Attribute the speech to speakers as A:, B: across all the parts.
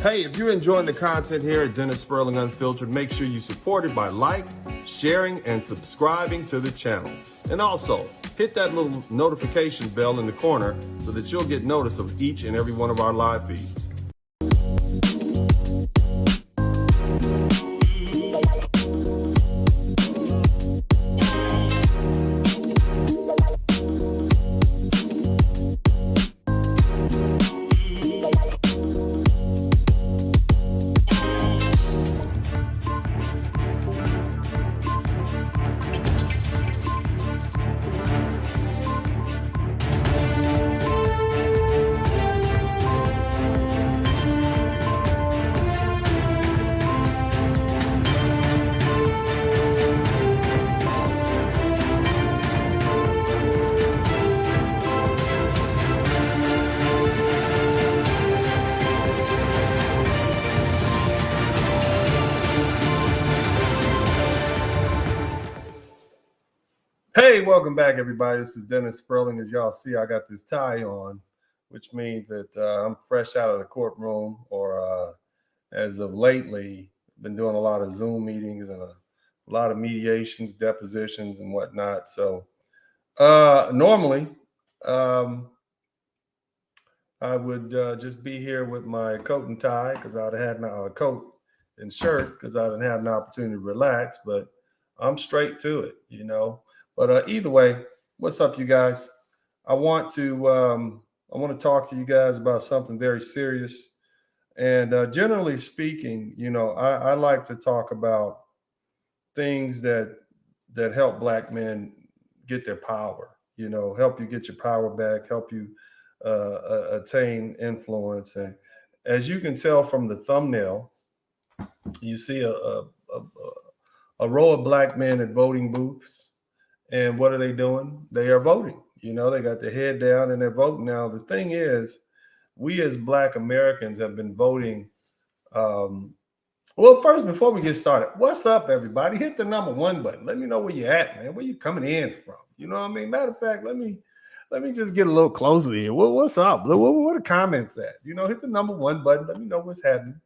A: Hey, if you're enjoying the content here at Dennis Sperling Unfiltered, make sure you support it by sharing, and subscribing to the channel. And also, hit that little notification bell in the corner so that you'll get notice of each and every one of our live feeds. Hey, welcome back, everybody. This is Dennis Sperling. As y'all see, I got this tie on, which means that I'm fresh out of the courtroom, or as of lately, been doing a lot of Zoom meetings and a lot of mediations, depositions, and whatnot. So normally, I would just be here with my coat and tie because I'd had my coat and shirt because I didn't have an opportunity to relax, but I'm straight to it, you know. But either way, what's up, you guys? I want to talk to you guys about something very serious. And generally speaking, you know, I like to talk about things that help Black men get their power. You know, help you get your power back, help you attain influence. And as you can tell from the thumbnail, you see a row of Black men at voting booths. And what are they doing? They are voting. You know, they got their head down and they're voting. Now, the thing is, we as Black Americans have been voting. Well, first, before we get started, what's up, everybody? Hit the #1 button. Let me know where you're at, man. Where you coming in from? You know what I mean? Matter of fact, let me just get a little closer here. What's up? What are the comments at? You know, hit the #1 button. Let me know what's happening.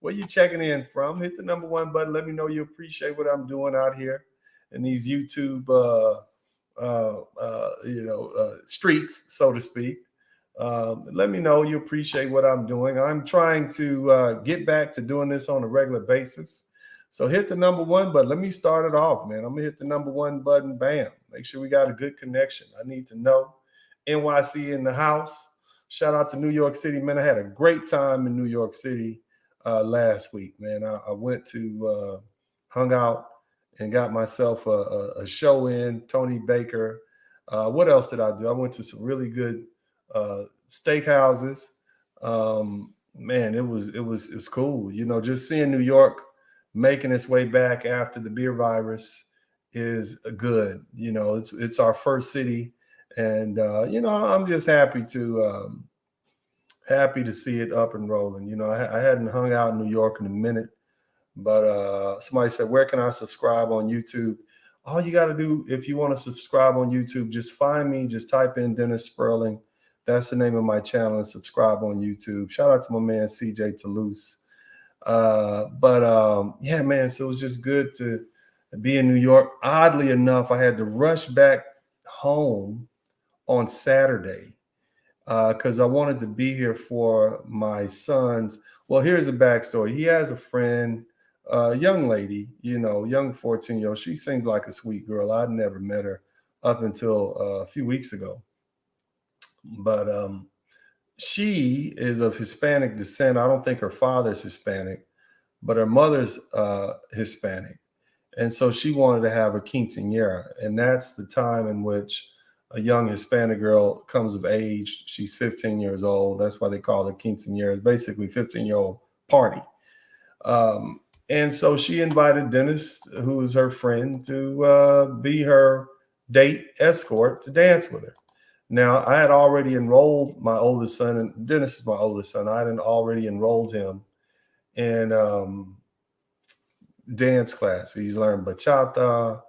A: Where you checking in from? Hit the #1 button. Let me know you appreciate what I'm doing out here in these YouTube, streets, so to speak. Let me know you appreciate what I'm doing. I'm trying to get back to doing this on a regular basis. So hit the #1 button. Let me start it off, man. I'm gonna hit the #1 button. Bam. Make sure we got a good connection. I need to know. NYC in the house. Shout out to New York City, man. I had a great time in New York City last week, man. I went to hung out and got myself a show in. Tony Baker. What else did I do? I went to some really good steakhouses. Man, it was cool. You know, just seeing New York making its way back after the beer virus is good. You know, it's our first city, and you know, I'm just happy to see it up and rolling. You know, I hadn't hung out in New York in a minute. But somebody said, where can I subscribe on YouTube? All you got to do, if you want to subscribe on YouTube, just find me. Just type in Dennis Sperling. That's the name of my channel, and subscribe on YouTube. Shout out to my man, CJ Toulouse. Yeah, man, so it was just good to be in New York. Oddly enough, I had to rush back home on Saturday because I wanted to be here for my son's. Well, here's a backstory. He has a friend, young lady, you know, young 14-year-old. She seemed like a sweet girl. I'd never met her up until a few weeks ago. But she is of Hispanic descent. I don't think her father's Hispanic, but her mother's Hispanic. And so she wanted to have a quinceanera. And that's the time in which a young Hispanic girl comes of age. She's 15 years old. That's why they call it quinceanera. It's basically 15-year-old party. And so she invited Dennis, who is her friend, to be her date escort to dance with her. Now, I had already enrolled my oldest son, and Dennis is my oldest son. I had already enrolled him in dance class. He's learned bachata,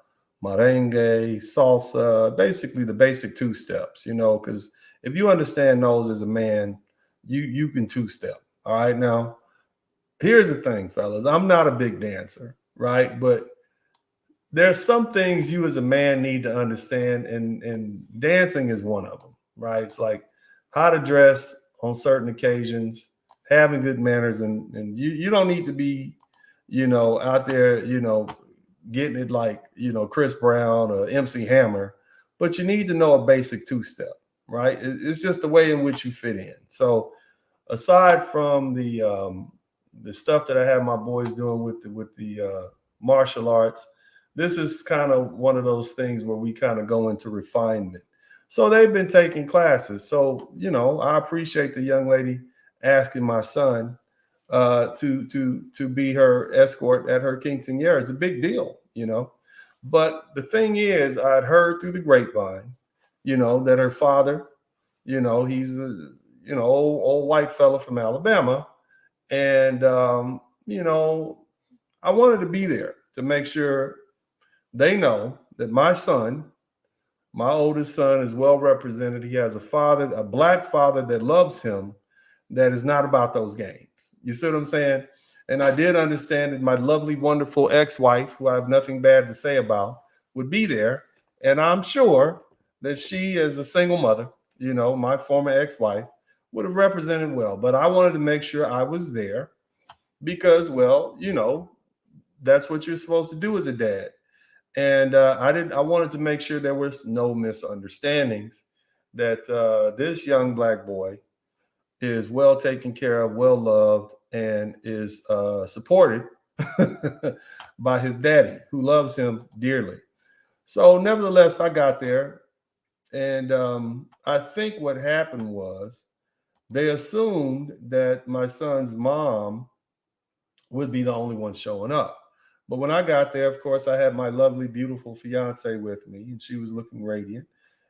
A: merengue, salsa, basically the basic two steps, you know, because if you understand those as a man, you can two-step. All right. Now, here's the thing, fellas. I'm not a big dancer, right? But there's some things you as a man need to understand, and dancing is one of them, right? It's like how to dress on certain occasions, having good manners, and you don't need to be, out there, getting it like, Chris Brown or MC Hammer, but you need to know a basic two-step, right? It's just the way in which you fit in. So aside from the stuff that I have my boys doing with the martial arts, this is kind of one of those things where we kind of go into refinement. So they've been taking classes. So I appreciate the young lady asking my son to be her escort at her quinceanera. It's a big deal. But the thing is, I'd heard through the grapevine, that her father, he's a old white fella from Alabama, and I wanted to be there to make sure they know that my son, my oldest son, is well represented. He has a father, a black father that loves him, that is not about those games. You see what I'm saying? And I did understand that my lovely, wonderful ex-wife, who I have nothing bad to say about, would be there. And I'm sure that she, as a single mother, my former ex-wife, would have represented well. But I wanted to make sure I was there because, well, that's what you're supposed to do as a dad. And I wanted to make sure there was no misunderstandings, that this young black boy is well taken care of, well loved, and is supported by his daddy, who loves him dearly. So nevertheless, I got there, and I think what happened was they assumed that my son's mom would be the only one showing up. But when I got there, of course, I had my lovely, beautiful fiance with me, and she was looking radiant.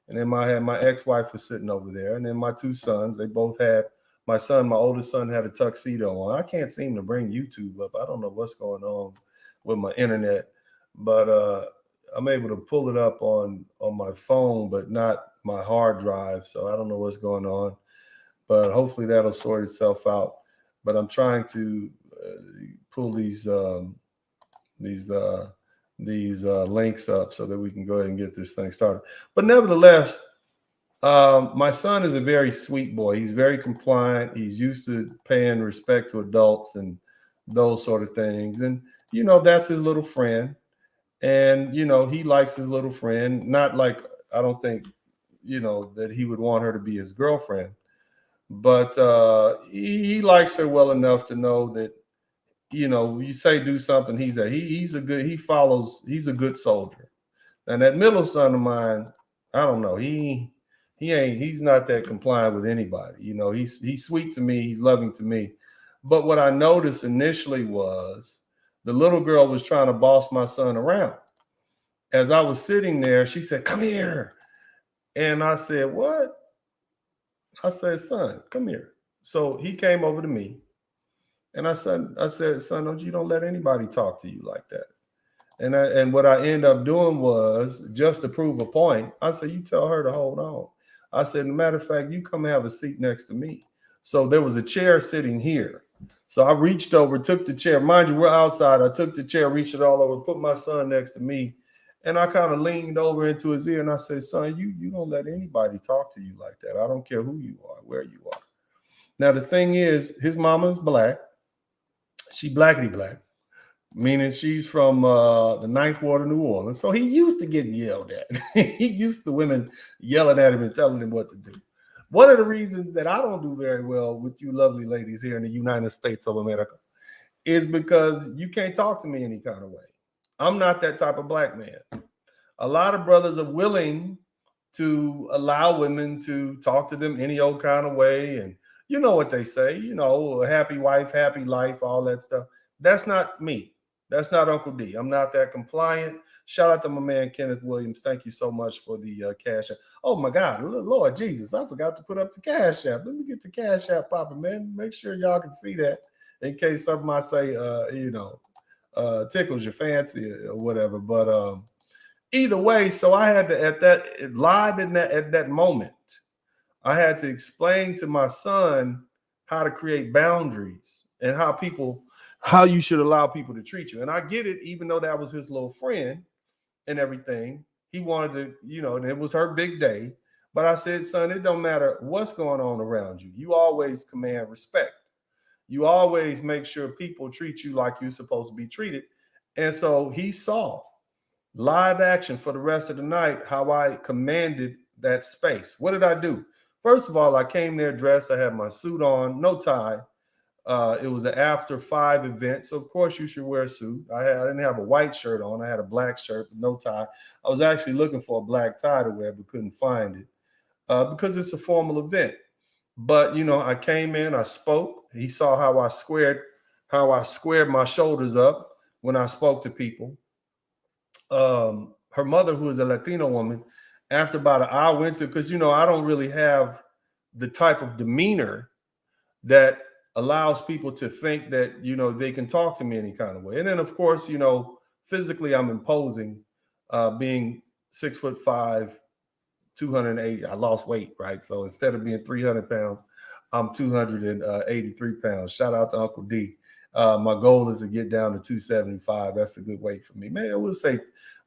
A: And then I had my ex-wife was sitting over there, and then my two sons. They both had my oldest son had a tuxedo on. I can't seem to bring YouTube up. I don't know what's going on with my internet, but I'm able to pull it up on my phone, but not my hard drive. So I don't know what's going on, but hopefully that'll sort itself out. But I'm trying to pull these links up so that we can go ahead and get this thing started. But nevertheless, my son is a very sweet boy. He's very compliant. He's used to paying respect to adults and those sort of things. And that's his little friend. And he likes his little friend. Not like, I don't think that he would want her to be his girlfriend, but he likes her well enough to know that you say do something, he's a good soldier. And that middle son of mine, I don't know, he's not that compliant with anybody. He's sweet to me, he's loving to me. But what I noticed initially was the little girl was trying to boss my son around. As I was sitting there, she said, "Come here." And I said, "What?" I said, "Son, come here." So he came over to me. And I said, "Son, don't let anybody talk to you like that." And what I ended up doing was, just to prove a point, I said, "You tell her to hold on." I said, "Matter of fact, you come have a seat next to me." So there was a chair sitting here. So I reached over, took the chair. Mind you, we're outside. I took the chair, reached it all over, put my son next to me. And I kind of leaned over into his ear and I said, "Son, you don't let anybody talk to you like that. I don't care who you are, where you are." Now, the thing is, his mama's black. She blackity black, meaning she's from the Ninth Ward of New Orleans. So he used to getting yelled at. He used to women yelling at him and telling him what to do. One of the reasons that I don't do very well with you lovely ladies here in the United States of America is because you can't talk to me any kind of way. I'm not that type of black man. A lot of brothers are willing to allow women to talk to them any old kind of way. And you know what they say, a happy wife, happy life, all that stuff. That's not me. That's not Uncle D. I'm not that compliant. Shout out to my man, Kenneth Williams. Thank you so much for the cash app. Oh my God, Lord Jesus, I forgot to put up the cash app. Let me get the cash app popping, man. Make sure y'all can see that in case something I say, tickles your fancy or whatever. But either way, so I had to, at that moment, I had to explain to my son how to create boundaries and how people, how you should allow people to treat you. And I get it, even though that was his little friend and everything. He wanted to, you know, and it was her big day. But I said, son, it don't matter what's going on around you. You always command respect. You always make sure people treat you like you're supposed to be treated. And so he saw live action for the rest of the night how I commanded that space. What did I do? First of all, I came there dressed. I had my suit on, no tie. It was an after 5 event, so of course you should wear a suit. I didn't have a white shirt on. I had a black shirt with no tie. I was actually looking for a black tie to wear, but couldn't find it because it's a formal event. But you know, I came in, I spoke. He saw how I squared my shoulders up when I spoke to people. Her mother, who is a Latino woman, after about an hour went to, because you know, I don't really have the type of demeanor that allows people to think that, you know, they can talk to me any kind of way. And then of course, you know, physically I'm imposing, being 6'5", 280. I lost weight, right? So instead of being 300 pounds, I'm 283 pounds. Shout out to Uncle D. My goal is to get down to 275. That's a good weight for me. Man, we'll say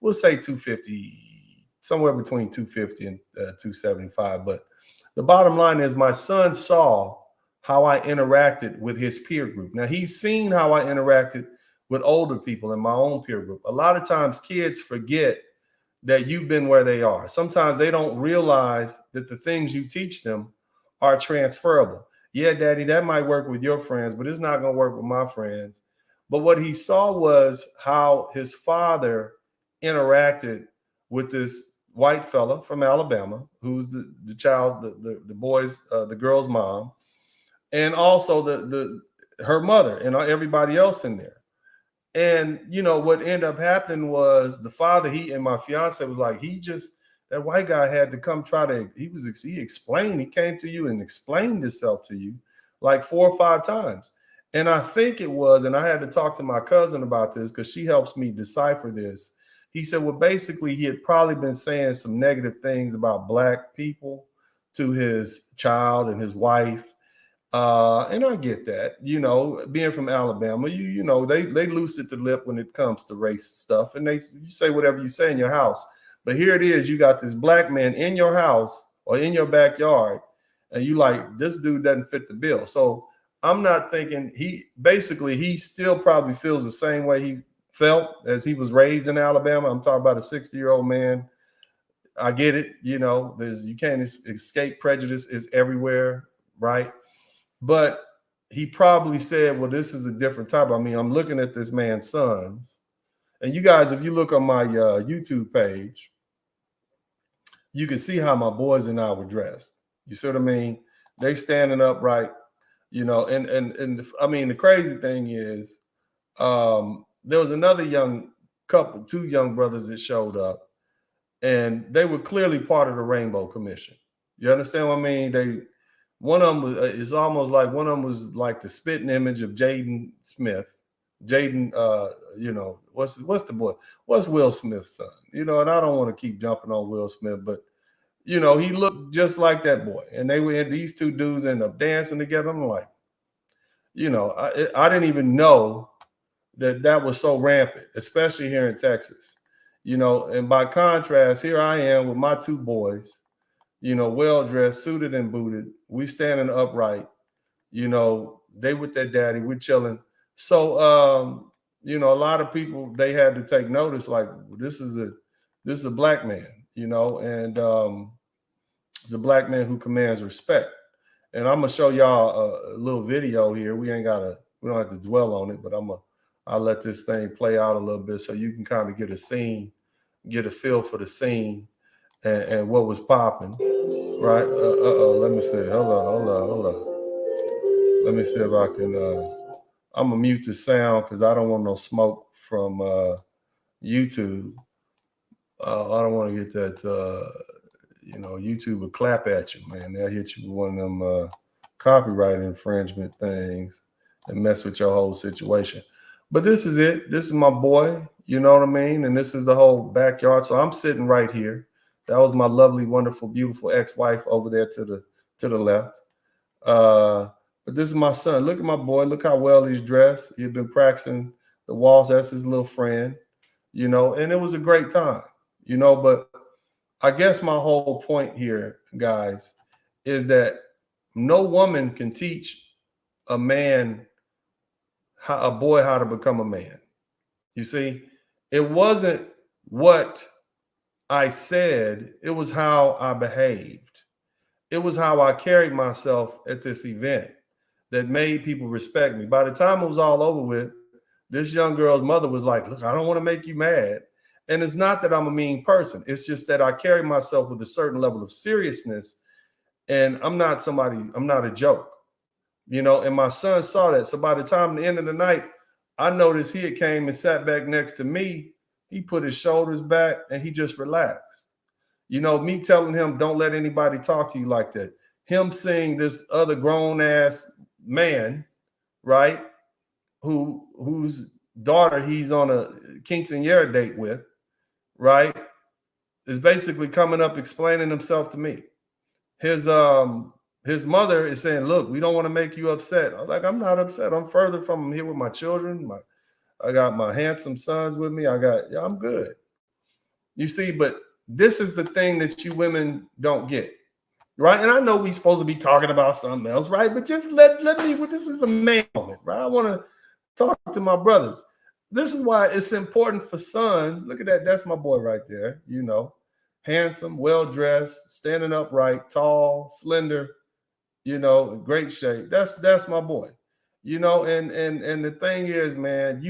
A: 250, somewhere between 250 and 275. But the bottom line is my son saw how I interacted with his peer group. Now he's seen how I interacted with older people in my own peer group. A lot of times kids forget that you've been where they are. Sometimes they don't realize that the things you teach them are transferable. Yeah, daddy, that might work with your friends, but it's not going to work with my friends. But what he saw was how his father interacted with this white fella from Alabama, who's the child, the girl's mom, and also her mother and everybody else in there. And you know what ended up happening was the father, he and my fiance was like, that white guy had to come he explained, he came to you and explained himself to you like 4 or 5 times. And I think it was, and I had to talk to my cousin about this because she helps me decipher this. He said, well, basically he had probably been saying some negative things about black people to his child and his wife. And I get that, you know, being from Alabama, you know, they loose at the lip when it comes to race stuff, and you say whatever you say in your house. But here it is, you got this black man in your house or in your backyard, and you like, this dude doesn't fit the bill. So I'm not thinking he still probably feels the same way he felt as he was raised in Alabama. I'm talking about a 60-year-old man. I get it, you know, you can't escape prejudice, is everywhere, right? But he probably said, well, this is a different type. I mean, I'm looking at this man's sons. And you guys, if you look on my YouTube page, you can see how my boys and I were dressed. You see what I mean? They standing upright, you know, and I mean, the crazy thing is there was another young couple, 2 young brothers that showed up, and they were clearly part of the Rainbow Commission. You understand what I mean? One of them it's almost like one of them was like the spitting image of Jaden Smith. Jaden, you know, what's the boy? What's Will Smith's son? You know, and I don't want to keep jumping on Will Smith, but you know, he looked just like that boy. And these 2 dudes end up dancing together. I'm like, you know, I didn't even know that was so rampant, especially here in Texas. You know, and by contrast, here I am with my 2 boys, you know, well-dressed, suited and booted. We standing upright, you know, they with their daddy, we're chilling. So, you know, a lot of people, they had to take notice, like, this is a black man, you know, and it's a black man who commands respect. And I'm gonna show y'all a little video here. We don't have to dwell on it, but I'll let this thing play out a little bit so you can kind of get a feel for the scene and what was popping, right? Let me see. Hold on. Let me see if I can. I'm gonna mute the sound because I don't want no smoke from YouTube. I don't want to get that. You know, YouTube will clap at you, man. They'll hit you with one of them copyright infringement things and mess with your whole situation. But this is it. This is my boy. You know what I mean? And this is the whole backyard. So I'm sitting right here. That was my lovely, wonderful, beautiful ex-wife over there to the left. But this is my son. Look at my boy. Look how well he's dressed. He'd been practicing the waltz. That's his little friend, and it was a great time, but I guess my whole point here, guys, is that no woman can teach a man, a boy, how to become a man. You see, it wasn't what I said, it was how I behaved. It was how I carried myself at this event that made people respect me. By the time it was all over with, this young girl's mother was like, look, I don't want to make you mad. And it's not that I'm a mean person. It's just that I carry myself with a certain level of seriousness. And I'm not a joke, and my son saw that. So by the time the end of the night, I noticed he had came and sat back next to me. He put his shoulders back and he just relaxed. Me telling him, don't let anybody talk to you like that. Him seeing this other grown ass man, right, whose daughter he's on a quinceanera date with, right, is basically coming up explaining himself to me. His mother is saying, look, we don't want to make you upset. I'm like, I'm not upset. I'm further from here with my children. I got my handsome sons with me. I'm good. You see, but this is the thing that you women don't get, right? And I know we're supposed to be talking about something else, right? But just let me, this is a man moment, right? I want to talk to my brothers. This is why it's important for sons. Look at that. That's my boy right there, handsome, well-dressed, standing upright, tall, slender, great shape. That's my boy, and the thing is, man,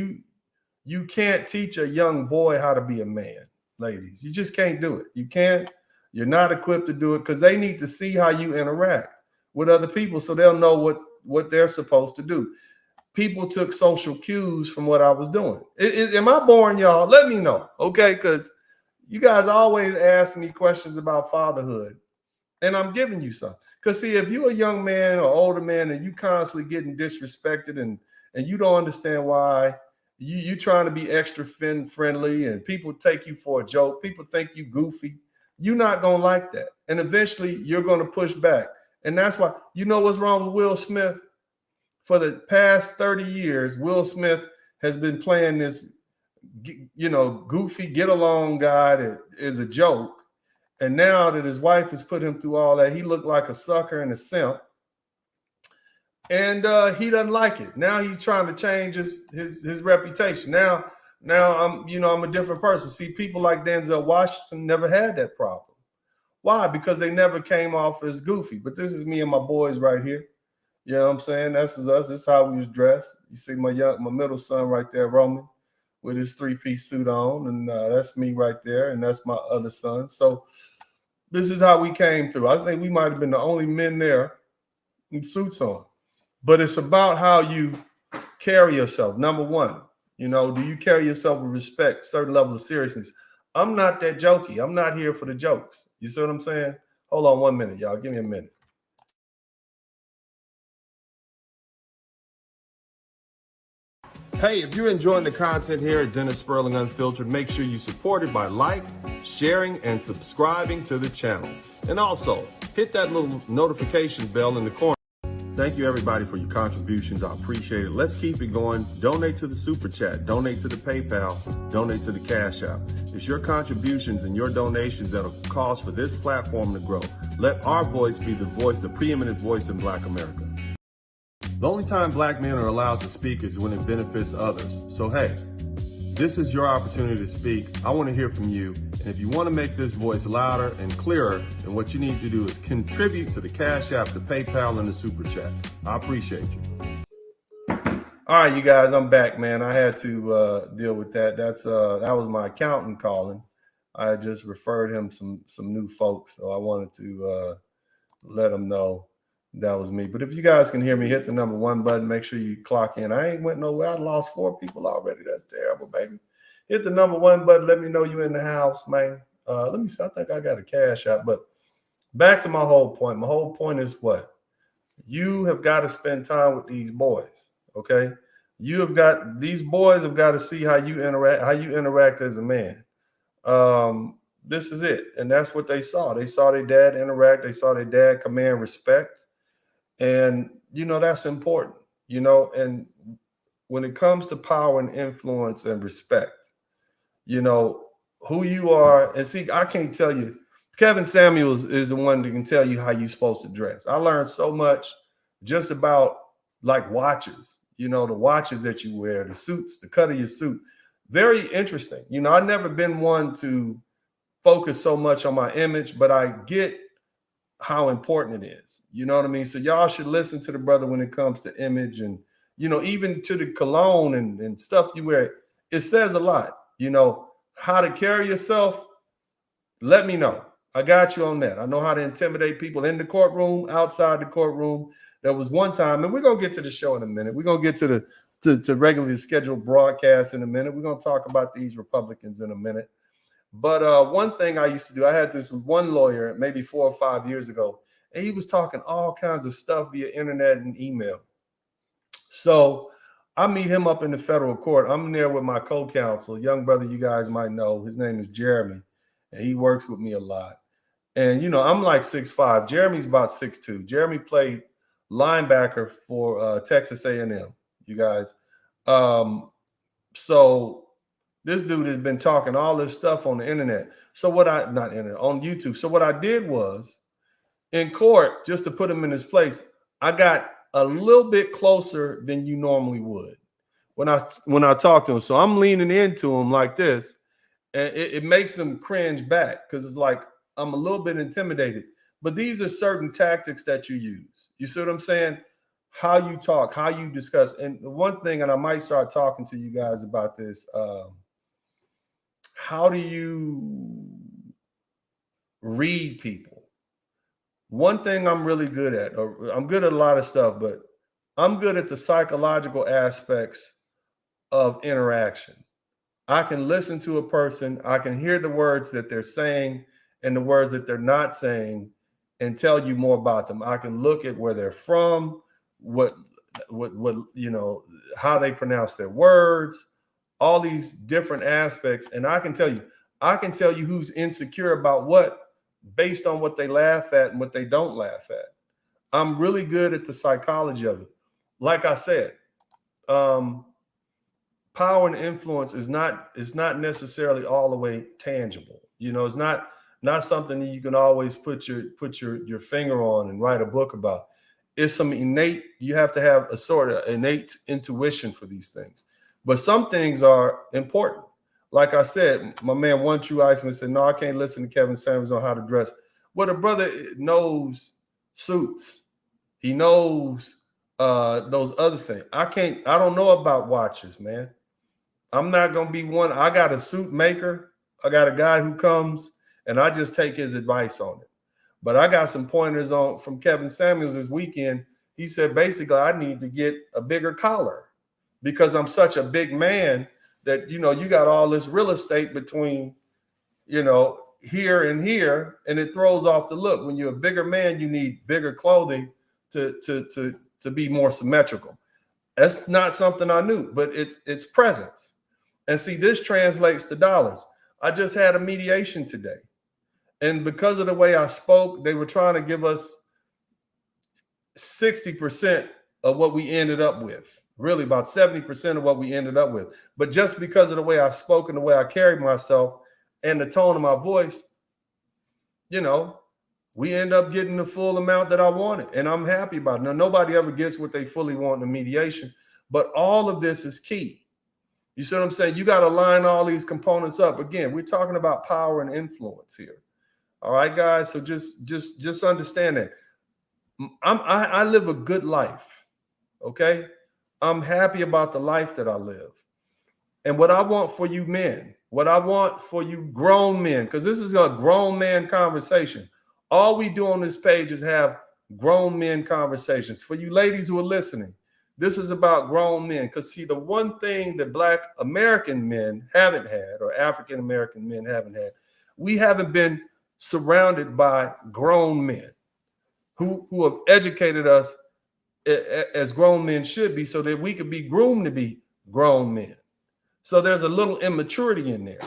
A: you can't teach a young boy how to be a man, ladies. You just can't do it. You can't. You're not equipped to do it because they need to see how you interact with other people so they'll know what they're supposed to do. People took social cues from what I was doing. Am I boring, y'all? Let me know, okay? Because you guys always ask me questions about fatherhood, and I'm giving you some. Because see, if you're a young man or older man and you constantly getting disrespected and you don't understand why, you trying to be extra friendly and people take you for a joke, people think you goofy, you're not going to like that. And eventually you're going to push back. And that's why, what's wrong with Will Smith? For the past 30 years, Will Smith has been playing this, goofy, get along guy that is a joke. And now that his wife has put him through all that, he looked like a sucker and a simp. And he doesn't like it. Now he's trying to change his reputation. Now I'm a different person. See, people like Denzel Washington never had that problem. Why? Because they never came off as goofy. But this is me and my boys right here. You know what I'm saying? That's us. This is how we was dressed. You see my middle son right there, Roman, with his 3-piece suit on, and that's me right there, and that's my other son. So this is how we came through. I think we might have been the only men there with suits on. But it's about how you carry yourself. Number one, do you carry yourself with respect, certain level of seriousness? I'm not that jokey. I'm not here for the jokes. You see what I'm saying? Hold on 1 minute, y'all. Give me a minute. Hey, if you're enjoying the content here at Dennis Sperling Unfiltered, make sure you support it by sharing, and subscribing to the channel. And also, hit that little notification bell in the corner. Thank you, everybody, for your contributions. I appreciate it. Let's keep it going. Donate to the Super Chat. Donate to the PayPal. Donate to the Cash App. It's your contributions and your donations that'll cause for this platform to grow. Let our voice be the preeminent voice in Black America. The only time Black men are allowed to speak is when it benefits others. So, hey, this is your opportunity to speak. I want to hear from you. And if you want to make this voice louder and clearer, then what you need to do is contribute to the Cash App, the PayPal, and the Super Chat. I appreciate you. All right, you guys, I'm back, man. I had to deal with that. That was my accountant calling. I just referred him some new folks, so I wanted to let them know that was me. But if you guys can hear me, hit the number 1 button. Make sure you clock in. I ain't went nowhere. I lost 4 people already. That's terrible, baby. Hit the number 1 button. Let me know you in the house, man. Let me see. I think I got a Cash App. But back to my whole point. My whole point is what? You have got to spend time with these boys, okay? These boys have got to see how you interact as a man. This is it. And that's what they saw. They saw their dad interact. They saw their dad command respect. And that's important, and when it comes to power and influence and respect, who you are. And see, I can't tell you, Kevin Samuels is the one that can tell you how you're supposed to dress. I learned so much just about like watches, the watches that you wear, the suits, the cut of your suit. Very interesting. I've never been one to focus so much on my image, but I get how important it is. You know what I mean? So y'all should listen to the brother when it comes to image and, even to the cologne and stuff you wear. It says a lot, how to carry yourself. Let me know. I got you on that. I know how to intimidate people in the courtroom, outside the courtroom. There was one time, and we're going to get to the show in a minute. We're going to get to regularly scheduled broadcasts in a minute. We're going to talk about these Republicans in a minute. But one thing I used to do, I had this one lawyer maybe 4 or 5 years ago, and he was talking all kinds of stuff via internet and email. So I meet him up in the federal court. I'm there with my co-counsel, young brother you guys might know. His name is Jeremy, and he works with me a lot. And, I'm like 6'5". Jeremy's about 6'2". Jeremy played linebacker for Texas A&M, you guys. So this dude has been talking all this stuff on the internet. So on YouTube. So what I did was, in court, just to put him in his place, I got a little bit closer than you normally would when I talk to him. So I'm leaning into him like this, and it makes him cringe back because it's like I'm a little bit intimidated. But these are certain tactics that you use. You see what I'm saying? How you talk, how you discuss. And the one thing, and I might start talking to you guys about this, how do you read people? One thing I'm really good at, or I'm good at a lot of stuff, but I'm good at the psychological aspects of interaction. I can listen to a person, I can hear the words that they're saying and the words that they're not saying and tell you more about them. I can look at where they're from, what how they pronounce their words, all these different aspects. And I can tell you who's insecure about what based on what they laugh at and what they don't laugh at. I'm really good at the psychology of it. Like I said, power and influence is not necessarily all the way tangible. It's not something that you can always put your finger on and write a book about. It's some innate, you have to have a sort of innate intuition for these things. But some things are important. Like I said, my man, One True Iceman, said, no, I can't listen to Kevin Samuels on how to dress. Well, the brother knows suits. He knows those other things. I don't know about watches, man. I'm not going to be one. I got a suit maker. I got a guy who comes and I just take his advice on it. But I got some pointers from Kevin Samuels this weekend. He said, basically, I need to get a bigger collar because I'm such a big man that, you got all this real estate between, here and here, and it throws off the look. When you're a bigger man, you need bigger clothing to be more symmetrical. That's not something I knew, but it's presence. And see, this translates to dollars. I just had a mediation today. And because of the way I spoke, they were trying to give us 60% of what we ended up with. Really about 70% of what we ended up with. But just because of the way I spoke and the way I carried myself and the tone of my voice, we end up getting the full amount that I wanted. And I'm happy about it. Now, nobody ever gets what they fully want in a mediation, but all of this is key. You see what I'm saying? You got to line all these components up. Again, we're talking about power and influence here. All right, guys. So just understand that I live a good life. Okay. I'm happy about the life that I live. And what I want for you men, what I want for you grown men, because this is a grown man conversation. All we do on this page is have grown men conversations. For you ladies who are listening, this is about grown men. Because see, the one thing that Black American men haven't had, or African American men haven't had, we haven't been surrounded by grown men who have educated us as grown men should be, so that we could be groomed to be grown men. So there's a little immaturity in there.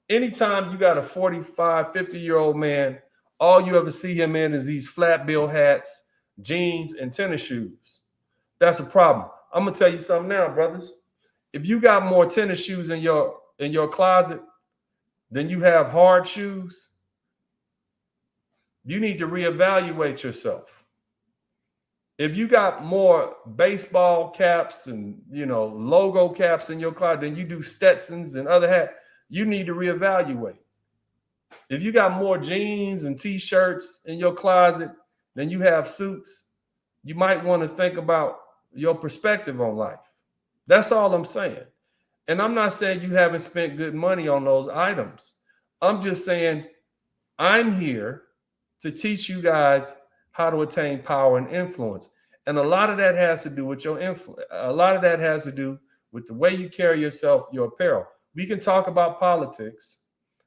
A: Anytime you got a 45, 50-year-old man, all you ever see him in is these flat bill hats, jeans, and tennis shoes. That's a problem. I'm gonna tell you something now, brothers. If you got more tennis shoes in your closet than you have hard shoes, you need to reevaluate yourself. If you got more baseball caps and logo caps in your closet than you do Stetsons and other hats, you need to reevaluate. If you got more jeans and t-shirts in your closet than you have suits, you might want to think about your perspective on life. That's all I'm saying. And I'm not saying you haven't spent good money on those items. I'm just saying I'm here to teach you guys how to attain power and influence. And a lot of that has to do with your influence. A lot of that has to do with the way you carry yourself, your apparel. We can talk about politics.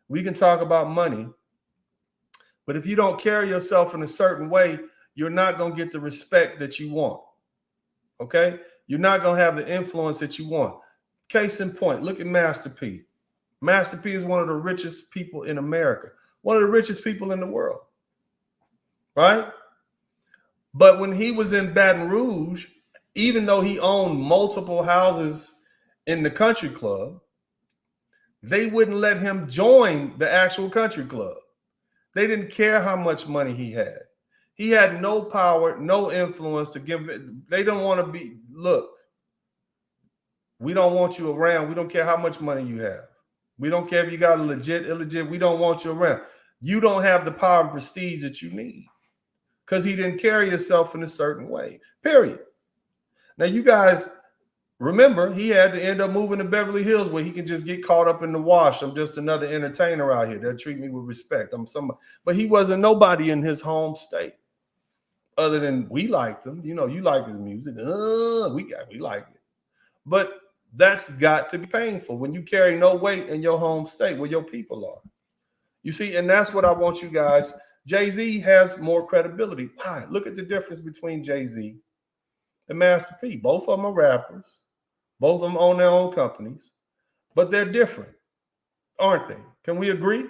A: We can talk about money. But if you don't carry yourself in a certain way, you're not going to get the respect that you want. Okay? You're not going to have the influence that you want. Case in point, look at Master P. Master P is one of the richest people in America, one of the richest people in the world, right? But when he was in Baton Rouge, even though he owned multiple houses in the country club, they wouldn't let him join the actual country club. They didn't care how much money he had. He had no power, no influence to give it. They don't want to be, look, we don't want you around. We don't care how much money you have. We don't care if you got a legit, illegit. We don't want you around. You don't have the power and prestige that you need because he didn't carry himself in a certain way, period. Now, you guys remember, he had to end up moving to Beverly Hills where he can just get caught up in the wash. I'm just another entertainer out here. They'll treat me with respect. I'm somebody. But he wasn't nobody in his home state other than we liked him. You like his music. We like it. But that's got to be painful when you carry no weight in your home state where your people are. You see, and that's what I want you guys. Jay-Z has more credibility. Why? Look at the difference between Jay-Z and Master P. Both of them are rappers. Both of them own their own companies, but they're different, aren't they? Can we agree?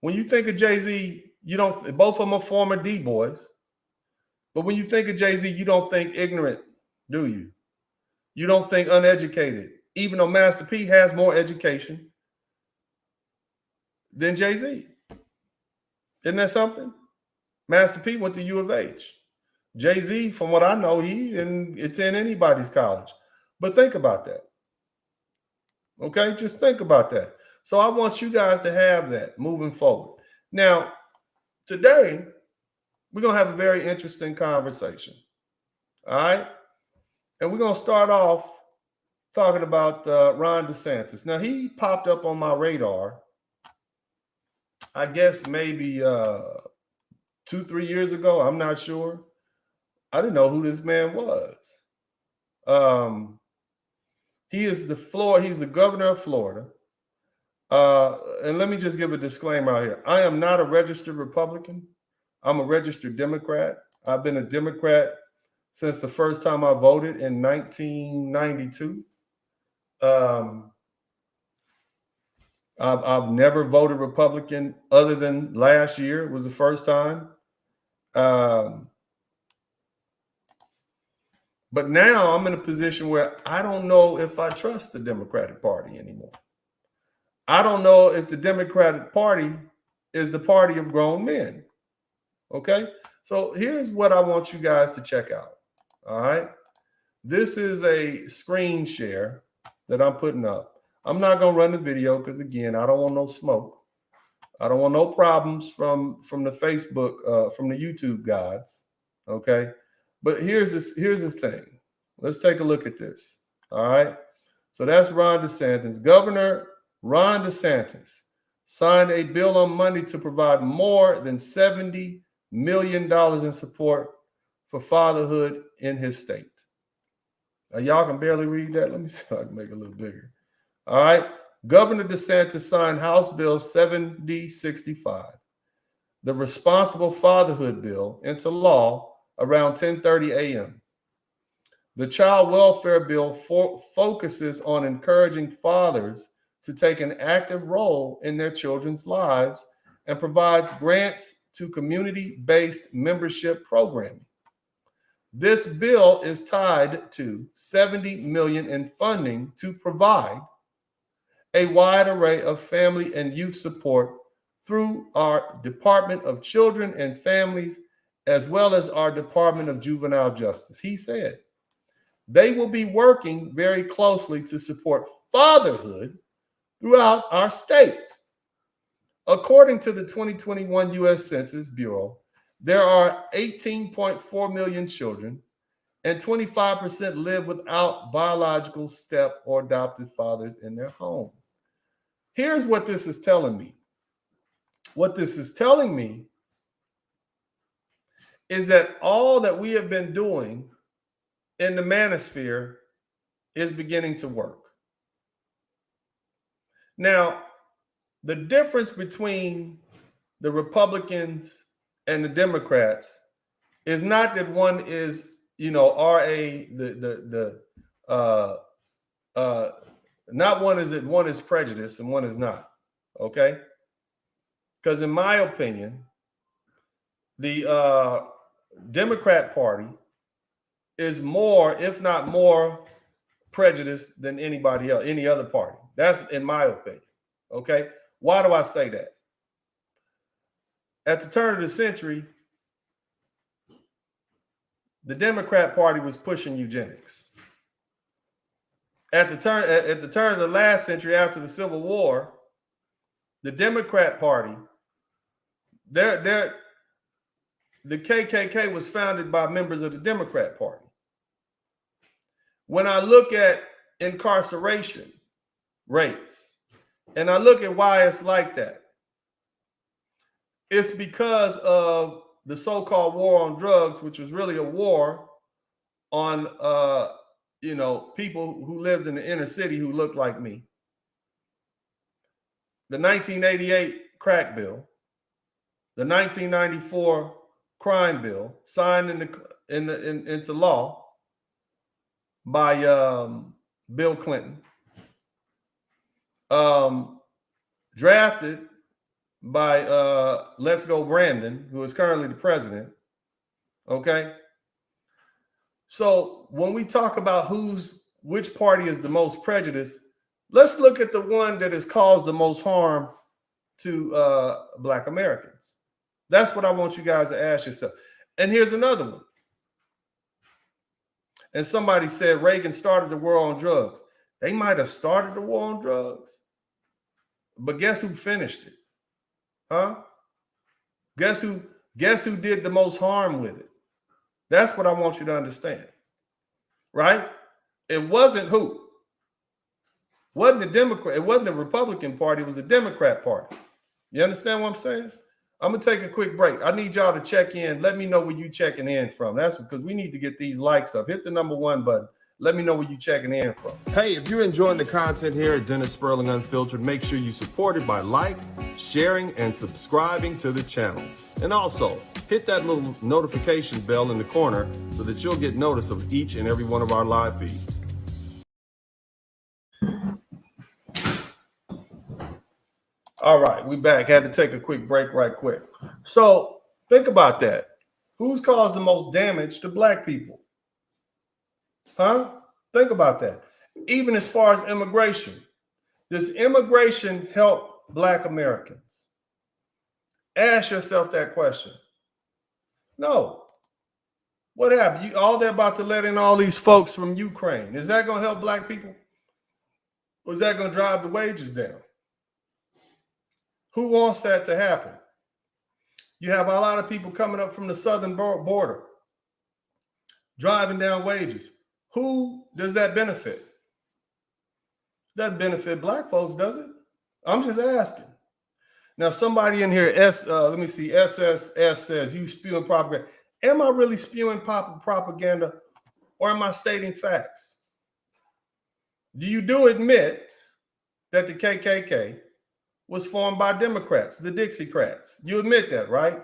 A: When you think of Jay-Z, both of them are former D-boys, but when you think of Jay-Z, you don't think ignorant, do you? You don't think uneducated, even though Master P has more education than Jay-Z. Isn't that something? Master P went to U of H. Jay-Z, from what I know, it's in anybody's college. But think about that. Okay? Just think about that. So I want you guys to have that moving forward. Now, today, we're going to have a very interesting conversation. All right? And we're going to start off talking about Ron DeSantis. Now, he popped up on my radar, I guess maybe 2-3 years ago. I'm not sure. I didn't know who this man was. He's the governor of Florida. And let me just give a disclaimer out here. I am not a registered Republican. I'm a registered Democrat. I've been a Democrat since the first time I voted in 1992. I've never voted Republican other than last year. It was the first time. But now I'm in a position where I don't know if I trust the Democratic Party anymore. I don't know if the Democratic Party is the party of grown men. Okay? So here's what I want you guys to check out. All right? This is a screen share that I'm putting up. I'm not going to run the video because, again, I don't want no smoke. I don't want no problems from the Facebook, from the YouTube guys. Okay? But here's the thing. Let's take a look at this. All right. So that's Ron DeSantis. Governor Ron DeSantis signed a bill on Monday to provide more than $70 million in support for fatherhood in his state. Now, y'all can barely read that. Let me see if I can make it a little bigger. All right. Governor DeSantis signed House Bill 7065, the Responsible Fatherhood Bill, into law around 10:30 a.m. The Child Welfare Bill focuses on encouraging fathers to take an active role in their children's lives and provides grants to community-based membership programming. This bill is tied to $70 million in funding to provide a wide array of family and youth support through our Department of Children and Families, as well as our Department of Juvenile Justice. He said they will be working very closely to support fatherhood throughout our state. According to the 2021 U.S. Census Bureau, there are 18.4 million children, and 25% live without biological step or adopted fathers in their home. Here's what this is telling me. What this is telling me is that all that we have been doing in the manosphere is beginning to work. Now, the difference between the Republicans and the Democrats is not that one is, not one is that one is prejudice and one is not. Okay? Because in my opinion, the Democrat Party is more, if not more, prejudiced than anybody else, any other party. That's in my opinion. Okay? Why do I say that? At the turn of the century, the Democrat Party was pushing eugenics. At the turn of the last century, after the Civil War, the Democrat Party, the KKK was founded by members of the Democrat Party. When I look at incarceration rates, and I look at why it's like that, it's because of the so-called war on drugs, which was really a war on people who lived in the inner city who looked like me. The 1988 crack bill, the 1994 crime bill, signed into law by Bill Clinton, drafted by Let's Go Brandon, who is currently the president. Okay. So when we talk about which party is the most prejudiced, let's look at the one that has caused the most harm to Black Americans. That's what I want you guys to ask yourself. And here's another one. And somebody said Reagan started the war on drugs. They might have started the war on drugs, but guess who finished it? Huh? Guess who did the most harm with it? That's what I want you to understand. Right? It wasn't who? Wasn't the Democrat, it wasn't the Republican Party, it was the Democrat Party. You understand what I'm saying? I'm gonna take a quick break. I need y'all to check in. Let me know where you checking in from. That's because we need to get these likes up. Hit the #1 button. Let me know where you checking in from. Hey, if you're enjoying the content here at Dennis Sperling Unfiltered, make sure you support it by sharing, and subscribing to the channel. And also, hit that little notification bell in the corner so that you'll get notice of each and every one of our live feeds. All right, we back. Had to take a quick break right quick. So think about that. Who's caused the most damage to Black people? Huh? Think about that. Even as far as immigration. Does immigration help Black Americans? Ask yourself that question. No. What happened? They're about to let in all these folks from Ukraine. Is that going to help Black people? Or is that going to drive the wages down? Who wants that to happen? You have a lot of people coming up from the southern border, driving down wages. Who does that benefit? Doesn't benefit Black folks, does it? I'm just asking. Now, somebody in here, let me see, SSS says, you spewing propaganda. Am I really spewing propaganda, or am I stating facts? Do you admit that the KKK was formed by Democrats, the Dixiecrats? You admit that, right?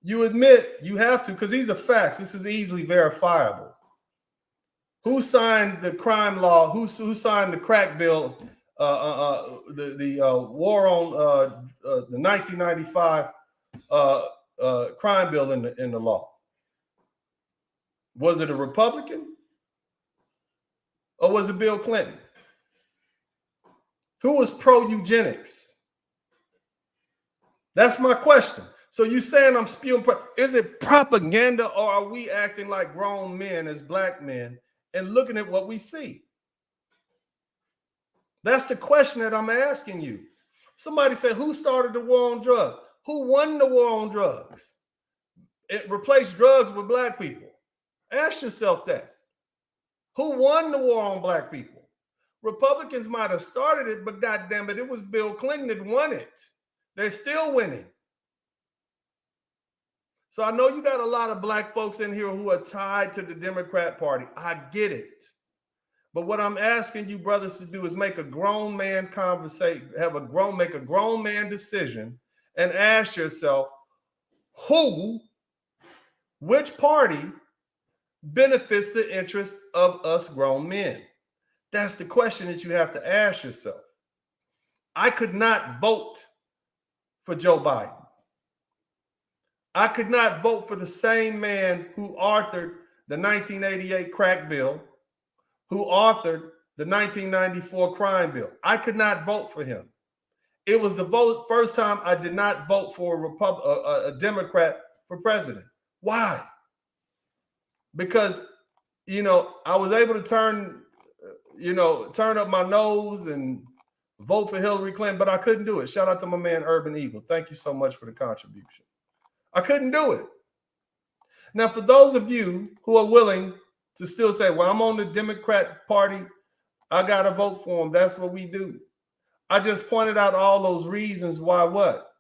A: You admit, you have to, because these are facts. This is easily verifiable. Who signed the crime law? Who signed the crack bill? The war on the 1995 crime bill in the law? Was it a Republican or was it Bill Clinton? Who was pro-eugenics? That's my question. So you saying I'm spewing, is it propaganda or are we acting like grown men as black men and looking at what we see? That's the question that I'm asking you. Somebody said, who started the war on drugs? Who won the war on drugs? It replaced drugs with black people. Ask yourself that. Who won the war on black people? Republicans might have started it, but goddamn it, it was Bill Clinton that won it. They're still winning. So I know you got a lot of black folks in here who are tied to the Democrat Party. I get it. But what I'm asking you brothers to do is make a grown man conversation, make a grown man decision and ask yourself, which party benefits the interest of us grown men? That's the question that you have to ask yourself. I could not vote for Joe Biden. I could not vote for the same man who authored the 1988 crack bill, who authored the 1994 crime bill. I could not vote for him. It was the first time I did not vote for a Democrat for president. Why? Because, I was able to turn up my nose and vote for Hillary Clinton, but I couldn't do it. Shout out to my man, Urban Eagle. Thank you so much for the contribution. I couldn't do it. Now, for those of you who are willing to still say, well, I'm on the Democrat Party, I got to vote for him. That's what we do. I just pointed out all those reasons why what?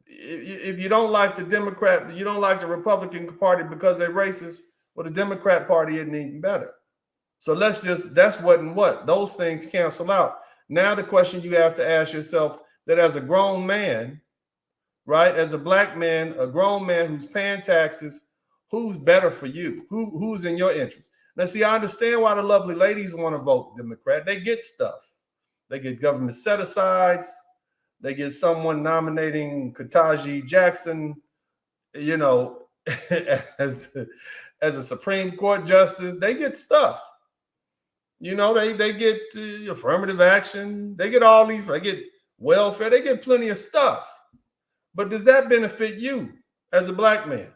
A: If you don't like the Democrat, you don't like the Republican Party because they're racist, well, the Democrat Party isn't even better. So that's what and what. Those things cancel out. Now the question you have to ask yourself that as a grown man, right, as a black man, a grown man who's paying taxes, who's better for you? Who's in your interest? Now, see, I understand why the lovely ladies want to vote Democrat. They get stuff. They get government set-asides. They get someone nominating Ketanji Jackson, as a Supreme Court justice. They get stuff. They get affirmative action. They get all these. They get welfare. They get plenty of stuff. But does that benefit you as a black man?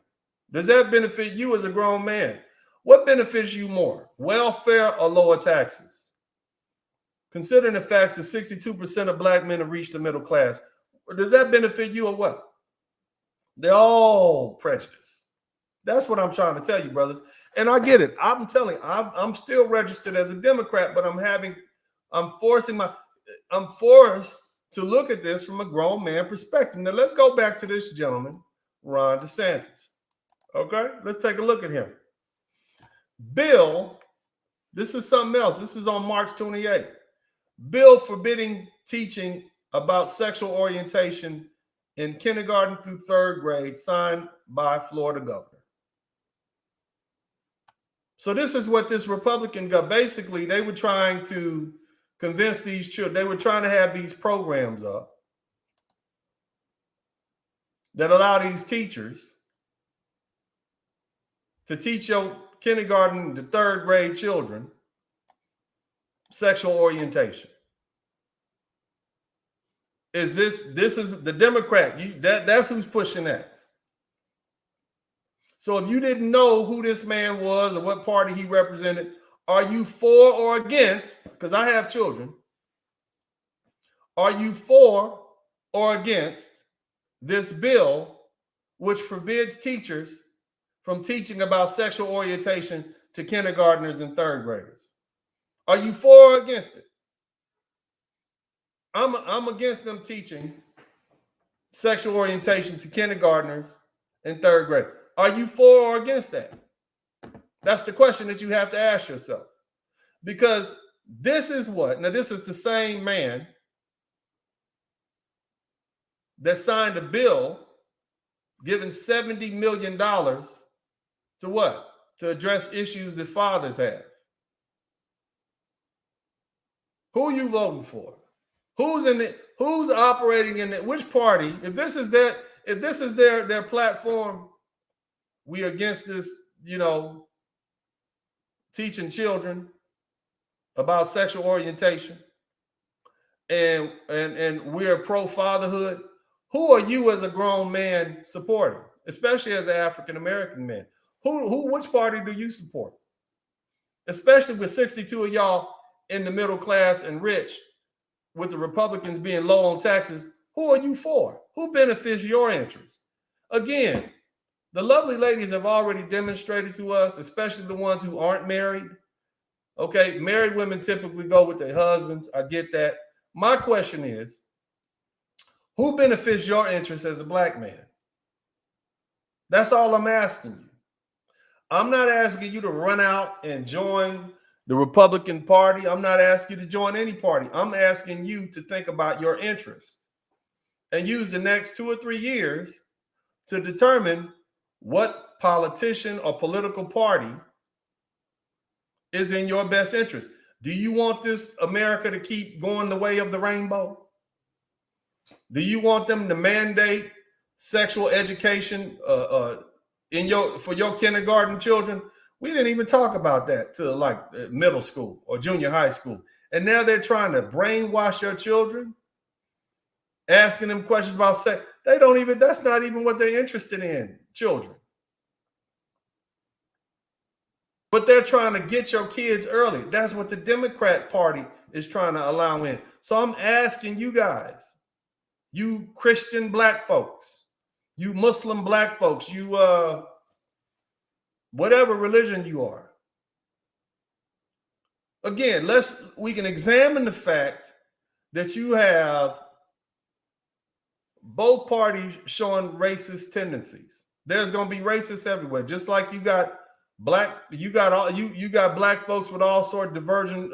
A: Does that benefit you as a grown man? What benefits you more, welfare or lower taxes? Considering the facts that 62% of black men have reached the middle class, does that benefit you or what? They're all prejudiced. That's what I'm trying to tell you, brothers. And I get it. I'm telling you, I'm still registered as a Democrat, but I'm forced to look at this from a grown man perspective. Now let's go back to this gentleman, Ron DeSantis. Okay, let's take a look at him. Bill, this is something else. This is on March 28th. Bill forbidding teaching about sexual orientation in kindergarten through third grade, signed by Florida governor. So this is what this Republican got. Basically, they were trying to convince these children. They were trying to have these programs up that allow these teachers to teach your kindergarten to third grade children sexual orientation. This is the Democrat. That's who's pushing that. So if you didn't know who this man was or what party he represented, are you for or against? Because I have children. Are you for or against this bill which forbids teachers from teaching about sexual orientation to kindergartners and third graders? Are you for or against it? I'm against them teaching sexual orientation to kindergartners and third grade. Are you for or against that? That's the question that you have to ask yourself. Because this is what? Now, this is the same man that signed a bill giving $70 million to what? To address issues that fathers have. Who are you voting for? Who's in it? Who's operating in it? Which party? If this is their platform, we are against this, teaching children about sexual orientation, and we're pro-fatherhood. Who are you as a grown man supporting, especially as an African American man? Which party do you support? Especially with 62 of y'all in the middle class and rich, with the Republicans being low on taxes. Who are you for? Who benefits your interests? Again, the lovely ladies have already demonstrated to us, especially the ones who aren't married. Okay, married women typically go with their husbands. I get that. My question is, who benefits your interests as a black man? That's all I'm asking you. I'm not asking you to run out and join the Republican Party. I'm not asking you to join any party. I'm asking you to think about your interests and use the next 2 or 3 years to determine what politician or political party is in your best interest. Do you want this America to keep going the way of the rainbow? Do you want them to mandate sexual education for your kindergarten children? We didn't even talk about that till like middle school or junior high school. And now they're trying to brainwash your children, asking them questions about sex. That's not even what they're interested in, children. But they're trying to get your kids early. That's what the Democrat Party is trying to allow in. So I'm asking you guys, you Christian black folks, you Muslim black folks, you whatever religion you are. Again, we can examine the fact that you have both parties showing racist tendencies. There's going to be racists everywhere, just like you got black folks with all sorts of divergent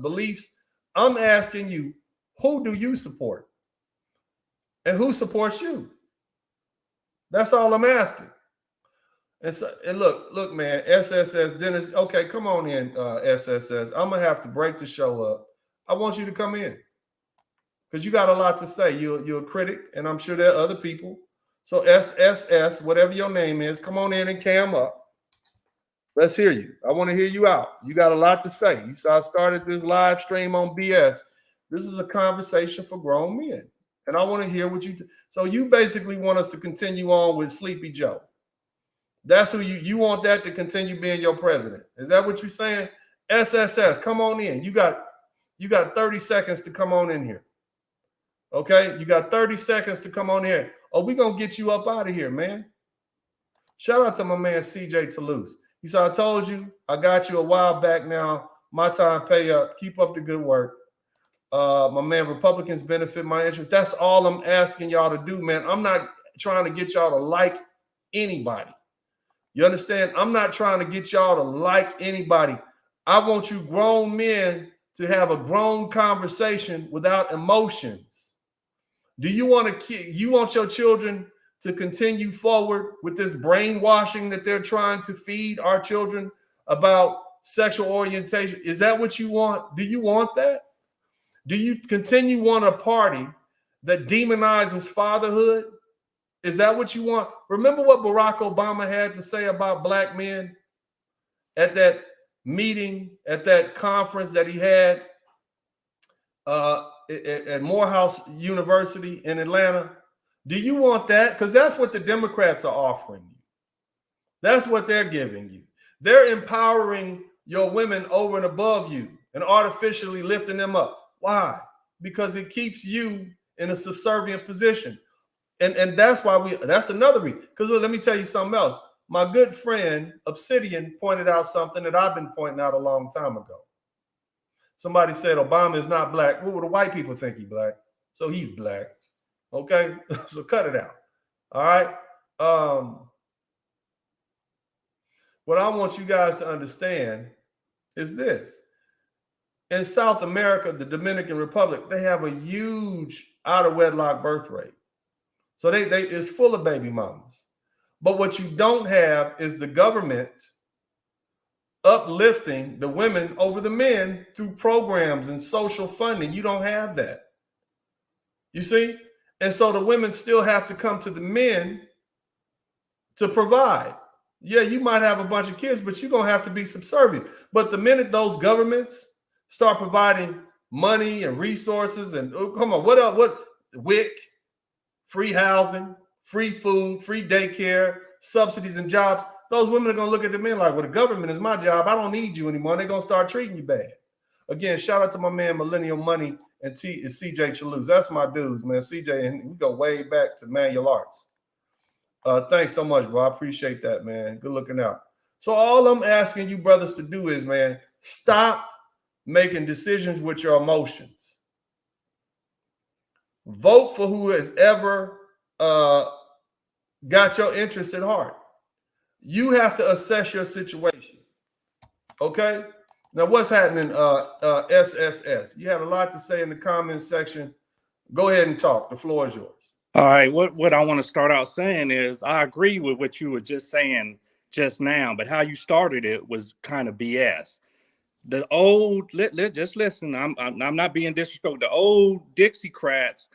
A: beliefs. I'm asking you, who do you support? And who supports you? That's all I'm asking. And look, man, SSS Dennis. Okay, come on in, SSS. I'm gonna have to break the show up. I want you to come in because you got a lot to say. You're a critic, and I'm sure there are other people. So SSS, whatever your name is, come on in and cam up. Let's hear you. I want to hear you out. You got a lot to say. You saw I started this live stream on BS. This is a conversation for grown men. And I want to hear what you do. So you basically want us to continue on with Sleepy Joe. That's who you want that to continue being your president. Is that what you're saying? SSS, come on in. You got 30 seconds to come on in here. Okay? You got 30 seconds to come on here. Oh, we're going to get you up out of here, man. Shout out to my man CJ Toulouse. He said, I told you, I got you a while back now. My time, pay up. Keep up the good work. My man, Republicans benefit my interest. That's all I'm asking y'all to do, man. I'm not trying to get y'all to like anybody. You understand? I'm not trying to get y'all to like anybody. I want you grown men to have a grown conversation without emotions. Do you want your children to continue forward with this brainwashing that they're trying to feed our children about sexual orientation? Is that what you want? Do you want that? Do you continue want a party that demonizes fatherhood? Is that what you want? Remember what Barack Obama had to say about black men at that meeting, at that conference that he had at Morehouse University in Atlanta? Do you want that? Because that's what the Democrats are offering you. That's what they're giving you. They're empowering your women over and above you and artificially lifting them up. Why? Because it keeps you in a subservient position. And that's why that's another reason. Because let me tell you something else. My good friend Obsidian pointed out something that I've been pointing out a long time ago. Somebody said Obama is not black. Well, the white people think he's black. So he's black. Okay? So cut it out. All right? What I want you guys to understand is this. In South America, the Dominican Republic, they have a huge out of wedlock birth rate. So they it's full of baby mamas. But what you don't have is the government uplifting the women over the men through programs and social funding. You don't have that. You see? And so the women still have to come to the men to provide. Yeah, you might have a bunch of kids, but you're going to have to be subservient. But the minute those governments start providing money and resources and come on, what else? What WIC, free housing, free food, free daycare, subsidies and jobs, those women are going to look at the men like, well, the government is my job. I don't need you anymore. They're going to start treating you bad. Again, shout out to my man, Millennial Money and CJ Chaluz. That's my dudes, man. CJ, and we go way back to manual arts. Thanks so much, bro. I appreciate that, man. Good looking out. So all I'm asking you brothers to do is, man, stop making decisions with your emotions. Vote for who has ever got your interest at heart. You have to assess your situation. Okay? Now, what's happening, SSS? You have a lot to say in the comments section. Go ahead and talk. The floor is yours.
B: All right. What I want to start out saying is I agree with what you were just saying just now, but how you started it was kind of BS. The old, just listen. I'm not being disrespectful. The old Dixiecrats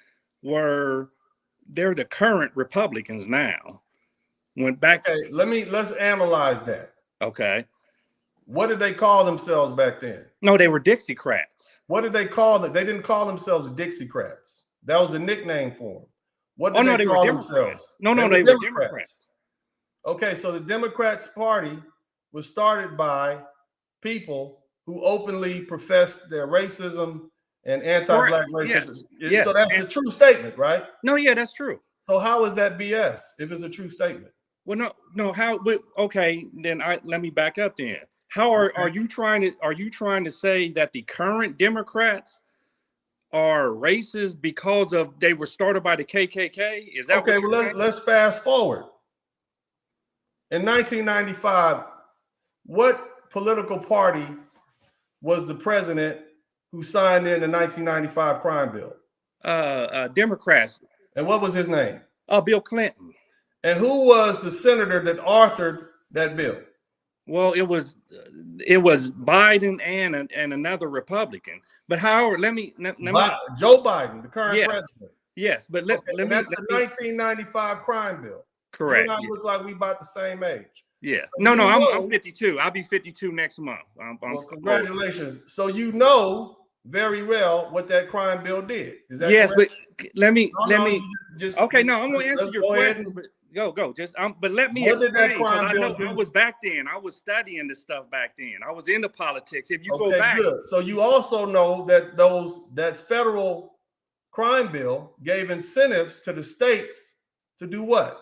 B: they're the current Republicans now. Went back.
A: Okay, let's analyze that.
B: Okay.
A: What did they call themselves back then?
B: No, they were Dixiecrats.
A: What did they call them? They didn't call themselves Dixiecrats. That was a nickname for them. What did they call themselves?
B: No, they were Democrats.
A: Okay, so the Democrats Party was started by people who openly professed their racism and anti-Black racism. Yes. So that's a true statement, right?
B: No, yeah, that's true.
A: So how is that BS if it's a true statement?
B: Well, no. How? Okay, then let me back up. Then how are you trying to say that the current Democrats are racist because of they were started by the KKK? Is that
A: okay? Well, let's fast forward. In 1995, what political party was the president who signed in the 1995 crime bill?
B: Democrats.
A: And what was his name?
B: Bill Clinton.
A: And who was the senator that authored that bill?
B: Well, it was Biden and another Republican. But however, let me
A: Joe Biden, the current president.
B: Yes, but that's the
A: 1995 crime bill.
B: Correct.
A: You and I look like we about the same age.
B: Yeah. So I'm 52. I'll be 52 next month.
A: Well, congratulations. So you know very well what that crime bill did. Is that
B: yes?
A: correct?
B: But let me. I'm going to answer your question. Go. But let me explain. That crime bill do? I was back then. I was studying this stuff back then. I was into politics. If you go back,
A: good. So you also know that that federal crime bill gave incentives to the states to do what?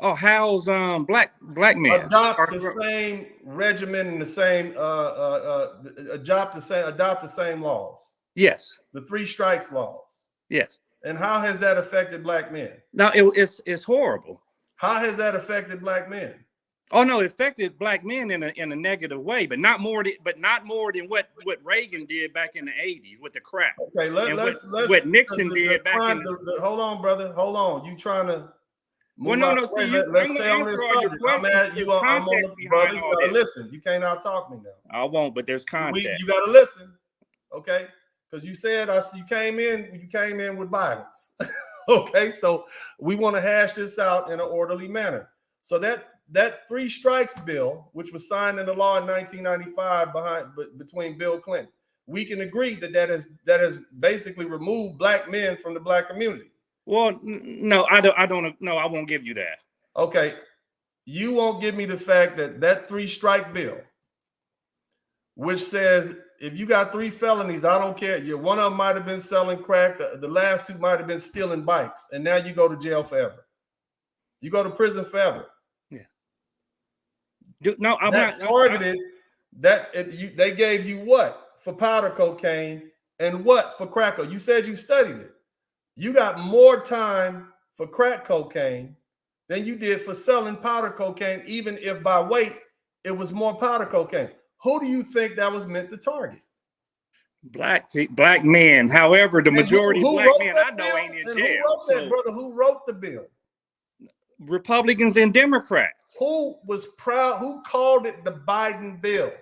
B: Oh, house black men.
A: Adopt the same regimen and the same adopt the same laws.
B: Yes.
A: The 3 strikes laws.
B: Yes.
A: And how has that affected black men?
B: Now it's horrible.
A: How has that affected black men?
B: Oh no, it affected black men in a negative way, but not more than what Reagan did back in the 80s with the crack.
A: Okay, let's
B: what Nixon did back in
A: hold on, brother. Hold on. You trying to
B: well, no.
A: Let's stay on this subject. I'm at you. I'm on the brother. You gotta listen. You can't out talk me now.
B: I won't, but there's context.
A: You gotta listen, okay? Because you said you came in with violence. Okay, so we want to hash this out in an orderly manner. So that 3 strikes bill, which was signed into law in 1995 between Bill Clinton, we can agree that has basically removed black men from the black community.
B: Well, no, I don't. No, I won't give you that.
A: Okay, you won't give me the fact that 3 strike bill, which says if you got 3 felonies, I don't care. One of them might have been selling crack. The last 2 might have been stealing bikes, and now you go to jail forever. You go to prison forever.
B: Yeah. No, I'm
A: not targeted. They gave you what for powder cocaine and what for crack cocaine. You said you studied it. You got more time for crack cocaine than you did for selling powder cocaine, even if by weight it was more powder cocaine. Who do you think that was meant to target?
B: Black men. However, the majority of black men I know ain't in jail.
A: Who wrote that, brother? Who wrote the bill?
B: Republicans and Democrats.
A: Who was proud? Who called it the Biden bill?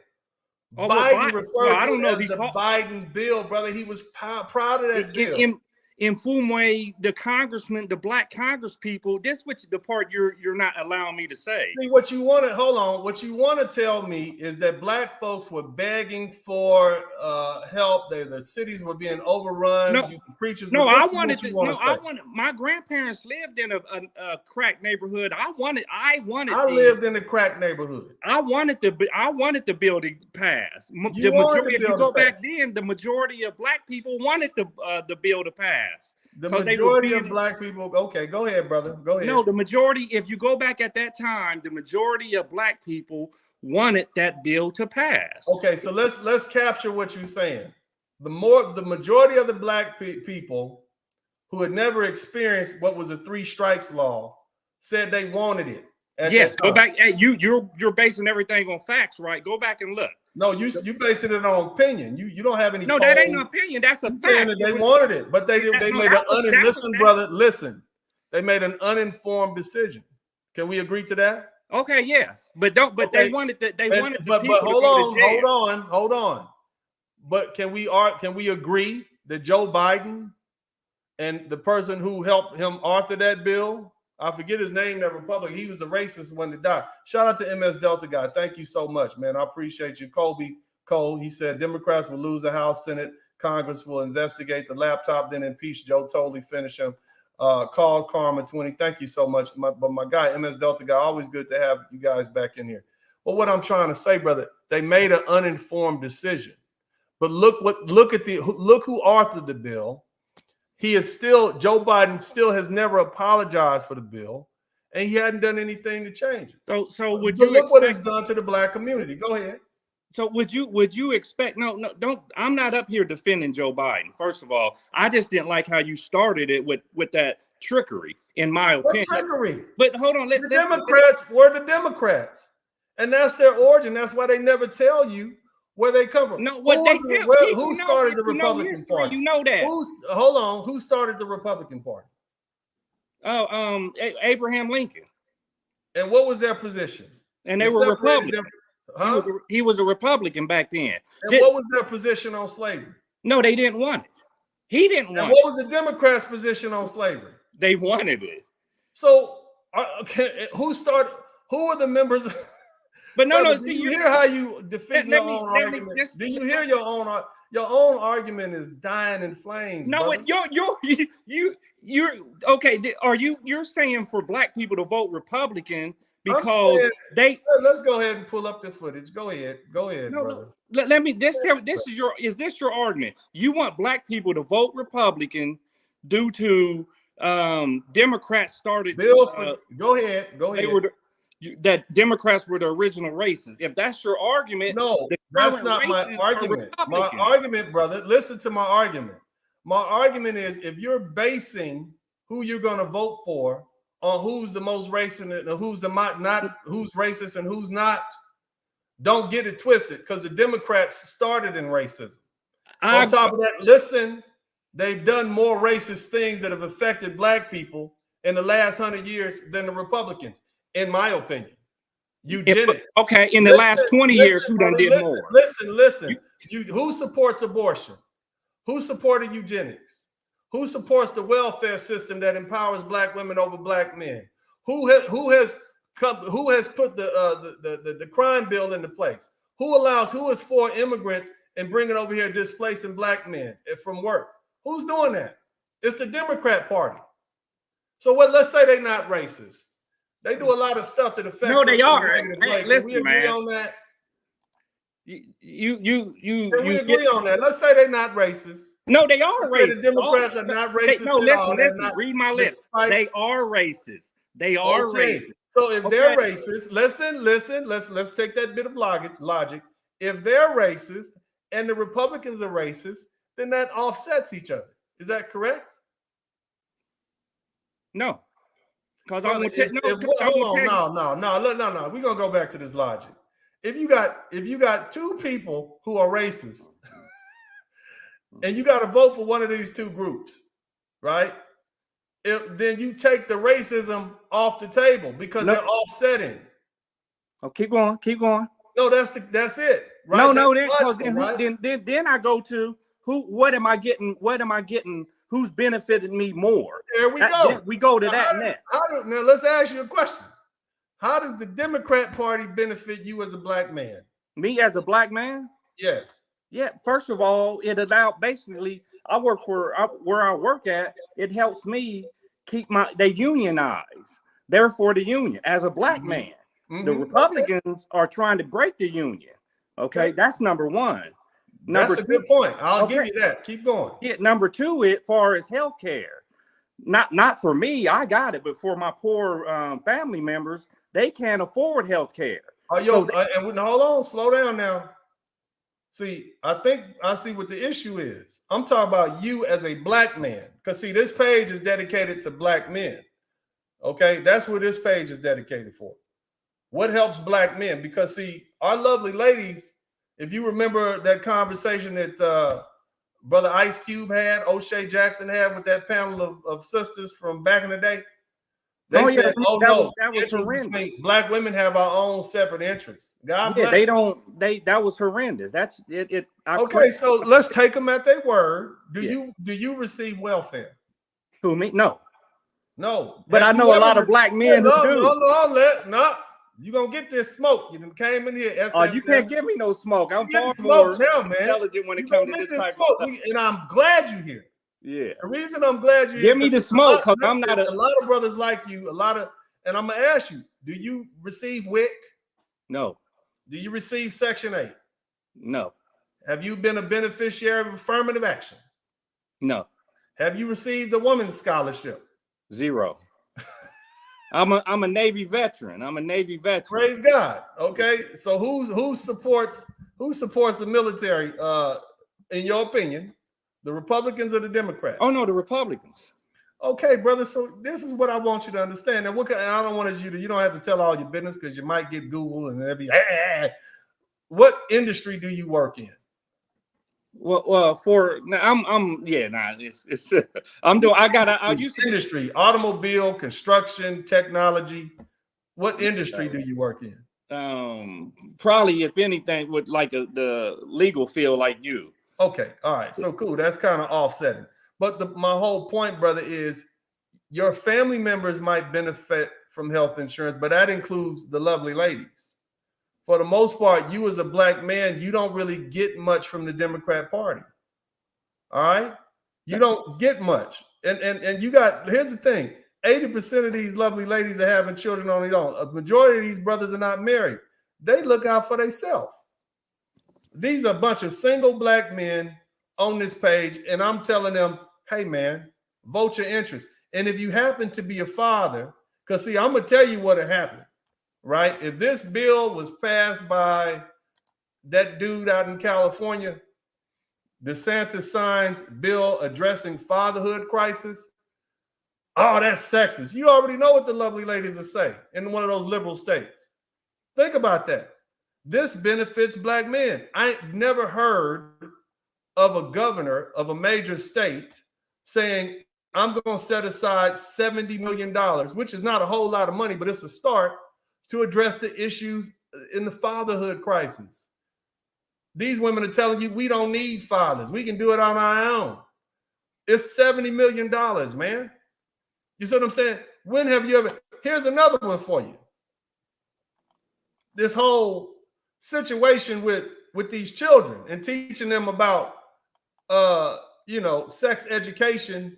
B: Oh,
A: Biden referred to it as the Biden bill, brother. He was proud of that bill.
B: in Fume, the congressman, the black congress people, this which the part you're not allowing me to say.
A: See, what you want to hold on. What you want to tell me is that black folks were begging for help. The cities were being overrun.
B: No,
A: preachers.
B: no, I wanted
A: to.
B: I wanted. My grandparents lived in a crack neighborhood. I
A: lived in a crack neighborhood.
B: I wanted the bill to pass. If you go back then, the majority of black people wanted the bill to pass.
A: The majority of black people. Okay, go ahead, brother. Go ahead.
B: No, the majority. If you go back at that time, the majority of black people wanted that bill to pass.
A: Okay, so let's capture what you're saying. The majority of the black people who had never experienced what was a 3 strikes law said they wanted it.
B: Yes, go back. Hey, you're basing everything on facts, right? Go back and look.
A: No, you basing it on opinion. You don't have any.
B: No, that ain't no opinion. That's a fact.
A: They wanted it, but they made listen. They made an uninformed decision. Can we agree to that?
B: Okay, yes, but they wanted the people
A: but
B: to go to jail.
A: hold on. But can we agree that Joe Biden and the person who helped him author that bill, I forget his name, that Republican, he was the racist one that died. Shout out to MS Delta guy. Thank you so much, man. I appreciate you. Colby Cole, he said Democrats will lose the House, Senate, Congress will investigate the laptop, then impeach Joe. Totally finish him. Call Karma 20. Thank you so much. But my guy, MS Delta guy, always good to have you guys back in here. But what I'm trying to say, brother, they made an uninformed decision. But look who authored the bill. Joe Biden still has never apologized for the bill, and he hadn't done anything to change it.
B: So would you
A: look what it's done to the black community? Go ahead.
B: So would you expect? No, don't. I'm not up here defending Joe Biden. First of all, I just didn't like how you started it with that trickery, in my opinion.
A: What trickery?
B: But hold on,
A: the Democrats were the Democrats, and that's their origin. That's why they never tell you where they come from.
B: No,
A: who started the Republican Party?
B: You know that.
A: Hold on. Who started the Republican Party?
B: Oh, Abraham Lincoln.
A: And what was their position?
B: And they were Republicans. Huh? He was a Republican back then.
A: And what was their position on slavery?
B: No, they didn't want it. He didn't want it.
A: What was the Democrats' position on slavery?
B: They wanted it.
A: So, who are the members?
B: But no.
A: Do you hear how you defeat your own argument? Do you hear your own argument is dying in flames?
B: No, you're okay. You're saying for black people to vote Republican because
A: Let's go ahead and pull up the footage. Go ahead, brother.
B: No. Let me just tell. Is this your argument? You want black people to vote Republican due to Democrats started.
A: Go ahead.
B: That Democrats were the original racists. If that's your argument,
A: no, that's not my argument. My argument, brother, listen to my argument. My argument is if you're basing who you're going to vote for on who's the most racist and who's who's racist and who's not, don't get it twisted, because the Democrats started in racism. On top of that, listen, they've done more racist things that have affected black people in the last 100 years than the Republicans. In my opinion, eugenics.
B: In the last 20 years, who done did more?
A: Listen. Who supports abortion? Who supported eugenics? Who supports the welfare system that empowers black women over black men? Who has put the crime bill into place? Who is for immigrants and bringing over here displacing black men from work? Who's doing that? It's the Democrat Party. So let's say they're not racist. They do a lot of stuff that affects.
B: No, they are.
A: Hey, can we agree on that?
B: Can
A: we agree on that? Let's say they're not racist.
B: No, they are racist.
A: The Democrats are not racist.
B: Listen. Read my list. They are racist. They are racist.
A: So if they're racist, listen. Let's take that bit of logic. If they're racist and the Republicans are racist, then that offsets each other. Is that correct?
B: No. Because
A: no. We're gonna go back to this logic. If you got two people who are racist, and you got to vote for one of these two groups, right? Then you take the racism off the table because they're offsetting.
B: Oh, keep going.
A: No, that's it. Right?
B: No, then I go to who? What am I getting who's benefited me more.
A: There we go.
B: We go to
A: now,
B: that next.
A: Now let's ask you a question. How does the Democrat Party benefit you as a black man?
B: Me as a black man?
A: Yes.
B: Yeah. First of all, it allowed basically I work for where I work at. It helps me keep they unionize. Therefore, the union as a black man. The Republicans are trying to break the union. Okay, that's number one.
A: That's a good point. I'll give you that. Keep going.
B: Yeah, number two, as far as healthcare, not for me, I got it, but for my poor family members, they can't afford healthcare.
A: And hold on, slow down now. See, I think I see what the issue is. I'm talking about you as a black man, because see, this page is dedicated to black men. Okay, that's what this page is dedicated for. What helps black men? Because see, our lovely ladies, if you remember that conversation that Brother Ice Cube had, O'Shea Jackson had with that panel of sisters from back in the day, they said, that was horrendous. Black women have our own separate interests. God bless.
B: That was horrendous. That's it.
A: Okay, so let's take them at their word. Do you receive welfare?
B: Who, me? No.
A: But
B: I know a lot of black men who do.
A: No. You gonna get this smoke. You came in here. SSS.
B: Oh, you can't give me no smoke. I'm far more intelligent when it comes to this type of stuff.
A: And I'm glad you're here.
B: Yeah.
A: The reason I'm glad you're
B: here. Give me the smoke, because I'm not
A: a lot of brothers like you. And I'm gonna ask you: do you receive WIC?
B: No.
A: Do you receive Section 8?
B: No.
A: Have you been a beneficiary of affirmative action?
B: No.
A: Have you received a woman's scholarship?
B: 0. I'm a Navy veteran.
A: Praise God. Okay, so who supports the military? In your opinion, the Republicans or the Democrats?
B: Oh no, the Republicans.
A: Okay, brother. So this is what I want you to understand. And I don't want you don't have to tell all your business, because you might get Google and every. What industry do you work in?
B: Well, I used to
A: industry, automobile, construction, technology. What industry do you work in?
B: Probably, if anything, with like the legal field, like you.
A: Okay, all right, so cool. That's kind of offsetting. But my whole point, brother, is your family members might benefit from health insurance, but that includes the lovely ladies. For the most part, you as a black man, you don't really get much from the Democrat Party. All right? You don't get much. And here's the thing. 80% of these lovely ladies are having children on their own. A majority of these brothers are not married. They look out for themselves. These are a bunch of single black men on this page, and I'm telling them, hey, man, vote your interest. And if you happen to be a father, because, see, I'm going to tell you what had happened, right? If this bill was passed by that dude out in California, DeSantis signs bill addressing fatherhood crisis. Oh, that's sexist. You already know what the lovely ladies will say in one of those liberal states. Think about that. This benefits black men. I ain't never heard of a governor of a major state saying, I'm going to set aside $70 million, which is not a whole lot of money, but it's a start to address the issues in the fatherhood crisis. These women are telling you, we don't need fathers. We can do it on our own. It's $70 million, man. You see what I'm saying? When have you ever? Here's another one for you. This whole situation with these children and teaching them about, sex education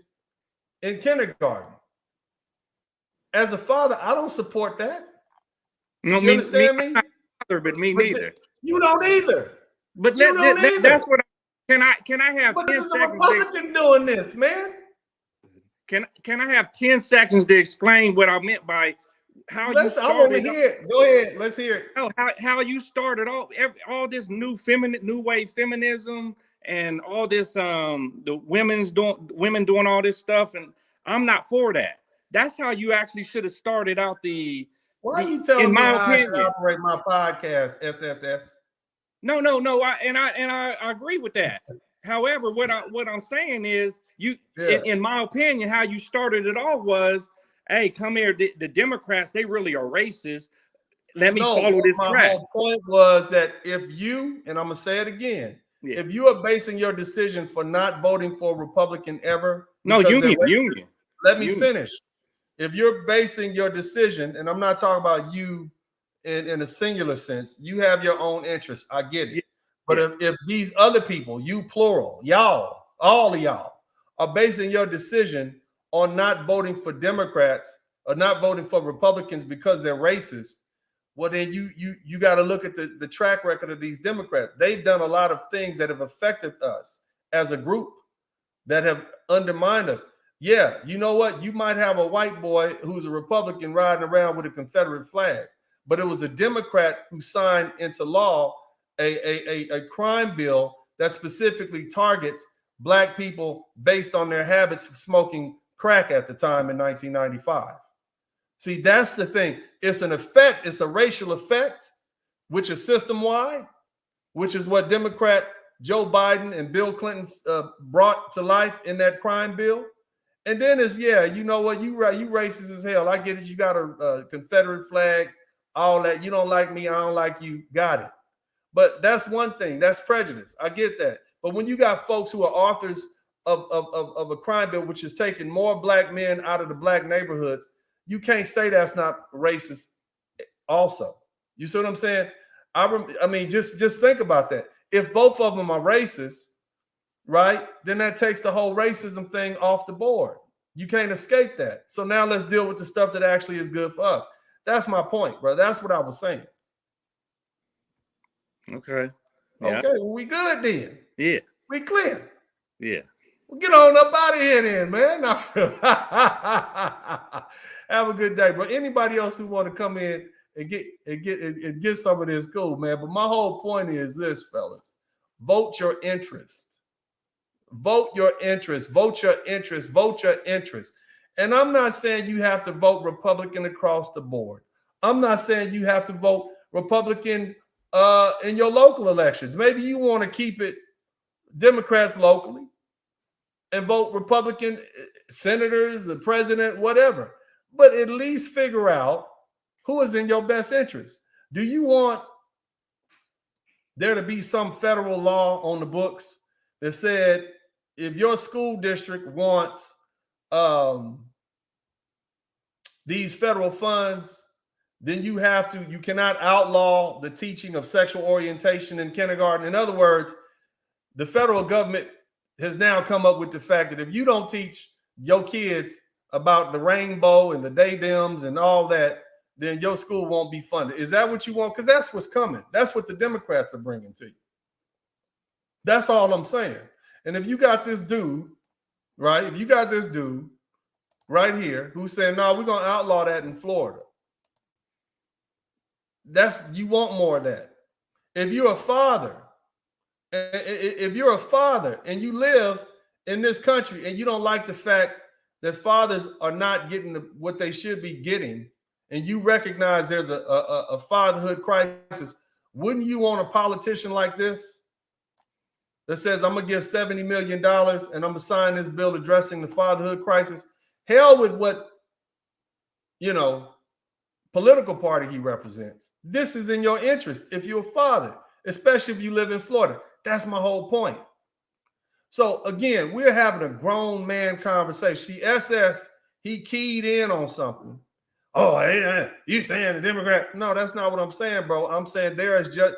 A: in kindergarten. As a father, I don't support that.
B: You understand me? But me neither.
A: You don't either.
B: But that's what. Can I have?
A: But this is a Republican doing this, man.
B: Can I have 10 seconds to explain what I meant by how you started?
A: I want to hear it. Go ahead. Let's hear it.
B: Oh, how you started all this new wave feminism and all this the women doing all this stuff, and I'm not for that. That's how you actually should have started out the.
A: Why are you telling me how I should operate my podcast, SSS?
B: No. I agree with that. However, what I'm saying is, in my opinion, how you started it all was, hey, come here. The Democrats, they really are racist. Let me follow this track. My whole
A: point was that if you, and I'm gonna say it again, if you are basing your decision for not voting for a Republican ever
B: No,
A: because they're
B: union,
A: racist.
B: union.
A: Let me
B: Union.
A: finish. If you're basing your decision, and I'm not talking about you in a singular sense, you have your own interests. I get it.
B: Yeah.
A: But
B: Yes.
A: if these other people, you plural, y'all, all of y'all, are basing your decision on not voting for Democrats or not voting for Republicans because they're racist, well, then you got to look at the track record of these Democrats. They've done a lot of things that have affected us as a group, that have undermined us. Yeah, you know what? You might have a white boy who's a Republican riding around with a Confederate flag, but it was a Democrat who signed into law a crime bill that specifically targets Black people based on their habits of smoking crack at the time in 1995. See, that's the thing. It's an effect, it's a racial effect, which is system-wide, which is what Democrat Joe Biden and Bill Clinton brought to life in that crime bill. And then it's, yeah, you know what, you racist as hell. I get it. You got a Confederate flag, all that. You don't like me, I don't like you. Got it. But that's one thing. That's prejudice. I get that. But when you got folks who are authors of a crime bill, which is taking more Black men out of the Black neighborhoods, you can't say that's not racist also. You see what I'm saying? I mean, just think about that. If both of them are racist, right, then that takes the whole racism thing off the board. You can't escape that. So now let's deal with the stuff that actually is good for us. That's my point, bro. That's what I was saying.
B: Okay. Yeah.
A: Okay, well, we good then.
B: Yeah.
A: We clear.
B: Yeah.
A: Well, get on up out of here then, man. Have a good day, bro. Anybody else who want to come in and get some of this, cool, man. But my whole point is this, fellas: vote your interest. Vote your interest. Vote your interest. Vote your interest. And I'm not saying you have to vote Republican across the board. I'm not saying you have to vote Republican in your local elections. Maybe you want to keep it Democrats locally and vote Republican senators, the president, whatever. But at least figure out who is in your best interest. Do you want there to be some federal law on the books that said if your school district wants these federal funds, then you cannot outlaw the teaching of sexual orientation in kindergarten? In other words, the federal government has now come up with the fact that if you don't teach your kids about the rainbow and the they-thems and all that, then your school won't be funded. Is that what you want? Because that's what's coming. That's what the Democrats are bringing to you. That's all I'm saying. And if you got this dude, right? If you got this dude right here who's saying, no, we're going to outlaw that in Florida. You want more of that. If you're a father and you live in this country and you don't like the fact that fathers are not getting what they should be getting, and you recognize there's a fatherhood crisis, wouldn't you want a politician like this that says, I'm going to give $70 million and I'm going to sign this bill addressing the fatherhood crisis? Hell with what, political party he represents. This is in your interest if you're a father, especially if you live in Florida. That's my whole point. So again, we're having a grown man conversation. See, SS, he keyed in on something. Oh, hey, you saying the Democrat? No, that's not what I'm saying, bro. I'm saying there is just,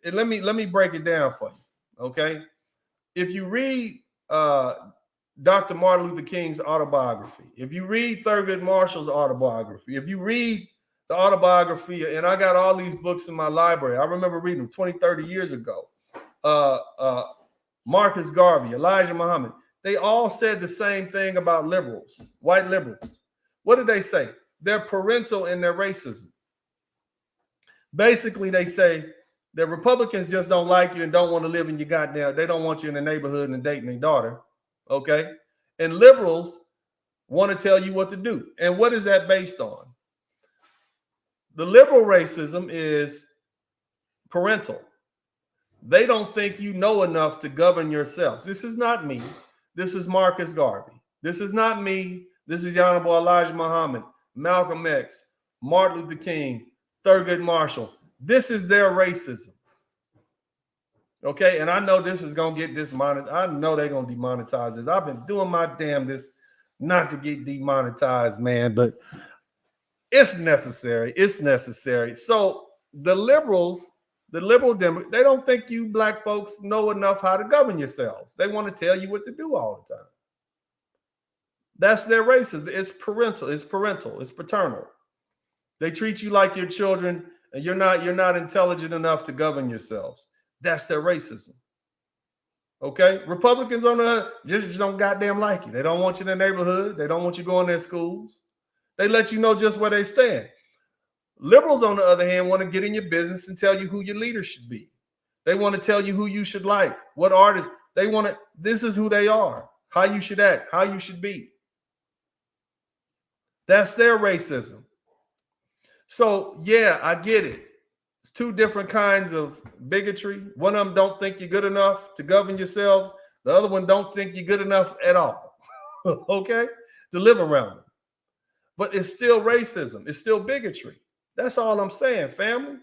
A: let me break it down for you, okay? If you read Dr. Martin Luther King's autobiography, if you read Thurgood Marshall's autobiography, if you read the autobiography, and I got all these books in my library. I remember reading them 20, 30 years ago. Marcus Garvey, Elijah Muhammad, they all said the same thing about liberals, white liberals. What did they say? They're parental in their racism. Basically, they say that Republicans just don't like you and don't want to live in your goddamn, they don't want you in the neighborhood and dating their daughter, okay? And liberals want to tell you what to do. And what is that based on? The liberal racism is parental. They don't think you know enough to govern yourselves. This is not me. This is Marcus Garvey. This is not me. This is the Honorable Elijah Muhammad, Malcolm X, Martin Luther King, Thurgood Marshall. This is their racism. Okay, and I know this is gonna get demonetized. I know they're gonna demonetize this. I've been doing my damnedest not to get demonetized, man, but it's necessary. It's necessary. So the liberals, the liberal Democrats, they don't think you black folks know enough how to govern yourselves. They want to tell you what to do all the time. That's their racism. It's parental. It's parental. It's paternal. They treat you like your children, and you're not intelligent enough to govern yourselves. That's their racism. Okay, Republicans on the just don't goddamn like you. They don't want you in their neighborhood. They don't want you going to their schools. They let you know just where they stand. Liberals, on the other hand, want to get in your business and tell you who your leader should be. They want to tell you who you should like, what artists. They want to, this is who they are, how you should act, how you should be. That's their racism. So, yeah, I get it. It's two different kinds of bigotry. One of them don't think you're good enough to govern yourselves. The other one don't think you're good enough at all, okay, to live around them. But it's still racism. It's still bigotry. That's all I'm saying, family.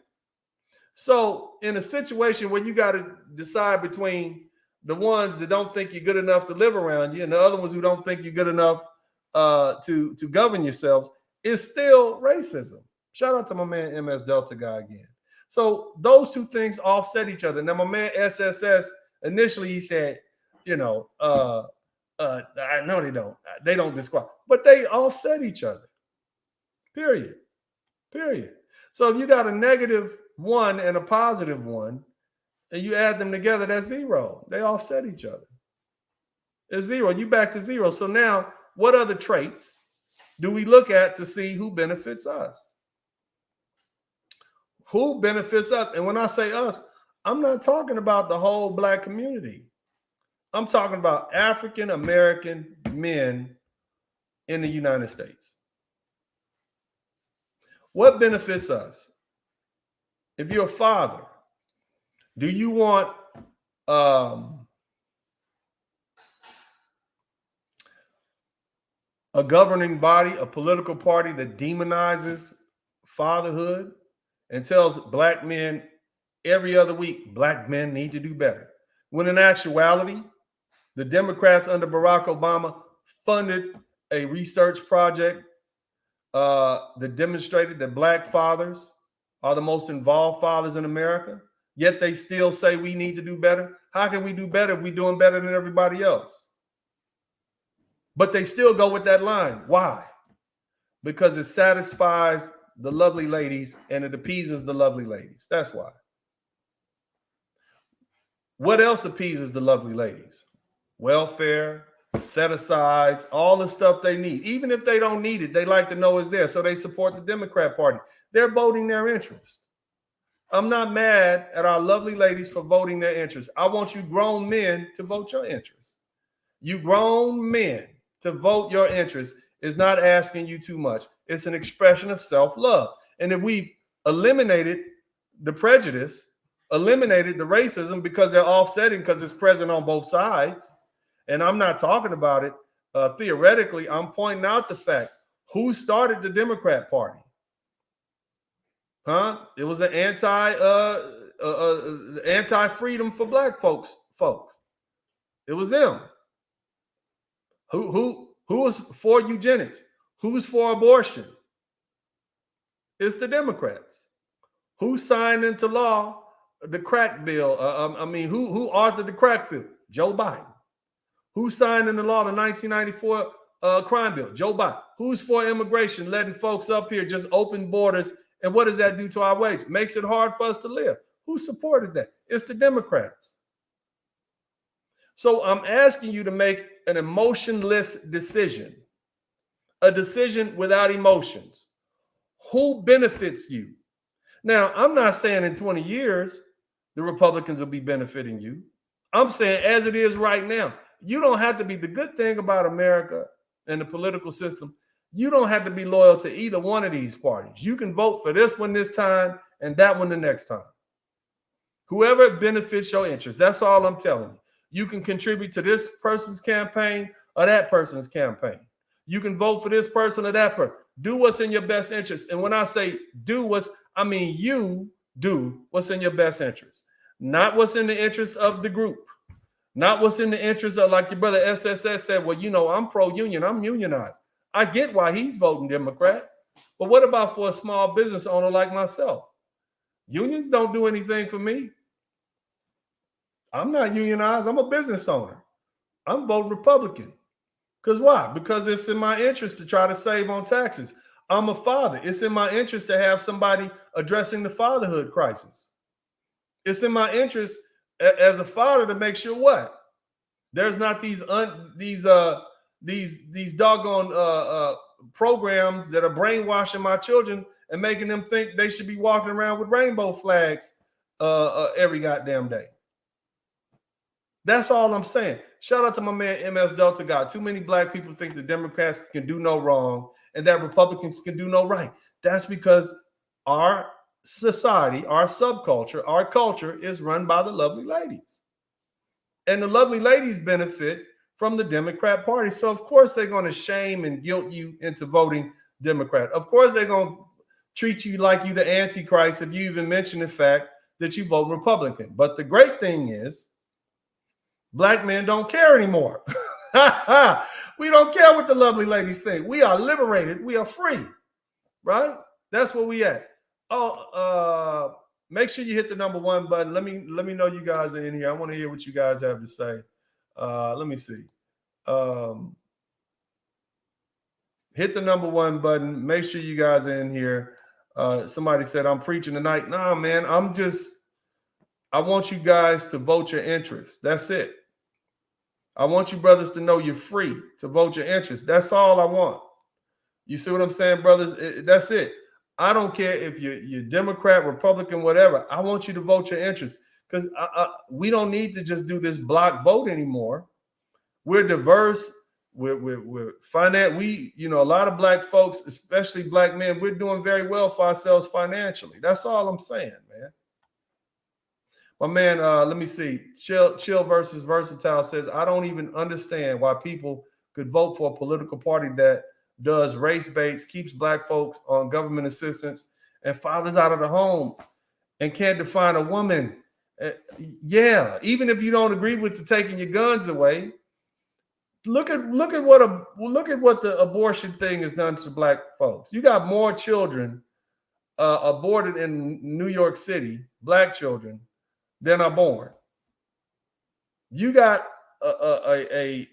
A: So in a situation where you got to decide between the ones that don't think you're good enough to live around you and the other ones who don't think you're good enough to govern yourselves, it's still racism. Shout out to my man MS Delta guy again. So those two things offset each other. Now my man SSS, initially he said, I know they don't describe, but they offset each other. Period. So if you got a negative one and a positive one, and you add them together, that's zero. They offset each other. It's zero. You back to zero. So now, what other traits do we look at to see who benefits us? Who benefits us? And when I say us, I'm not talking about the whole black community. I'm talking about African American men in the United States. What benefits us? If you're a father, do you want a governing body, a political party that demonizes fatherhood and tells black men every other week, black men need to do better? When in actuality, the Democrats under Barack Obama funded a research project that demonstrated that black fathers are the most involved fathers in America, yet they still say we need to do better. How can we do better if we're doing better than everybody else? But they still go with that line. Why? Because it satisfies the lovely ladies and it appeases the lovely ladies. That's why. What else appeases the lovely ladies? Welfare, set-asides, all the stuff they need. Even if they don't need it, they like to know it's there, so they support the Democrat Party. They're voting their interest. I'm not mad at our lovely ladies for voting their interest. I want you grown men to vote your interest. You grown men to vote your interest is not asking you too much. It's an expression of self-love. And if we eliminated the prejudice, eliminated the racism because they're offsetting because it's present on both sides, and I'm not talking about it theoretically, I'm pointing out the fact who started the Democrat Party. It was an anti-freedom for black folks. It was them. Who was for eugenics? Who's for abortion? It's the Democrats. Who signed into law the crack bill? Who authored the crack bill? Joe Biden. Who signed into law the 1994 crime bill? Joe Biden. Who's for immigration, letting folks up here, just open borders? And what does that do to our wage? Makes it hard for us to live. Who supported that? It's the Democrats. So I'm asking you to make an emotionless decision, a decision without emotions. Who benefits you? Now, I'm not saying in 20 years, the Republicans will be benefiting you. I'm saying as it is right now, you don't have to be. The good thing about America and the political system, you don't have to be loyal to either one of these parties. You can vote for this one this time and that one the next time. Whoever benefits your interest, that's all I'm telling you. You can contribute to this person's campaign or that person's campaign. You can vote for this person or that person. Do what's in your best interest. And when I say do what's, I mean you do what's in your best interest. not what's in the interest of the group, not what's in the interest of, like your brother SSS said, well, you know, I'm pro-union, I'm unionized. I get why he's voting Democrat, but what about for a small business owner like myself? Unions don't do anything for me. I'm not unionized. I'm a business owner. I'm voting Republican. Because why? Because it's in my interest to try to save on taxes. I'm a father. It's in my interest to have somebody addressing the fatherhood crisis. It's in my interest as a father to make sure what? There's not these doggone programs that are brainwashing my children and making them think they should be walking around with rainbow flags every goddamn day. That's all I'm saying. Shout out to my man MS Delta God. Too many black people think the Democrats can do no wrong and that Republicans can do no right. That's because our society, our subculture, our culture is run by the lovely ladies. And the lovely ladies benefit from the Democrat Party. So of course they're going to shame and guilt you into voting Democrat. Of course they're going to treat you like you the Antichrist if you even mention the fact that you vote Republican. But the great thing is, black men don't care anymore. We don't care what the lovely ladies think. We are liberated. We are free, right? That's where we at. Oh, make sure you hit the number 1 button. Let me know you guys are in here. I want to hear what you guys have to say. Let me see. Hit the number 1 button. Make sure you guys are in here. Somebody said I'm preaching tonight. Nah, man, I want you guys to vote your interest. That's it. I want you brothers to know you're free to vote your interest. That's all I want. You see what I'm saying, brothers? That's it. I don't care if you're Democrat, Republican, whatever. I want you to vote your interest because we don't need to just do this block vote anymore. We're diverse. We're finance. A lot of black folks, especially black men, we're doing very well for ourselves financially. That's all I'm saying, man. My man, let me see. Chill versus Versatile says, I don't even understand why people could vote for a political party that does race baits, keeps black folks on government assistance, and fathers out of the home and can't define a woman. Yeah, even if you don't agree with the taking your guns away, look at what the abortion thing has done to black folks. You got more children aborted in New York City, black children, than are born. You got a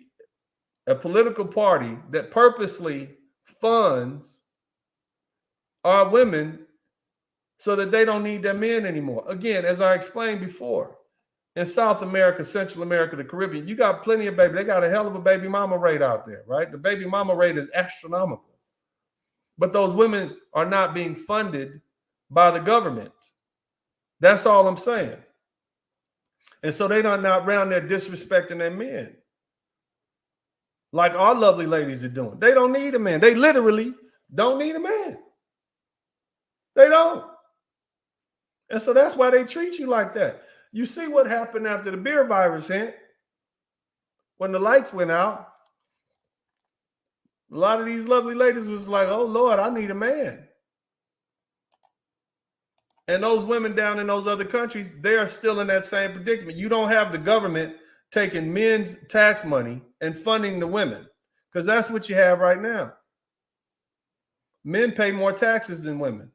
A: political party that purposely funds our women so that they don't need their men anymore. Again, as I explained before, in South America, Central America, the Caribbean, you got plenty of baby. They got a hell of a baby mama rate out there, right? The baby mama rate is astronomical. But those women are not being funded by the government. That's all I'm saying. And so they're not around there disrespecting their men like our lovely ladies are doing. They don't need a man. They literally don't need a man. They don't. And so that's why they treat you like that. You see what happened after the beer virus hit? When the lights went out, a lot of these lovely ladies was like, oh, Lord, I need a man. And those women down in those other countries, they are still in that same predicament. You don't have the government taking men's tax money and funding the women, because that's what you have right now. Men pay more taxes than women.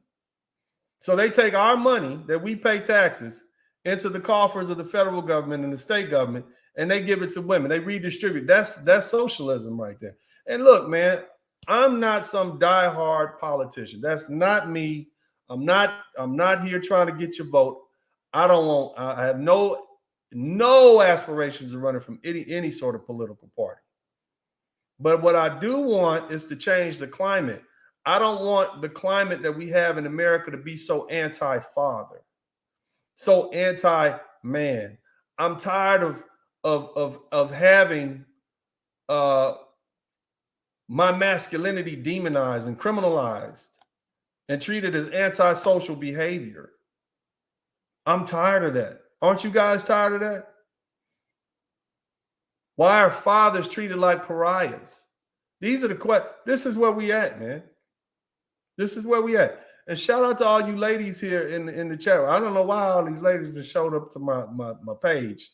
A: So they take our money that we pay taxes into the coffers of the federal government and the state government, and they give it to women. They redistribute. That's socialism right there. And look, man, I'm not some diehard politician. That's not me. I'm not here trying to get your vote. I have no aspirations of running from any sort of political party. But what I do want is to change the climate. I don't want the climate that we have in America to be so anti-father, so anti-man. I'm tired of having my masculinity demonized and criminalized and treated as antisocial behavior. I'm tired of that. Aren't you guys tired of that? Why are fathers treated like pariahs? These are the questions. This is where we at, man. This is where we at. And shout out to all you ladies here in the chat. I don't know why all these ladies just showed up to my page.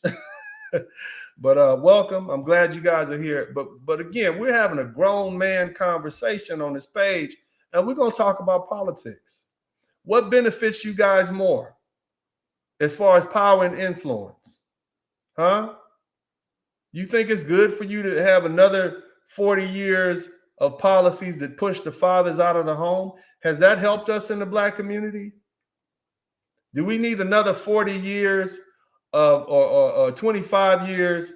A: But welcome. I'm glad you guys are here. But again, we're having a grown man conversation on this page, and we're going to talk about politics. What benefits you guys more as far as power and influence? Huh? You think it's good for you to have another 40 years of policies that push the fathers out of the home? Has that helped us in the Black community? Do we need another 40 years or 25 years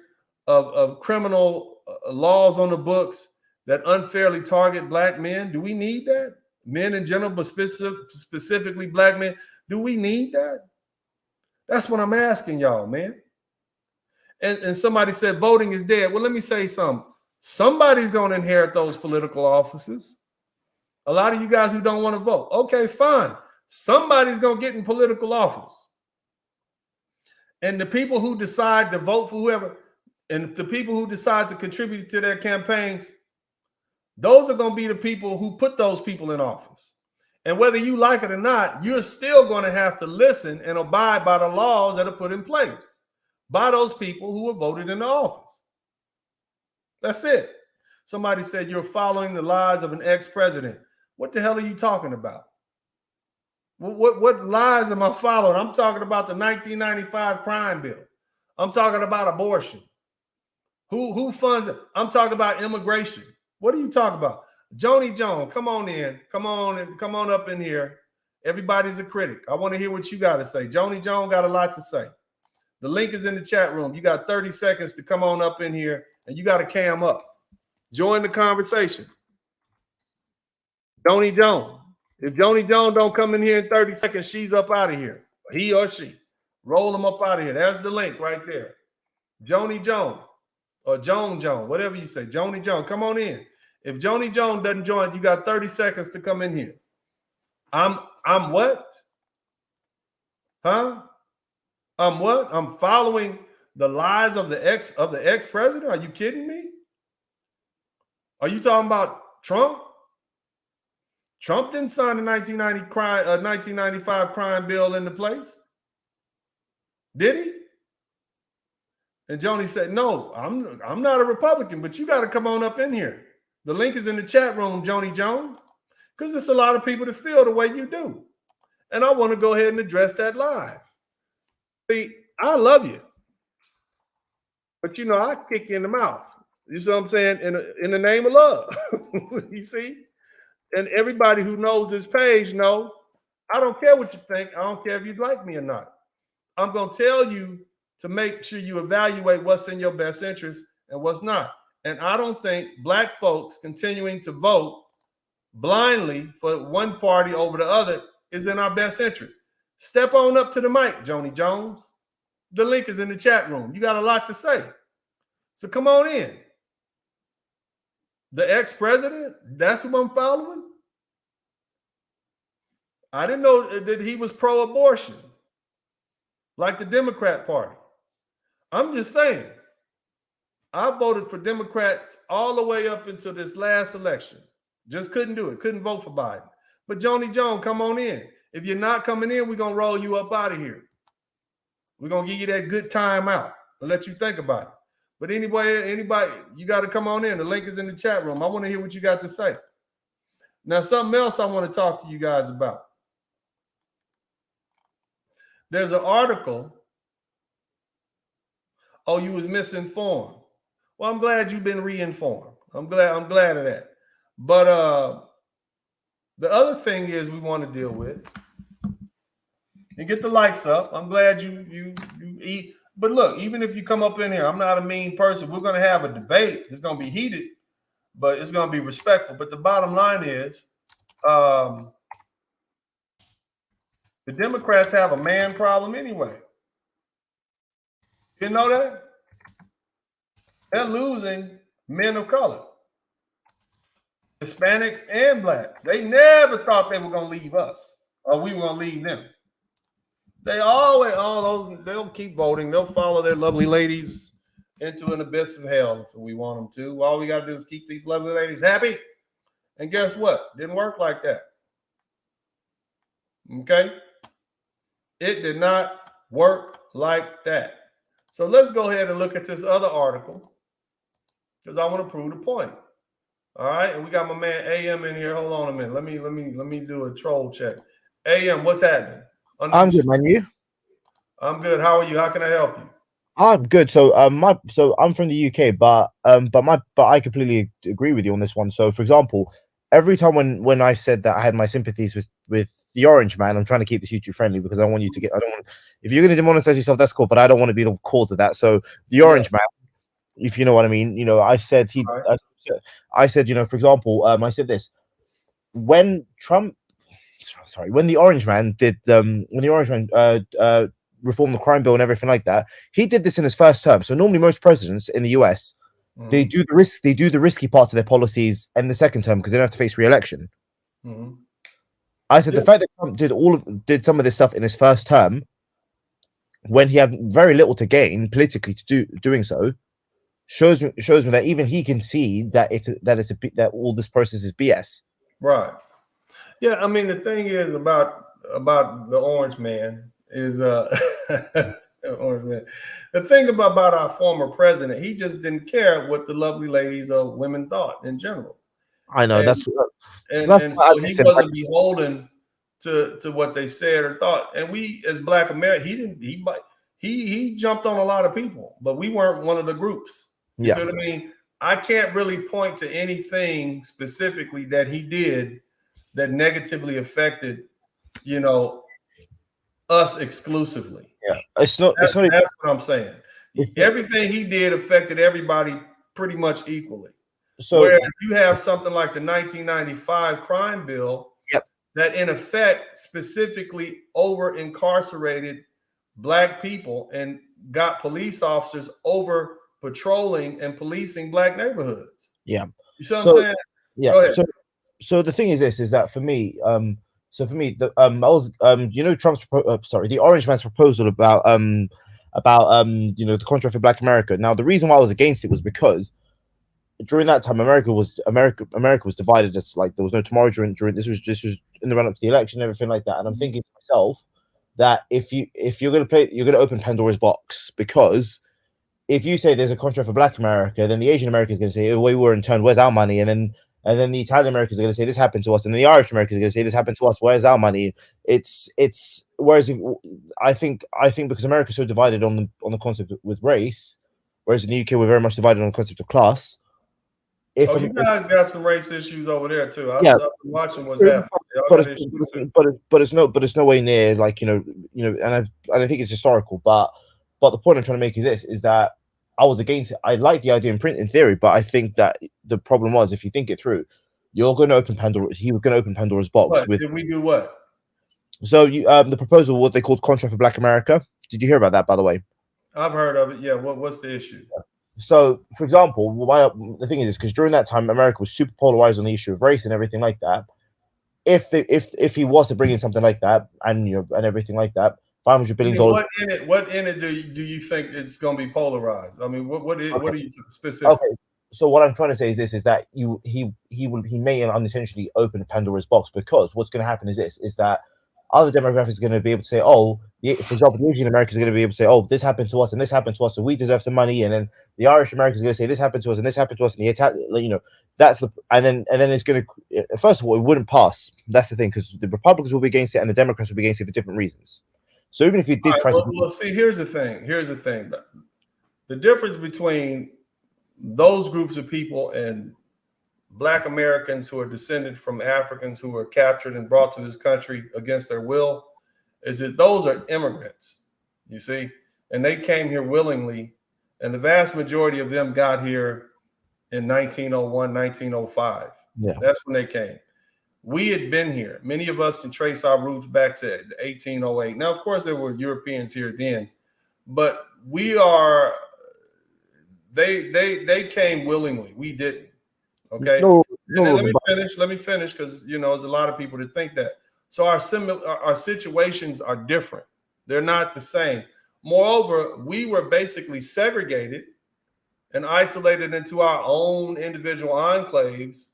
A: of criminal laws on the books that unfairly target Black men? Do we need that? Men in general, but specifically Black men. Do we need that? That's what I'm asking y'all, man. And somebody said voting is dead. Well, let me say something. Somebody's going to inherit those political offices. A lot of you guys who don't want to vote. Okay, fine. Somebody's going to get in political office. And the people who decide to vote for whoever, and the people who decide to contribute to their campaigns, those are going to be the people who put those people in office. And whether you like it or not, you're still going to have to listen and abide by the laws that are put in place by those people who were voted into office. That's it. Somebody said you're following the lies of an ex-president. What the hell are you talking about? What lies am I following? I'm talking about the 1995 crime bill. I'm talking about abortion. Who funds it? I'm talking about immigration. What are you talking about? Joni Jones, come on in. Come on up in here. Everybody's a critic. I want to hear what you got to say. Joni Jones got a lot to say. The link is in the chat room. You got 30 seconds to come on up in here, and you got to cam up. Join the conversation. Joni Jones. If Joni Jones don't come in here in 30 seconds, she's up out of here. He or she. Roll them up out of here. There's the link right there. Joni Jones or Joan, whatever you say. Joni Jones, come on in. If Joni Jones doesn't join, you got 30 seconds to come in here. I'm what? Huh? I'm what? I'm following the lies of the ex-president? Are you kidding me? Are you talking about Trump? Trump didn't sign the 1995 crime bill into place. Did he? And Joni said, no, I'm not a Republican, but you got to come on up in here. The link is in the chat room, Joni Jones, because there's a lot of people that feel the way you do. And I want to go ahead and address that live. See, I love you. But, you know, I kick you in the mouth. You see what I'm saying? In the name of love. You see? And everybody who knows this page know, I don't care what you think. I don't care if you like me or not. I'm going to tell you to make sure you evaluate what's in your best interest and what's not. And I don't think Black folks continuing to vote blindly for one party over the other is in our best interest. Step on up to the mic, Joni Jones. The link is in the chat room. You got a lot to say. So come on in. The ex-president, that's who I'm following? I didn't know that he was pro-abortion, like the Democrat Party. I'm just saying, I voted for Democrats all the way up until this last election. Just couldn't do it. Couldn't vote for Biden. But Joni Jones, come on in. If you're not coming in, we're going to roll you up out of here. We're going to give you that good time out and let you think about it. But anybody, you got to come on in. The link is in the chat room. I want to hear what you got to say. Now, something else I want to talk to you guys about. There's an article. Oh, you was misinformed. Well, I'm glad you've been reinformed. I'm glad of that. But the other thing is we want to deal with and get the likes up. I'm glad you eat. But look, even if you come up in here, I'm not a mean person. We're going to have a debate. It's going to be heated, but it's going to be respectful. But the bottom line is the Democrats have a man problem anyway. You know that? They're losing men of color, Hispanics and Blacks. They never thought they were going to leave us or we were going to leave them. They always, they'll keep voting. They'll follow their lovely ladies into an abyss of hell if we want them to. All we got to do is keep these lovely ladies happy. And guess what? Didn't work like that. Okay? It did not work like that. So let's go ahead and look at this other article because I want to prove the point. All right, and we got my man AM in here. Hold on a minute. Let me do a troll check. AM, what's happening?
C: I'm good, man. You?
A: I'm good. How are you? How can I help you?
C: I'm good. So I'm from the UK, but I completely agree with you on this one. So for example, every time when I said that I had my sympathies with the Orange Man, I'm trying to keep this YouTube friendly because I want you to get. I don't want, if you're going to demonetize yourself, that's cool, but I don't want to be the cause of that. So the Orange Man, if you know what I mean, I said I said, for example, I said this when when the Orange Man did when the Orange Man reformed the crime bill and everything like that, he did this in his first term. So normally most presidents in the US they do the risky parts of their policies in the second term because they don't have to face re-election. I said the fact that Trump did some of this stuff in his first term when he had very little to gain politically to doing so shows me that even he can see that that all this process is BS.
A: Right. Yeah, I mean the thing is about the Orange Man is Orange Man. The thing about our former president, he just didn't care what the lovely ladies or women thought in general.
C: I know
A: and
C: so
A: he wasn't beholden to what they said or thought. And we as Black America, he jumped on a lot of people, but we weren't one of the groups. You see what I mean? I can't really point to anything specifically that he did that negatively affected, us exclusively.
C: Yeah, that's what
A: I'm saying. Everything he did affected everybody pretty much equally.
C: So
A: whereas you have something like the 1995 crime bill that in effect specifically over incarcerated Black people and got police officers over patrolling and policing Black neighborhoods.
C: Yeah.
A: You see what I'm saying?
C: Yeah.
A: Go ahead.
C: So the thing is that for me, the I was Trump's the Orange Man's proposal about the contract for Black America. Now the reason why I was against it was because during that time America was divided. It's like there was no tomorrow during this was in the run up to the election and everything like that. And I'm thinking to myself that if you're going to open Pandora's box, because if you say there's a contract for Black America, then the Asian American is going to say, oh, we were in turn, where's our money? And then the Italian Americans are going to say this happened to us, and then the Irish Americans are going to say this happened to us. Where's our money? It's whereas I think because America is so divided on the concept with race, whereas in the UK we're very much divided on the concept of class.
A: You guys got some race issues over there too. I've been watching what's happening.
C: But it's no way near like and I think it's historical. But the point I'm trying to make is that I was against it. I like the idea in theory, but I think that the problem was if you think it through, you're going to open Pandora. He was going to open Pandora's box.
A: Did we do what?
C: So the proposal, what they called contract for Black America. Did you hear about that, by the way?
A: I've heard of it. Yeah. What's the issue?
C: So, for example, the thing is because during that time, America was super polarized on the issue of race and everything like that. If he was to bring in something like that and and everything like that, $500 billion.
A: What in it do you think it's going to be polarized? I mean, what are you specific?
C: Okay. So what I'm trying to say is that he may unintentionally open Pandora's box, because what's going to happen is that other demographics are going to be able to say, oh, for example, the Asian Americans are going to be able to say, oh, this happened to us and this happened to us, so we deserve some money. And then the Irish Americans are going to say, this happened to us and this happened to us, and the Italian, that's the and then it's going to, first of all, it wouldn't pass. That's the thing, because the Republicans will be against it and the Democrats will be against it for different reasons. So even if you did try
A: to, see, here's the thing. The difference between those groups of people and Black Americans who are descended from Africans who were captured and brought to this country against their will is that those are immigrants, you see, and they came here willingly, and the vast majority of them got here in 1901, 1905.
C: Yeah.
A: That's when they came. We had been here. Many of us can trace our roots back to 1808. Now, of course, there were Europeans here then, but they came willingly. We didn't. Okay. Let me finish because there's a lot of people that think that. So our situations are different. They're not the same. Moreover, we were basically segregated and isolated into our own individual enclaves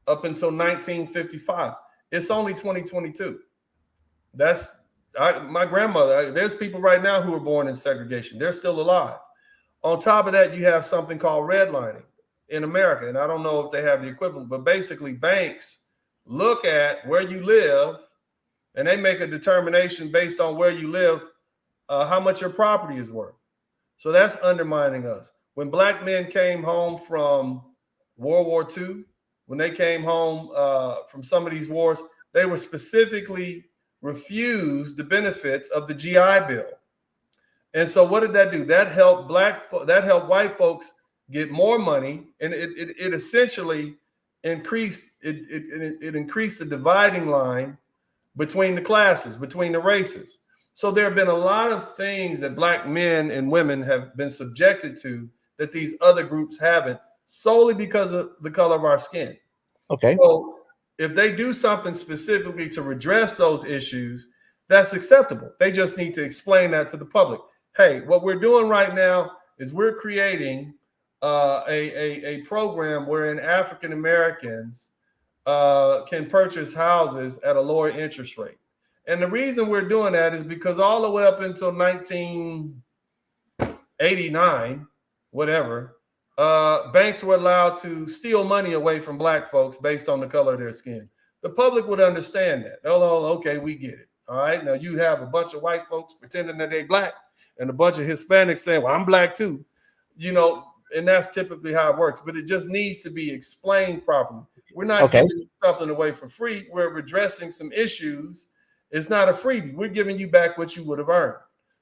A: up until 1955. It's only 2022. My grandmother. There's people right now who were born in segregation. They're still alive. On top of that, you have something called redlining in America, and I don't know if they have the equivalent, but basically, banks look at where you live, and they make a determination based on where you live, how much your property is worth. So that's undermining us. When black men came home from World War II, when they came home from some of these wars, they were specifically refused the benefits of the GI Bill. And so what did that do? That helped white folks get more money, and it essentially increased the dividing line between the classes, between the races. So there have been a lot of things that black men and women have been subjected to that these other groups haven't, solely because of the color of our skin.
C: Okay.
A: So if they do something specifically to redress those issues, that's acceptable. They just need to explain that to the public. Hey, what we're doing right now is we're creating a program wherein African Americans can purchase houses at a lower interest rate. And the reason we're doing that is because all the way up until 1989, whatever, banks were allowed to steal money away from black folks based on the color of their skin. The public would understand that. Oh, okay, we get it. All right. Now you have a bunch of white folks pretending that they're black and a bunch of Hispanics saying, well, I'm black too. And that's typically how it works. But it just needs to be explained properly. We're not giving you something away for free. We're redressing some issues. It's not a freebie. We're giving you back what you would have earned.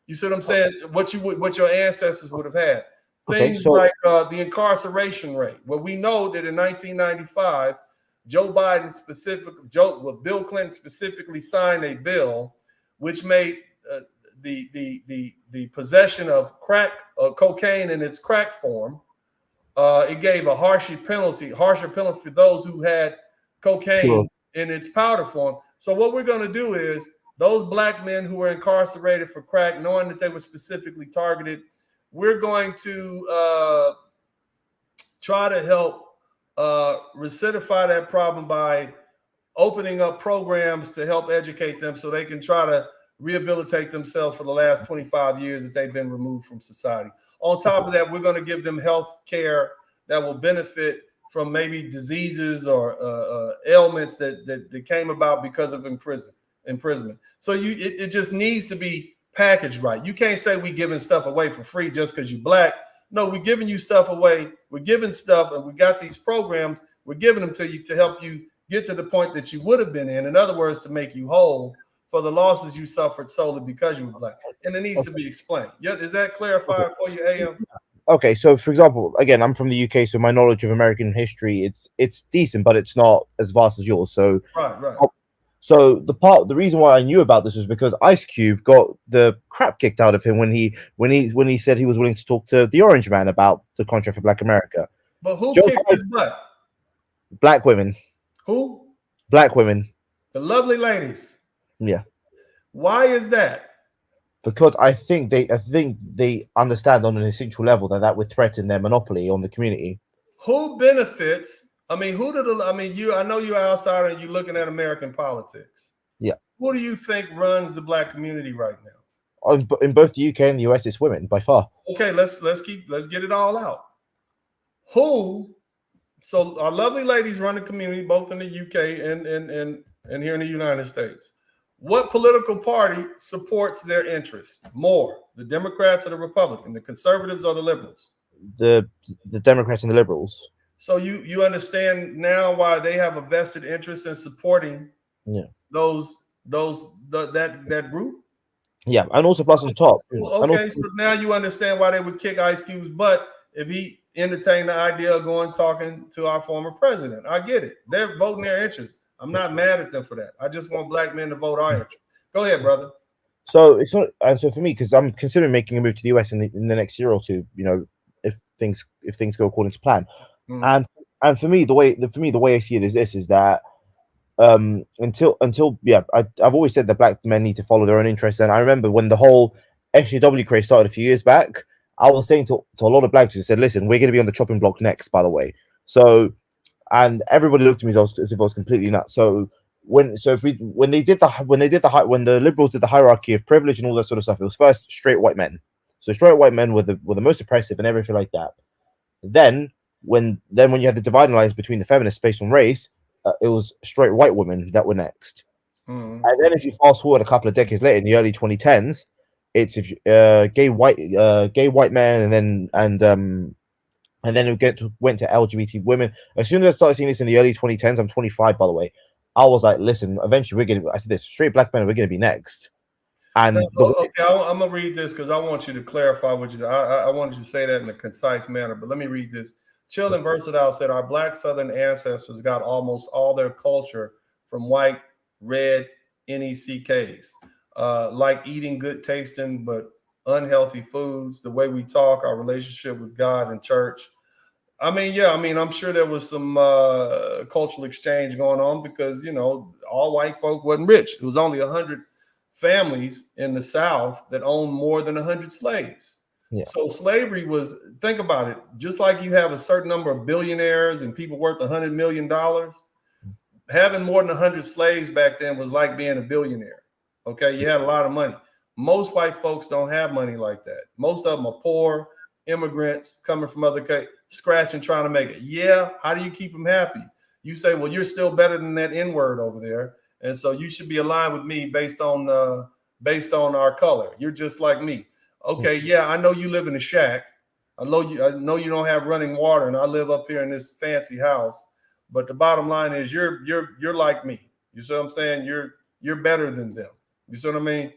A: You see what I'm saying? What your ancestors would have had. Things like the incarceration rate. Well, we know that in 1995, Bill Clinton specifically signed a bill which made the possession of cocaine in its crack form. It gave a harsher penalty for those who had cocaine in its powder form. So what we're going to do is those black men who were incarcerated for crack, knowing that they were specifically targeted, we're going to try to help recidify that problem by opening up programs to help educate them so they can try to rehabilitate themselves for the last 25 years that they've been removed from society. On top of that, we're going to give them health care that will benefit from maybe diseases or ailments that came about because of imprisonment. So it just needs to be packaged right. You can't say we're giving stuff away for free just because you're black. No, we're giving you stuff away. We're giving stuff, and we got these programs. We're giving them to you to help you get to the point that you would have been in. In other words, to make you whole for the losses you suffered solely because you were black. And it needs to be explained. Yeah, is that clarified for you, AM?
C: Okay, so for example, again, I'm from the UK, so my knowledge of American history it's decent, but it's not as vast as yours. So
A: right.
C: So the reason why I knew about this was because Ice Cube got the crap kicked out of him when he said he was willing to talk to the Orange Man about the contract for Black America.
A: But who kicked his butt?
C: Black women.
A: Who?
C: Black women.
A: The lovely ladies.
C: Yeah.
A: Why is that?
C: Because I think they understand on an instinctual level that would threaten their monopoly on the community.
A: Who benefits? I mean, I know you're outside and you're looking at American politics.
C: Yeah.
A: Who do you think runs the black community right now?
C: In both the UK and the US, it's women by far.
A: Okay, let's get it all out. So our lovely ladies run the community both in the UK and here in the United States. What political party supports their interest more? The Democrats or the Republicans? The conservatives or the liberals?
C: The Democrats and the liberals.
A: So you understand now why they have a vested interest in supporting that group?
C: Yeah, and also plus on top.
A: Okay, so now you understand why they would kick Ice Cube's butt if he entertained the idea of talking to our former president. I get it. They're voting their interest. I'm not mad at them for that. I just want black men to vote our interest. Go ahead, brother.
C: So it's not, and so for me, because I'm considering making a move to the US in the next year or two, if things go according to plan. Mm. And for me, the way I see it is that until I've always said that black men need to follow their own interests. And I remember when the whole SJW craze started a few years back, I was saying to a lot of blacks who said, listen, we're going to be on the chopping block next, by the way. So, and everybody looked at me as if I was completely nuts. So when the liberals did the hierarchy of privilege and all that sort of stuff, it was first straight white men. So straight white men were the most oppressive and everything like that. Then when you had the dividing lines between the feminists based on race, it was straight white women that were next.
A: Mm-hmm.
C: And then if you fast forward a couple of decades later, in the early 2010s, it's if gay white men, and then it went to LGBT women. As soon as I started seeing this in the early 2010s, I'm 25 by the way, I was like, listen, eventually I said this, straight black men, we're gonna be next. And
A: okay, I'm gonna read this because I want you to clarify what you. I wanted you to say that in a concise manner, but let me read this. Chill and Versatile said, our Black Southern ancestors got almost all their culture from white, red NECKs, like eating good tasting but unhealthy foods, the way we talk, our relationship with God and church. I mean, yeah, I'm sure there was some cultural exchange going on because, all white folk wasn't rich. It was only 100 families in the South that owned more than 100 slaves.
C: Yeah.
A: So slavery was, think about it, just like you have a certain number of billionaires and people worth $100 million, having more than 100 slaves back then was like being a billionaire. Okay, you had a lot of money. Most white folks don't have money like that. Most of them are poor immigrants coming from other countries, scratching, trying to make it. Yeah, how do you keep them happy? You say, well, you're still better than that N-word over there, and so you should be aligned with me based on our color. You're just like me. Okay, yeah, I know you live in a shack. I know you don't have running water, and I live up here in this fancy house. But the bottom line is, you're like me. You see what I'm saying? You're better than them. You see what I mean?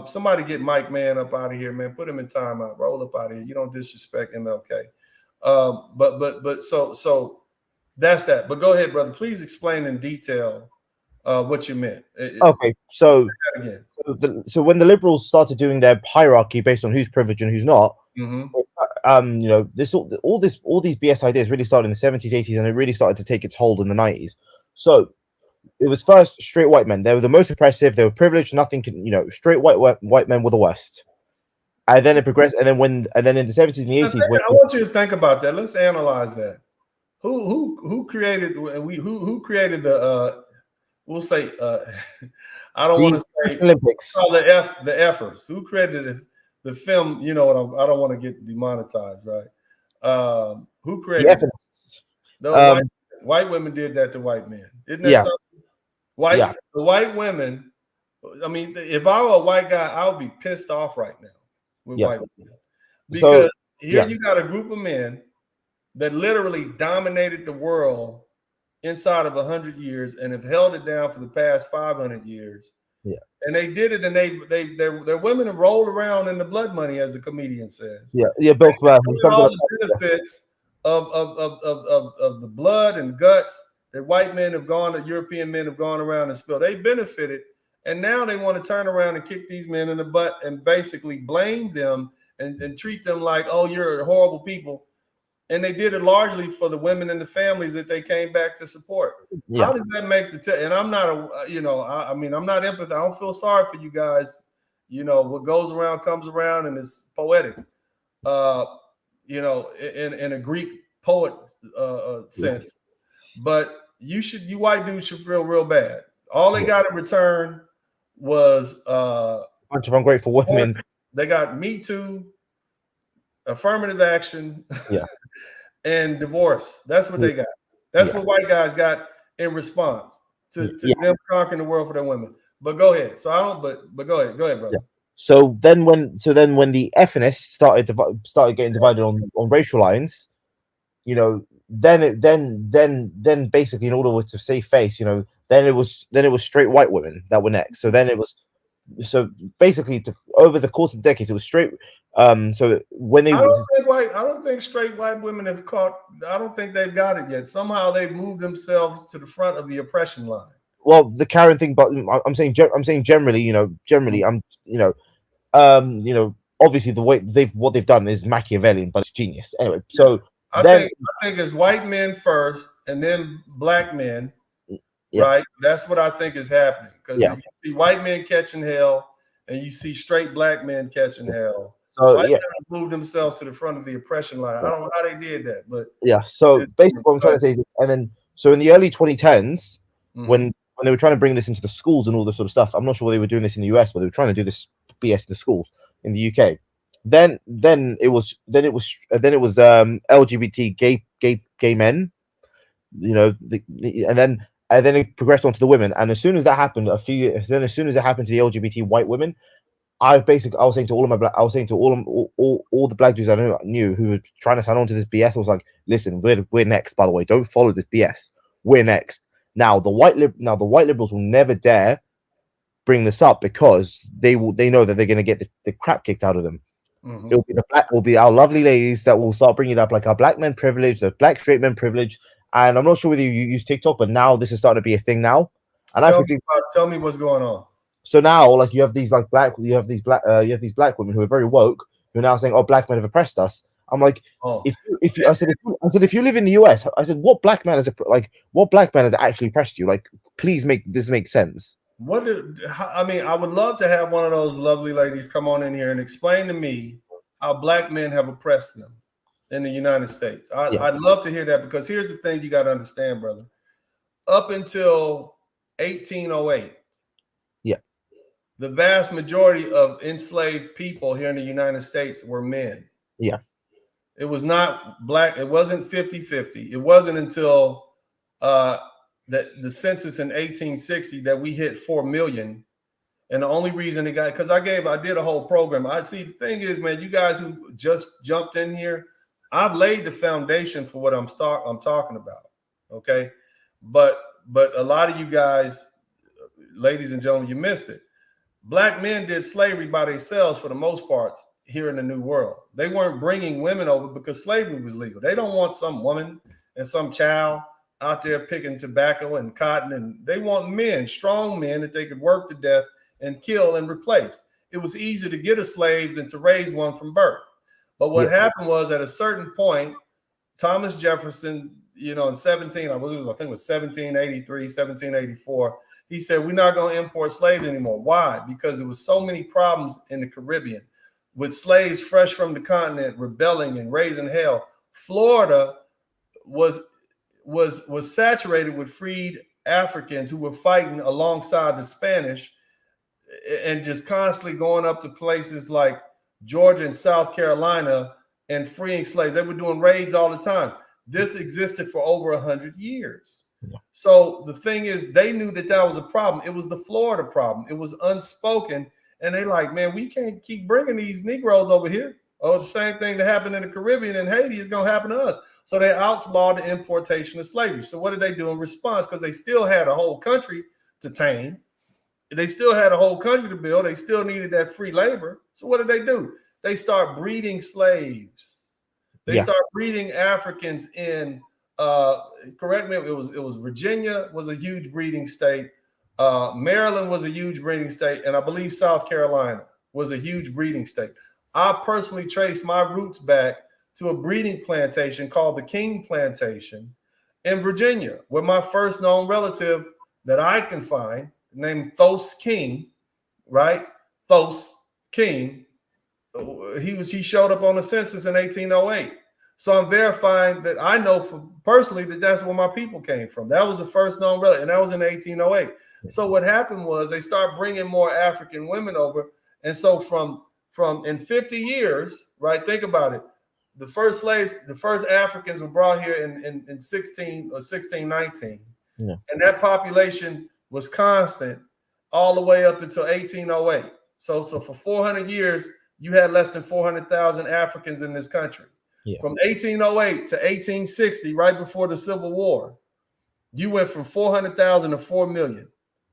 A: Somebody get Mike Mann up out of here, man. Put him in timeout. Roll up out of here. You don't disrespect MLK. But so that's that. But go ahead, brother. Please explain in detail what you meant.
C: Okay, so when the liberals started doing their hierarchy based on who's privileged and who's not, all these BS ideas really started in the 70s, 80s, and it really started to take its hold in the 90s. So it was first straight white men. They were the most oppressive. They were privileged. Nothing can, straight white men were the worst. And then it progressed. And then in the 70s and the 80s,
A: I want you to think about that. Let's analyze that. Who created the we'll say I don't want to say
C: Olympics.
A: The effers. Who created the film? You know what? I don't want to get demonetized, right? Who created the white women did that to white men? Isn't that something? The white women. I mean, if I were a white guy, I would be pissed off right now with white women, because you got a group of men that literally dominated the world inside of 100 years and have held it down for the past 500 years.
C: Yeah.
A: And they did it, and their women have rolled around in the blood money, as the comedian says.
C: Yeah, Bill Clinton.
A: All the benefits of the blood and guts that white men have gone, that European men have gone around and spilled. They benefited, and now they want to turn around and kick these men in the butt and basically blame them and treat them like, oh, you're horrible people. And they did it largely for the women and the families that they came back to support. Yeah. How does that make and I'm not I'm not empathic. I don't feel sorry for you guys. What goes around comes around, and it's poetic. In a Greek poet sense. But you white dudes should feel real bad. All they got in return was a
C: bunch of ungrateful women.
A: They got Me Too, affirmative action, and divorce. That's what they got. That's what white guys got in response to them conquering the world for their women. But go ahead. So I don't. But go ahead, brother.
C: Yeah. So then when the ethnists started getting divided on racial lines, then basically, in order to save face, then it was straight white women that were next. So then it was. So basically, over the course of decades, it was straight. So when they,
A: I don't think straight white women have caught. I don't think they've got it yet. Somehow they've moved themselves to the front of the oppression line.
C: Well, the Karen thing, but I'm saying generally, obviously what they've done is Machiavellian, but it's genius anyway. So
A: I think it's white men first, and then black men.
C: Yeah.
A: Right, that's what I think is happening, because you see white men catching hell, and you see straight black men catching hell. So white men moved themselves to the front of the oppression line. I don't know how they did that, but
C: so basically, what I'm trying to say is, and then so in the early 2010s, when when they were trying to bring this into the schools and all this sort of stuff. I'm not sure whether they were doing this in the US, but they were trying to do this BS in the schools in the UK. Then it was LGBT gay men, you know, and then it progressed on to the women. And as soon as that happened, as soon as it happened to the LGBT white women, I was saying to all of my I was saying to all the black dudes I knew who were trying to sign on to this BS. I was like, listen, we're next. By the way, don't follow this BS. We're next. Now the white liberals will never dare bring this up because they know that they're going to get the crap kicked out of them.
A: Mm-hmm.
C: It'll be our lovely ladies that will start bringing it up, like our black men privilege, the black straight men privilege. And I'm not sure whether you use TikTok, but now this is starting to be a thing now. And
A: tell me what's going on.
C: So now, like, you have these black women who are very woke who are now saying, "Oh, black men have oppressed us." I'm like, I said, if you live in the US, I said, what black man has actually oppressed you? Like, please make this make sense.
A: I would love to have one of those lovely ladies come on in here and explain to me how black men have oppressed them in the United States. I'd love to hear that, because here's the thing you got to understand, brother. Up until 1808, the vast majority of enslaved people here in the United States were men.
C: Yeah.
A: It was not black. It wasn't 50-50. It wasn't until the census in 1860 that we hit 4 million. And the only reason it got, because I did a whole program. The thing is, man, you guys who just jumped in here, I've laid the foundation for what I'm talking about. Okay. But a lot of you guys, ladies and gentlemen, you missed it. Black men did slavery by themselves for the most part here in the New World. They weren't bringing women over because slavery was legal. They don't want some woman and some child out there picking tobacco and cotton. And they want men, strong men that they could work to death and kill and replace. It was easier to get a slave than to raise one from birth. But what happened was, at a certain point, Thomas Jefferson, in 1783, 1784, he said, we're not going to import slaves anymore. Why? Because there was so many problems in the Caribbean with slaves fresh from the continent rebelling and raising hell. Florida was saturated with freed Africans who were fighting alongside the Spanish and just constantly going up to places like Georgia and South Carolina and freeing slaves. They were doing raids all the time. This existed for over 100 years. Yeah. So the thing is, they knew that was a problem. It was the Florida problem. It was unspoken. And they like, man, we can't keep bringing these Negroes over here. Oh, the same thing that happened in the Caribbean and Haiti is going to happen to us. So they outlawed the importation of slavery. So what did they do in response? Because they still had a whole country to tame. They still had a whole country to build. They still needed that free labor. So what did they do? They start breeding slaves. They start breeding Africans in, correct me, it was Virginia was a huge breeding state. Maryland was a huge breeding state. And I believe South Carolina was a huge breeding state. I personally traced my roots back to a breeding plantation called the King Plantation in Virginia, where my first known relative that I can find, named Thos King, right? Thos King, he showed up on the census in 1808. So I'm verifying that I know personally that that's where my people came from. That was the first known relative, and that was in 1808. So what happened was they started bringing more African women over, and so from in 50 years, right? Think about it. The first slaves, the first Africans were brought here in 1619, and that population was constant all the way up until 1808. So for 400 years, you had less than 400,000 Africans in this country. Yeah. From 1808 to 1860, right before the Civil War, you went from 400,000 to 4 million.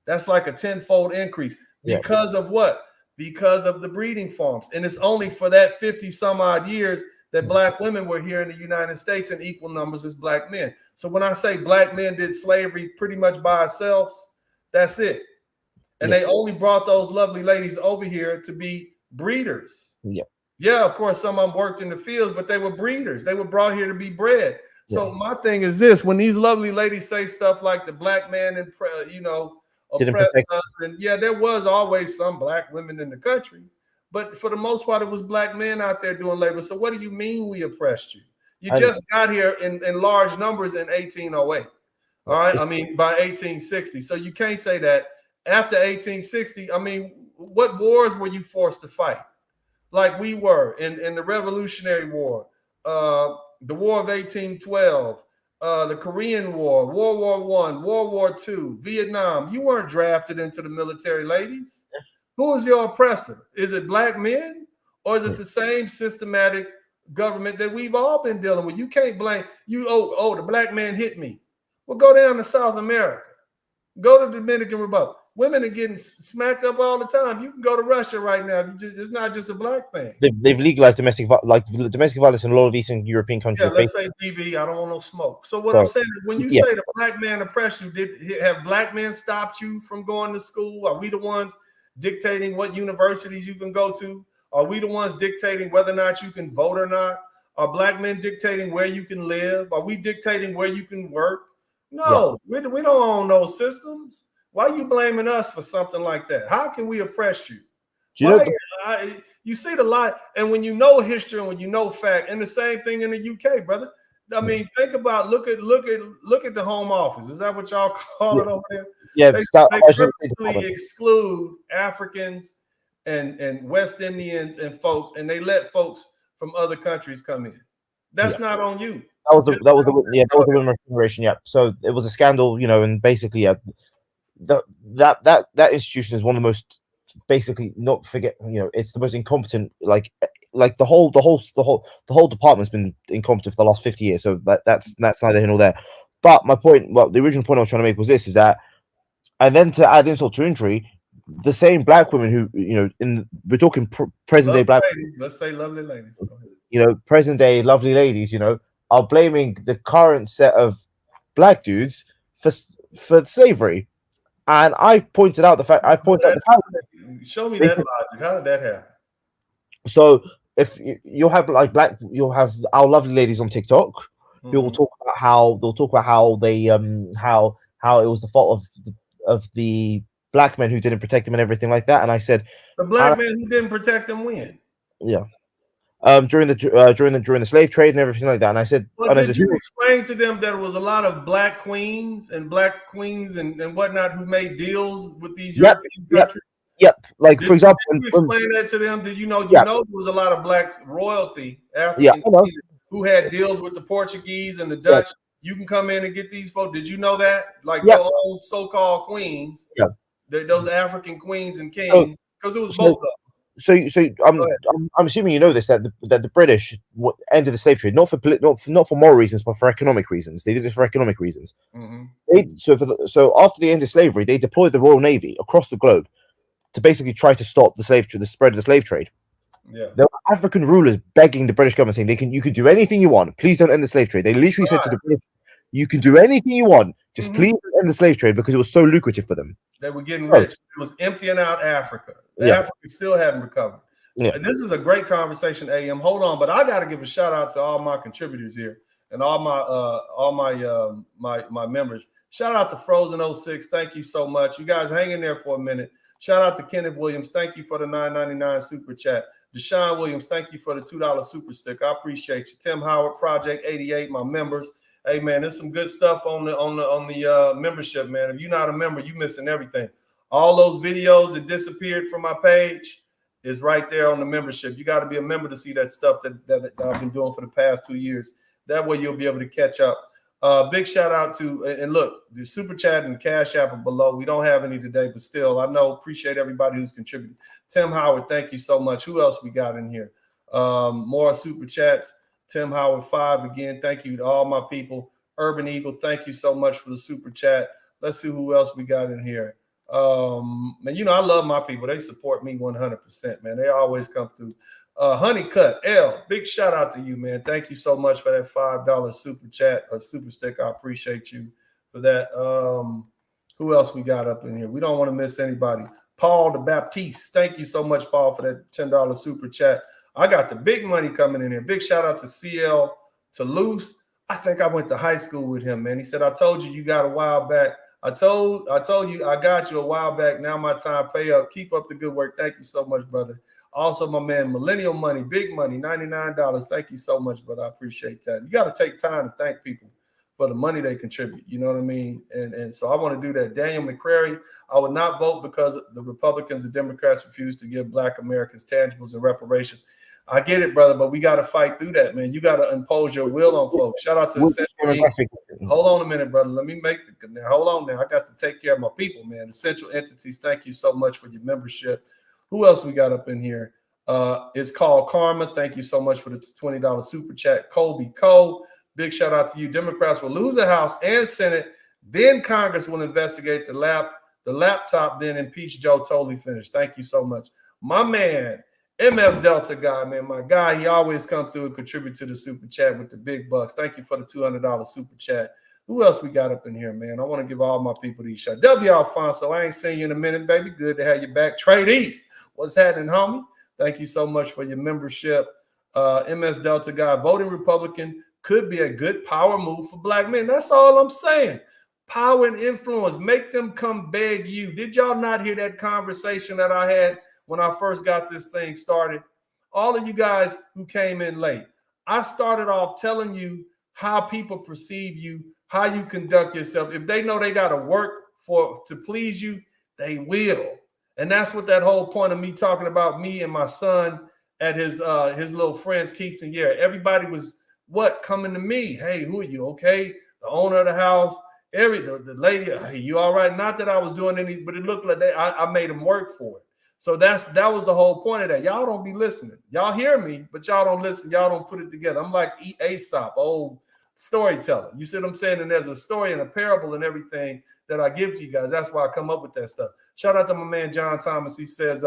A: That's like a tenfold increase. Because of what? Because of the breeding farms. And it's only for that 50 some odd years that black women were here in the United States in equal numbers as black men. So when I say black men did slavery pretty much by ourselves, that's it. And they only brought those lovely ladies over here to be breeders. Yeah, of course, some of them worked in the fields, but they were breeders. They were brought here to be bred. So my thing is this: when these lovely ladies say stuff like the black man and oppressed us, and there was always some black women in the country, but for the most part, it was black men out there doing labor. So what do you mean we oppressed you? You just got here in large numbers in 1808. All right. I mean, by 1860. So you can't say that after 1860. I mean, what wars were you forced to fight? Like we were in the Revolutionary War, the War of 1812, the Korean War, World War I, World War II, Vietnam. You weren't drafted into the military, ladies. Who is your oppressor? Is it black men, or is it the same systematic government that we've all been dealing with? You can't blame you. Oh, the black man hit me. Well, go down to South America. Go to the Dominican Republic. Women are getting smacked up all the time. You can go to Russia right now. It's not just a black thing.
C: They've legalized domestic violence in a lot of Eastern European countries.
A: Yeah, let's say DV. I don't want no smoke. So what I'm saying is, when you say the black man oppressed you, have black men stopped you from going to school? Are we the ones dictating what universities you can go to? Are we the ones dictating whether or not you can vote or not? Are black men dictating where you can live? Are we dictating where you can work? No, we don't own those systems. Why are you blaming us for something like that? How can we oppress you? You see the lie, and when you know history and when you know fact, and the same thing in the UK, brother. I mean, think about look at the Home Office. Is that what y'all call it over there?
C: Yeah,
A: they purposely exclude Africans and West Indians and folks, and they let folks from other countries come in. That's not on you.
C: That was the women reparation. Yeah, so it was a scandal, and basically, that institution is one of the most, basically, not forget, it's the most incompetent. Like the whole department's been incompetent for the last 50 years. So that's neither here nor there. But my point, the original point I was trying to make was this: is that, and then to add insult to injury, the same black women who, we're talking present day black
A: ladies. Let's say lovely ladies.
C: Present day lovely ladies, are blaming the current set of black dudes for slavery. And I pointed out the fact.
A: Show me that logic. How did that happen?
C: So if you'll have you'll have our lovely ladies on TikTok who will talk about how they how it was the fault of the black men who didn't protect them and everything like that. And I said,
A: the black men who didn't protect them when?
C: Yeah. During the slave trade and everything like that. And I said,
A: did you explain to them that there was a lot of black queens and whatnot who made deals with these European countries?
C: Yep. Like, for example,
A: did you explain that to them? Did you know there was a lot of black royalty, African who had deals with the Portuguese and the Dutch? You can come in and get these folks. Did you know that? Like your own so-called queens, those African queens and kings, because it was both of them.
C: So I'm assuming you know this, that the British ended the slave trade not for moral reasons but for economic reasons. They did it for economic reasons. So after the end of slavery, they deployed the Royal Navy across the globe to basically try to stop the spread of the slave trade. There were African rulers begging the British government, saying you can do anything you want, please don't end the slave trade. They literally said to the British, you can do anything you want, just please don't end the slave trade, because it was so lucrative for them.
A: They were getting rich. It was emptying out Africa. Africa still hadn't recovered. And this is a great conversation, AM. Hold on, but I got to give a shout out to all my contributors here and all my members. Shout out to Frozen06. Thank you so much. You guys hang in there for a minute. Shout out to Kenneth Williams. Thank you for the $9.99 super chat. Deshaun Williams, thank you for the $2 super stick. I appreciate you. Tim Howard, Project 88, my members. Hey man, there's some good stuff on the membership, man. If you're not a member, you're missing everything. All those videos that disappeared from my page is right there on the membership. You got to be a member to see that stuff that I've been doing for the past 2 years. That way you'll be able to catch up. Big shout out to, and look, the super chat and Cash App are below. We don't have any today, but still, appreciate everybody who's contributed. Tim Howard, thank you so much. Who else we got in here? More super chats. Tim Howard 5 again. Thank you to all my people. Urban Eagle, thank you so much for the super chat. Let's see who else we got in here. Man, I love my people. They support me 100%, man. They always come through. Honeycut L, big shout out to you, man. Thank you so much for that $5 super chat or super stick. I appreciate you for that. Who else we got up in here? We don't want to miss anybody. Paul the Baptiste, thank you so much, Paul, for that $10 super chat. I got the big money coming in here. Big shout out to CL Toulouse. I think I went to high school with him, man. He said, I told you got a while back. I told you I got you a while back. Now my time, pay up. Keep up the good work. Thank you so much, brother. Also, my man, Millennial Money, big money, $99. Thank you so much, brother. I appreciate that. You got to take time to thank people for the money they contribute. You know what I mean? And so I want to do that. Daniel McCrary, I would not vote because the Republicans and Democrats refuse to give Black Americans tangibles and reparations. I get it, brother, but we got to fight through that, man. You got to impose your will on folks. Shout out to the Central
C: demographic?
A: Hold on a minute, brother. Let me make the now. Hold on now. I got to take care of my people, man. The Central Entities, thank you so much for your membership. Who else we got up in here? It's called Karma. Thank you so much for the $20 super chat. Colby Cole, big shout out to you. Democrats will lose the House and Senate. Then Congress will investigate the laptop, then impeach Joe. Totally finished. Thank you so much. My man, MS Delta guy, man, my guy, he always come through and contribute to the super chat with the big bucks. Thank you for the $200 super chat. Who else we got up in here, man? I want to give all my people these shots. W. Alfonso, I ain't seen you in a minute, baby. Good to have you back. Trade E, what's happening, homie? Thank you so much for your membership. MS Delta guy, voting Republican could be a good power move for Black men. That's all I'm saying. Power and influence, make them come beg you. Did y'all not hear that conversation that I had when I first got this thing started? All of you guys who came in late, I started off telling you how people perceive you, how you conduct yourself. If they know they got to work to please you, they will. And that's what that whole point of me talking about me and my son at his little friends, quinceanera. Everybody was coming to me. Hey, who are you? Okay, the owner of the house. The lady. Hey, you all right? Not that I was doing any, but it looked like I made them work for it. So that was the whole point of that. Y'all don't be listening. Y'all hear me, but y'all don't listen. Y'all don't put it together. I'm like Aesop, old storyteller. You see what I'm saying? And there's a story and a parable and everything that I give to you guys. That's why I come up with that stuff. Shout out to my man John Thomas. He says,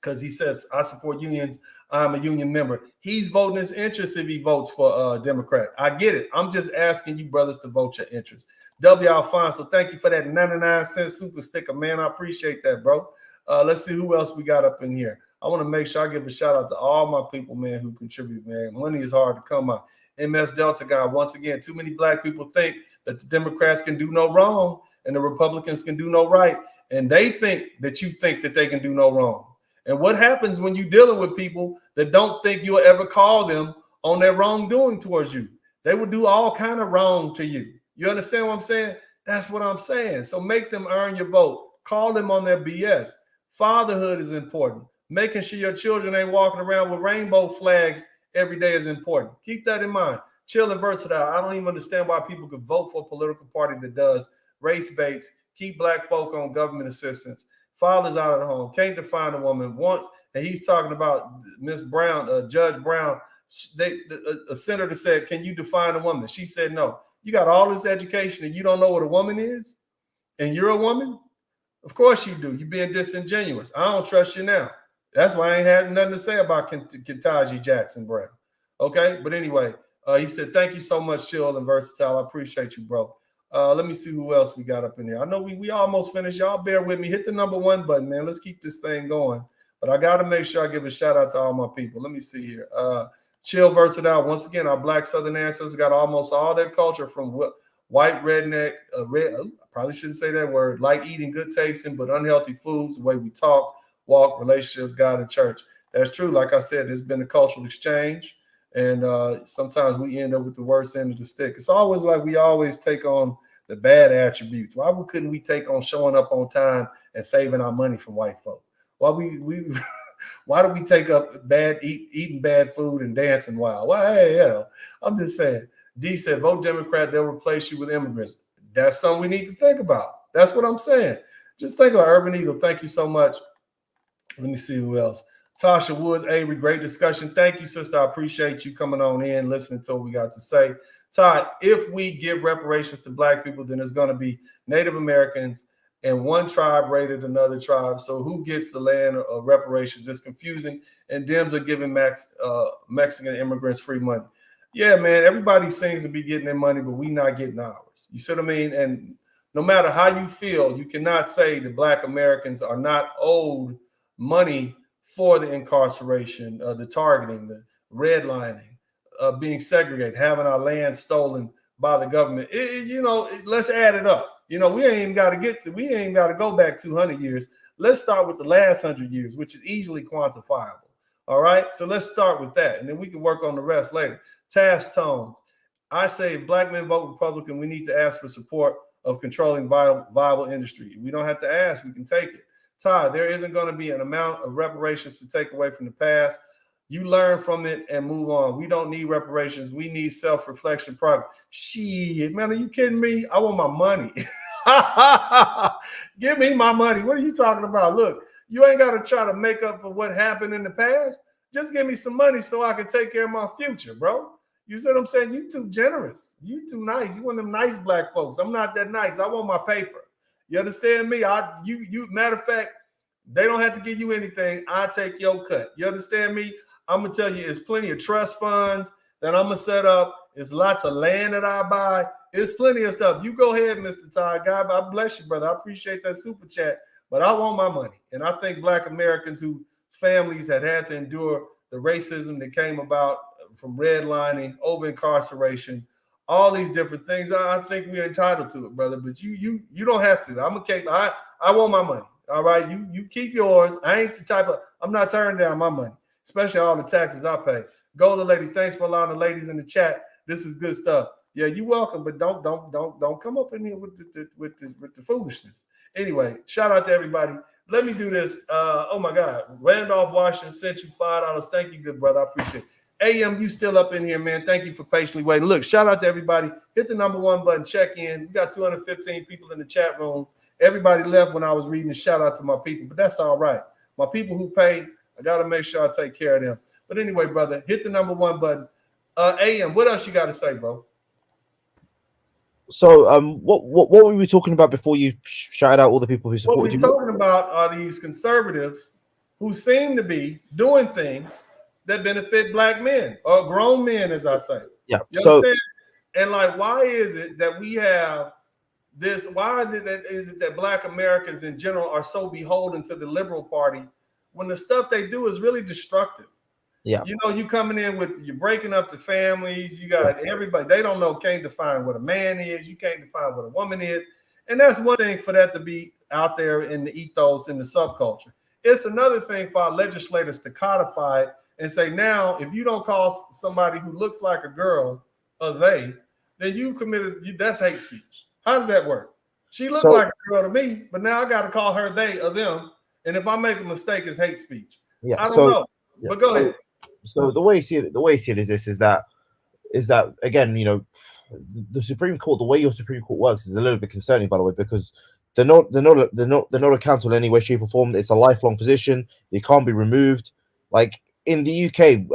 A: because he says I support unions. I'm a union member. He's voting his interest if he votes for Democrat. I get it. I'm just asking you brothers to vote your interest. W. Alfonso, thank you for that 99-cent super sticker, man. I appreciate that, bro. Let's see who else we got up in here. I want to make sure I give a shout out to all my people, man, who contribute, man. Money is hard to come by. MS Delta guy, once again, too many Black people think that the Democrats can do no wrong and the Republicans can do no right. And they think that you think that they can do no wrong. And what happens when you're dealing with people that don't think you'll ever call them on their wrongdoing towards you? They will do all kind of wrong to you. You understand what I'm saying? That's what I'm saying. So make them earn your vote. Call them on their BS. Fatherhood is important. Making sure your children ain't walking around with rainbow flags every day is important. Keep that in mind. Chill and versatile. I don't even understand why people could vote for a political party that does race baits, keep Black folk on government assistance, fathers out of the home, can't define a woman once. And he's talking about Miss Brown, Judge Brown. A senator said, can you define a woman? She said, no. You got all this education and you don't know what a woman is? And you're a woman? Of course you do. You're being disingenuous. I don't trust you now. That's why I ain't had nothing to say about Ketanji Jackson Brown. Okay? But anyway, he said, thank you so much, Chill and Versatile. I appreciate you, bro. Let me see who else we got up in there. I know we almost finished. Y'all bear with me. Hit the #1 button, man. Let's keep this thing going. But I got to make sure I give a shout out to all my people. Let me see here. Chill Versatile. Once again, our Black Southern ancestors got almost all their culture from white redneck, I probably shouldn't say that word, like eating, good tasting, but unhealthy foods, the way we talk, walk, relationships, God, and church. That's true. Like I said, there's been a cultural exchange. And sometimes we end up with the worst end of the stick. It's always like we always take on the bad attributes. Why couldn't we take on showing up on time and saving our money from white folk? Why why do we take up eating bad food and dancing wild? Why? Hey, I'm just saying. D said, vote Democrat, they'll replace you with immigrants. That's something we need to think about. That's what I'm saying. Just think about Urban Eagle. Thank you so much. Let me see who else. Tasha Woods, Avery, great discussion. Thank you, sister. I appreciate you coming on in, listening to what we got to say. Todd, if we give reparations to Black people, then there's going to be Native Americans and one tribe raided another tribe. So who gets the land of reparations? It's confusing. And Dems are giving Mexican immigrants free money. Yeah, man, everybody seems to be getting their money, but we not getting ours. You see what I mean? And no matter how you feel, you cannot say that Black Americans are not owed money for the incarceration, the targeting, the redlining, being segregated, having our land stolen by the government. Let's add it up. We ain't even got to go back 200 years. Let's start with the last 100 years, which is easily quantifiable. All right. So let's start with that. And then we can work on the rest later. Task tones. I say if black men vote Republican, we need to ask for support of controlling viable industry. We don't have to ask, we can take it. Todd, there isn't going to be an amount of reparations to take away from the past. You learn from it and move on. We don't need reparations. We need self-reflection progress. Shit, man, are you kidding me? I want my money. Give me my money. What are you talking about? Look, you ain't got to try to make up for what happened in the past. Just give me some money so I can take care of my future, bro. You see what I'm saying? You too generous. You too nice. You one of them nice black folks. I'm not that nice. I want my paper. You understand me? Matter of fact, they don't have to give you anything. I take your cut. You understand me? I'm gonna tell you, it's plenty of trust funds that I'm gonna set up. It's lots of land that I buy. It's plenty of stuff. You go ahead, Mr. Todd. God, I bless you, brother. I appreciate that super chat, but I want my money. And I think black Americans whose families had to endure the racism that came about from redlining, over incarceration, all these different things. I think we're entitled to it, brother. But you don't have to. I want my money. All right. You keep yours. I ain't the type of, I'm not turning down my money, especially all the taxes I pay. Golden lady, thanks for allowing the ladies in the chat. This is good stuff. Yeah, you're welcome, but don't come up in here with the foolishness. Anyway, shout out to everybody. Let me do this. Oh my God, Randolph Washington sent you $5. Thank you, good brother. I appreciate it. AM, you still up in here, man. Thank you for patiently waiting. Look, shout out to everybody. Hit the #1 button, check in. We got 215 people in the chat room. Everybody left when I was reading the shout out to my people, but that's all right. My people who pay, I got to make sure I take care of them. But anyway, brother, hit the #1 button. AM, what else you got to say, bro?
C: So, what were we talking about before you shouted out all the people who supported you?
A: What we're talking about are these conservatives who seem to be doing things that benefit black men or grown men, as I say.
C: Yeah.
A: You understand? And like, why is it that we have this? Why is it that black Americans in general are so beholden to the liberal party when the stuff they do is really destructive?
C: Yeah.
A: You know, you coming in with, you're breaking up the families. You got everybody. They don't know, can't define what a man is. You can't define what a woman is. And that's one thing for that to be out there in the ethos, in the subculture. It's another thing for our legislators to codify it and say, now, if you don't call somebody who looks like a girl a they, then you committed, that's hate speech. How does that work? She looked like a girl to me, but now I got to call her they or them. And if I make a mistake, it's hate speech.
C: Yeah,
A: I don't know.
C: Yeah,
A: but go ahead.
C: So the way you see it is that again, you know, the Supreme Court, the way your Supreme Court works is a little bit concerning, by the way, because they're not accountable in any way, shape, or form. It's a lifelong position. It can't be removed. Like in the UK,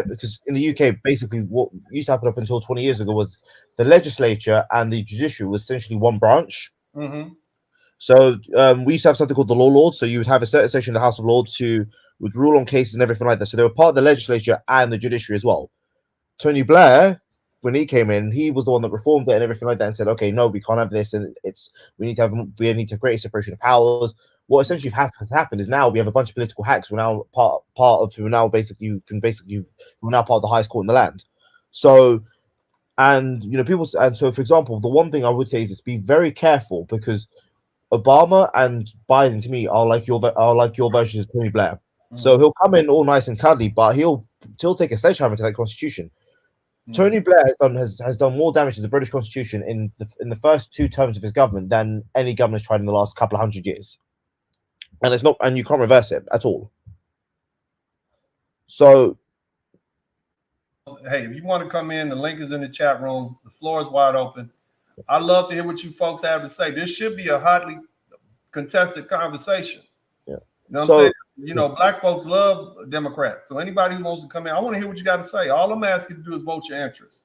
C: because in the UK, basically what used to happen up until 20 years ago was the legislature and the judiciary was essentially one branch.
A: Mm-hmm.
C: So we used to have something called the Law Lords. So you would have a certain section of the House of Lords who would rule on cases and everything like that. So they were part of the legislature and the judiciary as well. Tony Blair, when he came in, he was the one that reformed it and everything like that and said, okay, no, we can't have this, and we need to create a separation of powers. What essentially has happened is now we have a bunch of political hacks who are now part of who are now who are now part of the highest court in the land. So, and you know, so for example, the one thing I would say is be very careful, because Obama and Biden to me are like your versions of Tony Blair. Mm-hmm. So he'll come in all nice and cuddly, but he'll take a sledgehammer to that Constitution. Mm-hmm. Tony Blair has done more damage to the British Constitution in the first 2 terms of his government than any government has tried in the last couple of 100 years. And you can't reverse it at all. So,
A: hey, if you want to come in, the link is in the chat room. The floor is wide open. I'd love to hear what you folks have to say. This should be a hotly contested conversation.
C: Yeah.
A: You know what I'm saying? You know, black folks love Democrats. So anybody who wants to come in, I want to hear what you got to say. All I'm asking you to do is vote your interest.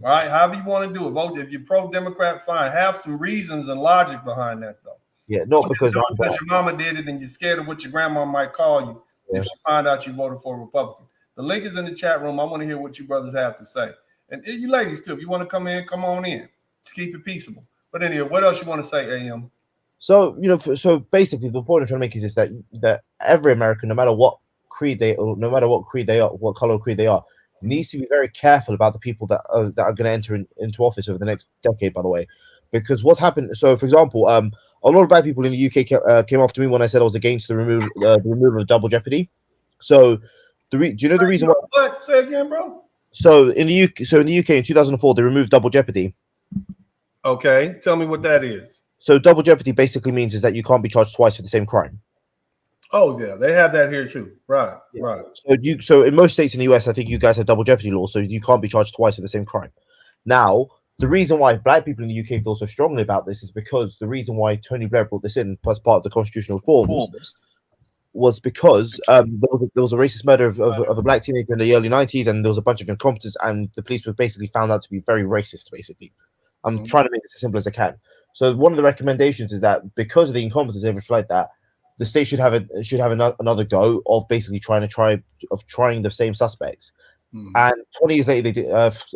A: All right? However you want to do it. Vote. If you're pro-Democrat, fine. Have some reasons and logic behind that, though.
C: Yeah, not because
A: your mama did it and you're scared of what your grandma might call you if she find out you voted for a Republican. The link is in the chat room. I want to hear what you brothers have to say. And you ladies, too, if you want to come in, come on in. Just keep it peaceable. But anyway, what else you want to say, AM?
C: So, you know, so basically the point I'm trying to make is that every American, no matter what creed they are, what color creed they are, needs to be very careful about the people that are going to enter into office over the next decade, by the way. Because what's happened, so for example, a lot of black people in the UK came after me when I said I was against the removal of double jeopardy. So, do you know the reason why?
A: What? Say again, bro.
C: So in the UK in 2004 they removed double jeopardy.
A: Okay, tell me what that is.
C: So double jeopardy basically means is that you can't be charged twice for the same crime.
A: Oh yeah, they have that here too. Right, right.
C: So in most states in the US, I think you guys have double jeopardy laws, so you can't be charged twice for the same crime. Now, the reason why black people in the UK feel so strongly about this is because the reason why Tony Blair brought this in as part of the constitutional reforms was because there was a racist murder of a black teenager in the early 90s, and there was a bunch of incompetence, and the police were basically found out to be very racist, basically. I'm trying to make this as simple as I can. So one of the recommendations is that because of the incompetence and everything like that, the state should have another go of basically trying the same suspects. And 20 years later, they did,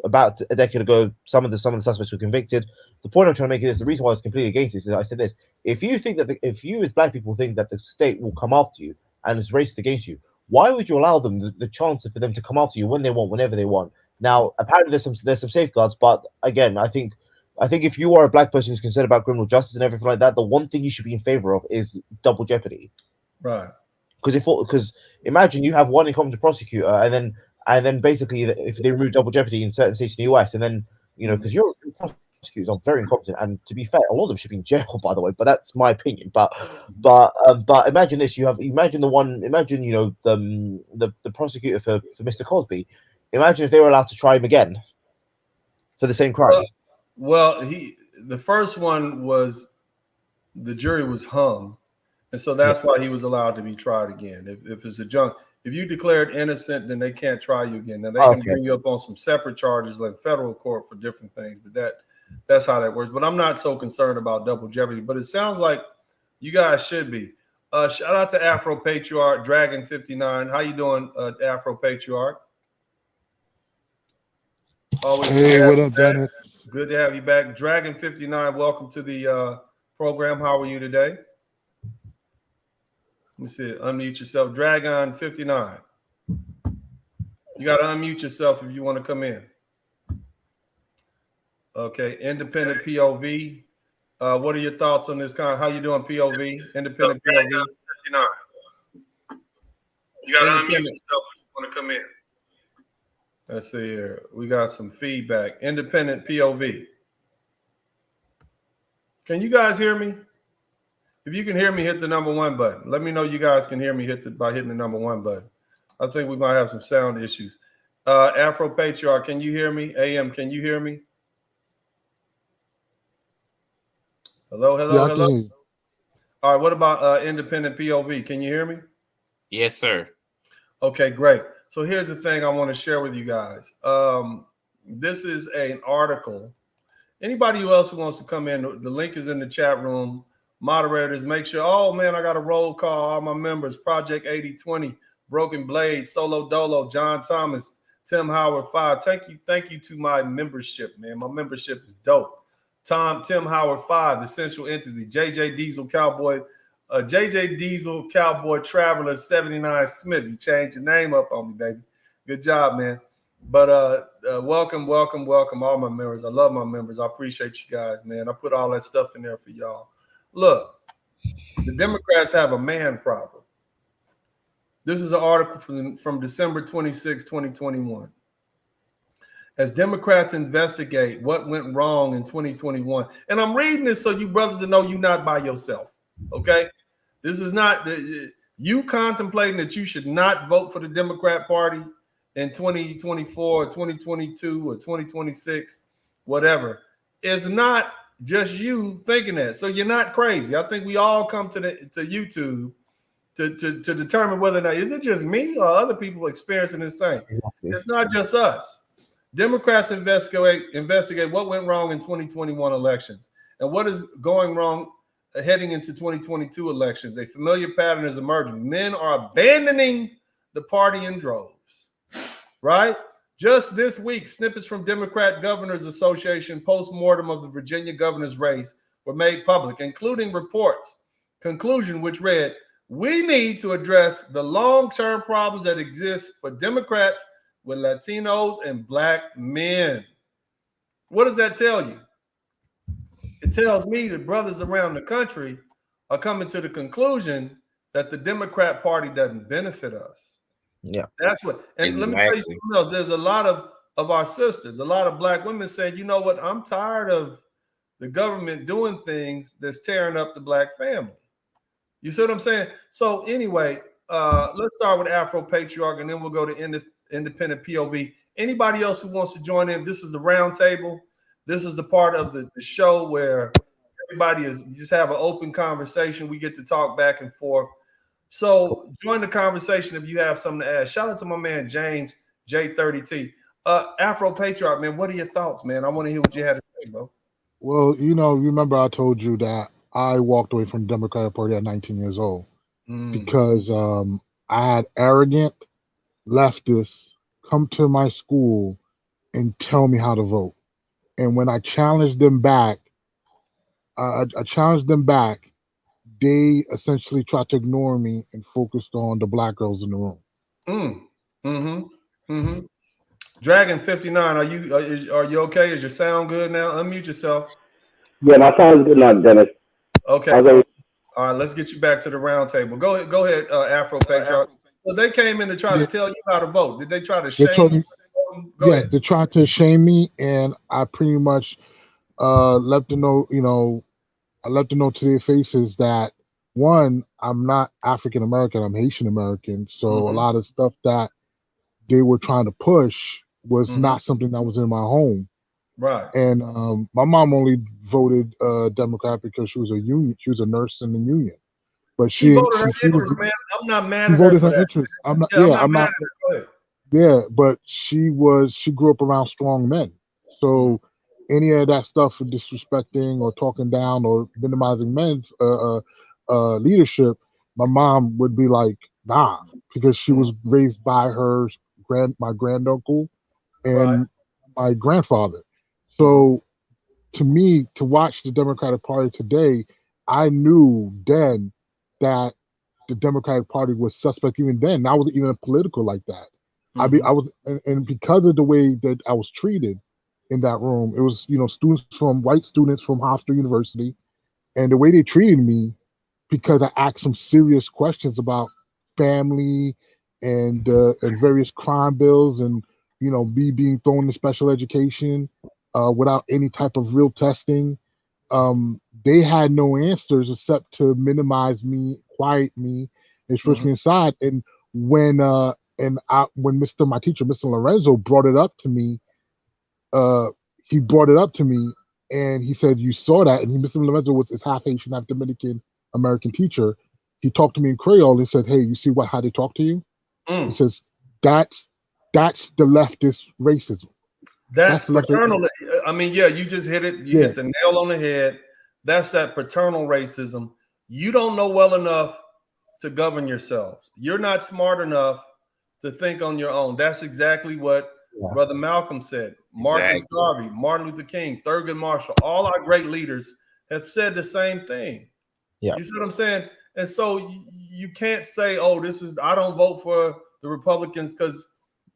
C: about a decade ago, some of the suspects were convicted. The point I'm trying to make is the reason why I was completely against this is I said this: if you think that if you as black people think that the state will come after you and is racist against you, why would you allow them the chance for them to come after you when they want, whenever they want? Now, apparently there's some safeguards, but again, I think if you are a black person who's concerned about criminal justice and everything like that, the one thing you should be in favor of is double jeopardy.
A: Right.
C: Because imagine you have one incompetent prosecutor, and then basically if they remove double jeopardy in certain states in the US, and then because your prosecutors are very incompetent, and to be fair, a lot of them should be in jail, by the way. But that's my opinion. But imagine this: imagine the prosecutor for Mr. Cosby. Imagine if they were allowed to try him again for the same crime.
A: Well, the first one was the jury was hung, and so that's why he was allowed to be tried again. If it's if you declared innocent, then they can't try you again. Now they can bring you up on some separate charges like federal court for different things, but that's how that works. But I'm not so concerned about double jeopardy. But it sounds like you guys should be. Shout out to Afro Patriarch Dragon 59. How you doing, Afro Patriarch? Always
D: hey, what up, Dennis?
A: Good to have you back. Dragon 59, welcome to the program. How are you today? Let me see. Unmute yourself. Dragon 59. You got to unmute yourself if you want to come in. Okay. Independent POV. What are your thoughts on this kind? How you doing, POV? Independent POV. 59. You got to unmute yourself if you want to come in. Let's see here. We got some feedback. Independent POV. Can you guys hear me? If you can hear me, hit the number 1 button. Let me know you guys can hear me by hitting the number 1 button. I think we might have some sound issues. Afro Patriarch, can you hear me? AM, can you hear me? Hello. All right, what about Independent POV? Can you hear me?
E: Yes, sir.
A: Okay, great. So here's the thing I want to share with you guys. This is an article. Anybody else who wants to come in, the link is in the chat room. Moderators, make sure. Oh, man, I got a roll call. All my members, Project 8020, Broken Blade, Solo Dolo, John Thomas, Tim Howard 5. Thank you to my membership, man. My membership is dope. Tim Howard 5, the Central Entity, JJ Diesel Cowboy, JJ Diesel Cowboy Traveler 79 Smith. You changed your name up on me, baby. Good job, man. But welcome, all my members. I love my members. I appreciate you guys, man. I put all that stuff in there for y'all. Look, the Democrats have a man problem. This is an article from December 26, 2021. As Democrats investigate what went wrong in 2021. And I'm reading this so you brothers know you're not by yourself, okay? This is not you contemplating that you should not vote for the Democrat Party in 2024 or 2022 or 2026, whatever. It's not just you thinking that. So you're not crazy. I think we all come to YouTube to determine whether or not is it just me or other people experiencing the same. It's not just us. Democrats investigate what went wrong in 2021 elections and what is going wrong heading into 2022 elections. A familiar pattern is emerging. Men are abandoning the party in droves, right? Just this week, snippets from Democrat Governors Association post-mortem of the Virginia governor's race were made public, including reports conclusion which read, "We need to address the long-term problems that exist for Democrats with Latinos and Black men." What does that tell you? It tells me that brothers around the country are coming to the conclusion that the Democrat Party doesn't benefit us.
C: Yeah,
A: that's what. And
E: exactly.
A: Let me tell you something else. There's a lot of of our sisters. A lot of Black women said, you know what, I'm tired of the government doing things that's tearing up the Black family. You see what I'm saying? So anyway, let's start with Afro Patriarch, and then we'll go to independent POV. Anybody else who wants to join in? This is the round table. This is the part of the show where everybody is just have an open conversation. We get to talk back and forth. So join the conversation if you have something to add. Shout out to my man James J30T. Afro Patriarch, man, what are your thoughts, man? I want to hear what you had to say, bro.
D: Well, remember I told you that I walked away from the Democratic Party at 19 years old because I had arrogant leftists come to my school and tell me how to vote. And when I challenged them back, they essentially tried to ignore me and focused on the Black girls in the room.
A: Dragon 59, are you okay? Is your sound good now? Unmute yourself.
E: Yeah, my sound's good now, Dennis.
A: Okay. All right, let's get you back to the round table. Go ahead, Afro Patriarch. So they came in to try to tell you how to vote. Did they try to shame you? Go ahead.
D: They tried to shame me, and I pretty much let them know, I let them know to their faces that, one, I'm not African American, I'm Haitian American. So a lot of stuff that they were trying to push was not something that was in my home.
A: Right.
D: And my mom only voted Democrat because she was a nurse in the union. But
A: she voted her interest, man. I'm not mad at her. She voted her interest.
D: I'm not mad
A: at her.
D: Yeah, but she grew up around strong men. So any of that stuff of disrespecting or talking down or minimizing men's leadership, my mom would be like, nah, because she was raised by my granduncle and my grandfather. So to me, to watch the Democratic Party today, I knew then that the Democratic Party was suspect even then. I wasn't even political like that. I was, and because of the way that I was treated in that room, it was, white students from Hofstra University, and the way they treated me, because I asked some serious questions about family and various crime bills, and me being thrown in special education without any type of real testing. They had no answers except to minimize me, quiet me, and push me aside. And when my teacher, Mr. Lorenzo, brought it up to me, and he said, "You saw that." And Mr. Lorenzo was his half Haitian, half Dominican American teacher. He talked to me in Creole and said, "Hey, you see how they talk to you?" He says, "That's the leftist racism.
A: That's paternal. I mean, yeah, you just hit it. You hit the nail on the head. That's that paternal racism. You don't know well enough to govern yourselves. You're not smart enough to think on your own." That's exactly what Brother Malcolm said. Marcus Garvey, Martin Luther King, Thurgood Marshall, all our great leaders have said the same thing.
C: Yeah.
A: You see what I'm saying? And so you can't say, "Oh, I don't vote for the Republicans because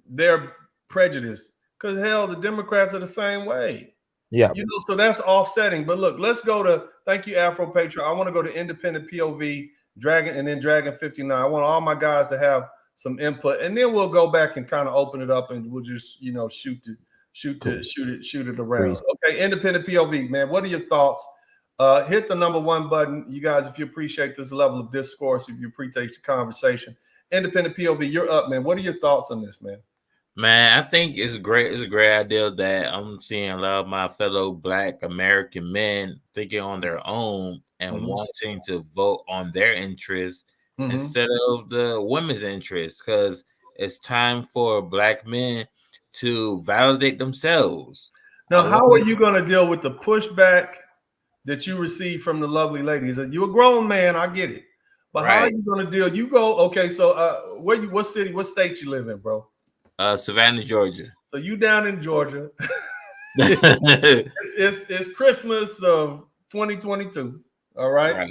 A: they're prejudiced." Because hell, the Democrats are the same way.
C: Yeah.
A: So that's offsetting. But look, let's go to, thank you, Afro Patriot. I want to go to independent POV, Dragon, and then Dragon 59. I want all my guys to have some input, and then we'll go back and kind of open it up, and we'll just shoot it around. Okay, independent POV, man. What are your thoughts? Hit the number 1 button, you guys, if you appreciate this level of discourse, if you appreciate the conversation. Independent POV, you're up, man. What are your thoughts on this, man?
F: Man, I think it's great. It's a great idea that I'm seeing a lot of my fellow Black American men thinking on their own and wanting to vote on their interests instead of the women's interests, because it's time for Black men to validate themselves.
A: Now, how are you going to deal with the pushback that you receive from the lovely ladies? You're a grown man, I get it, but how are you going to deal? You go, okay, so what state you live in, bro?
F: Savannah, Georgia.
A: So you down in Georgia. it's Christmas of 2022. All right.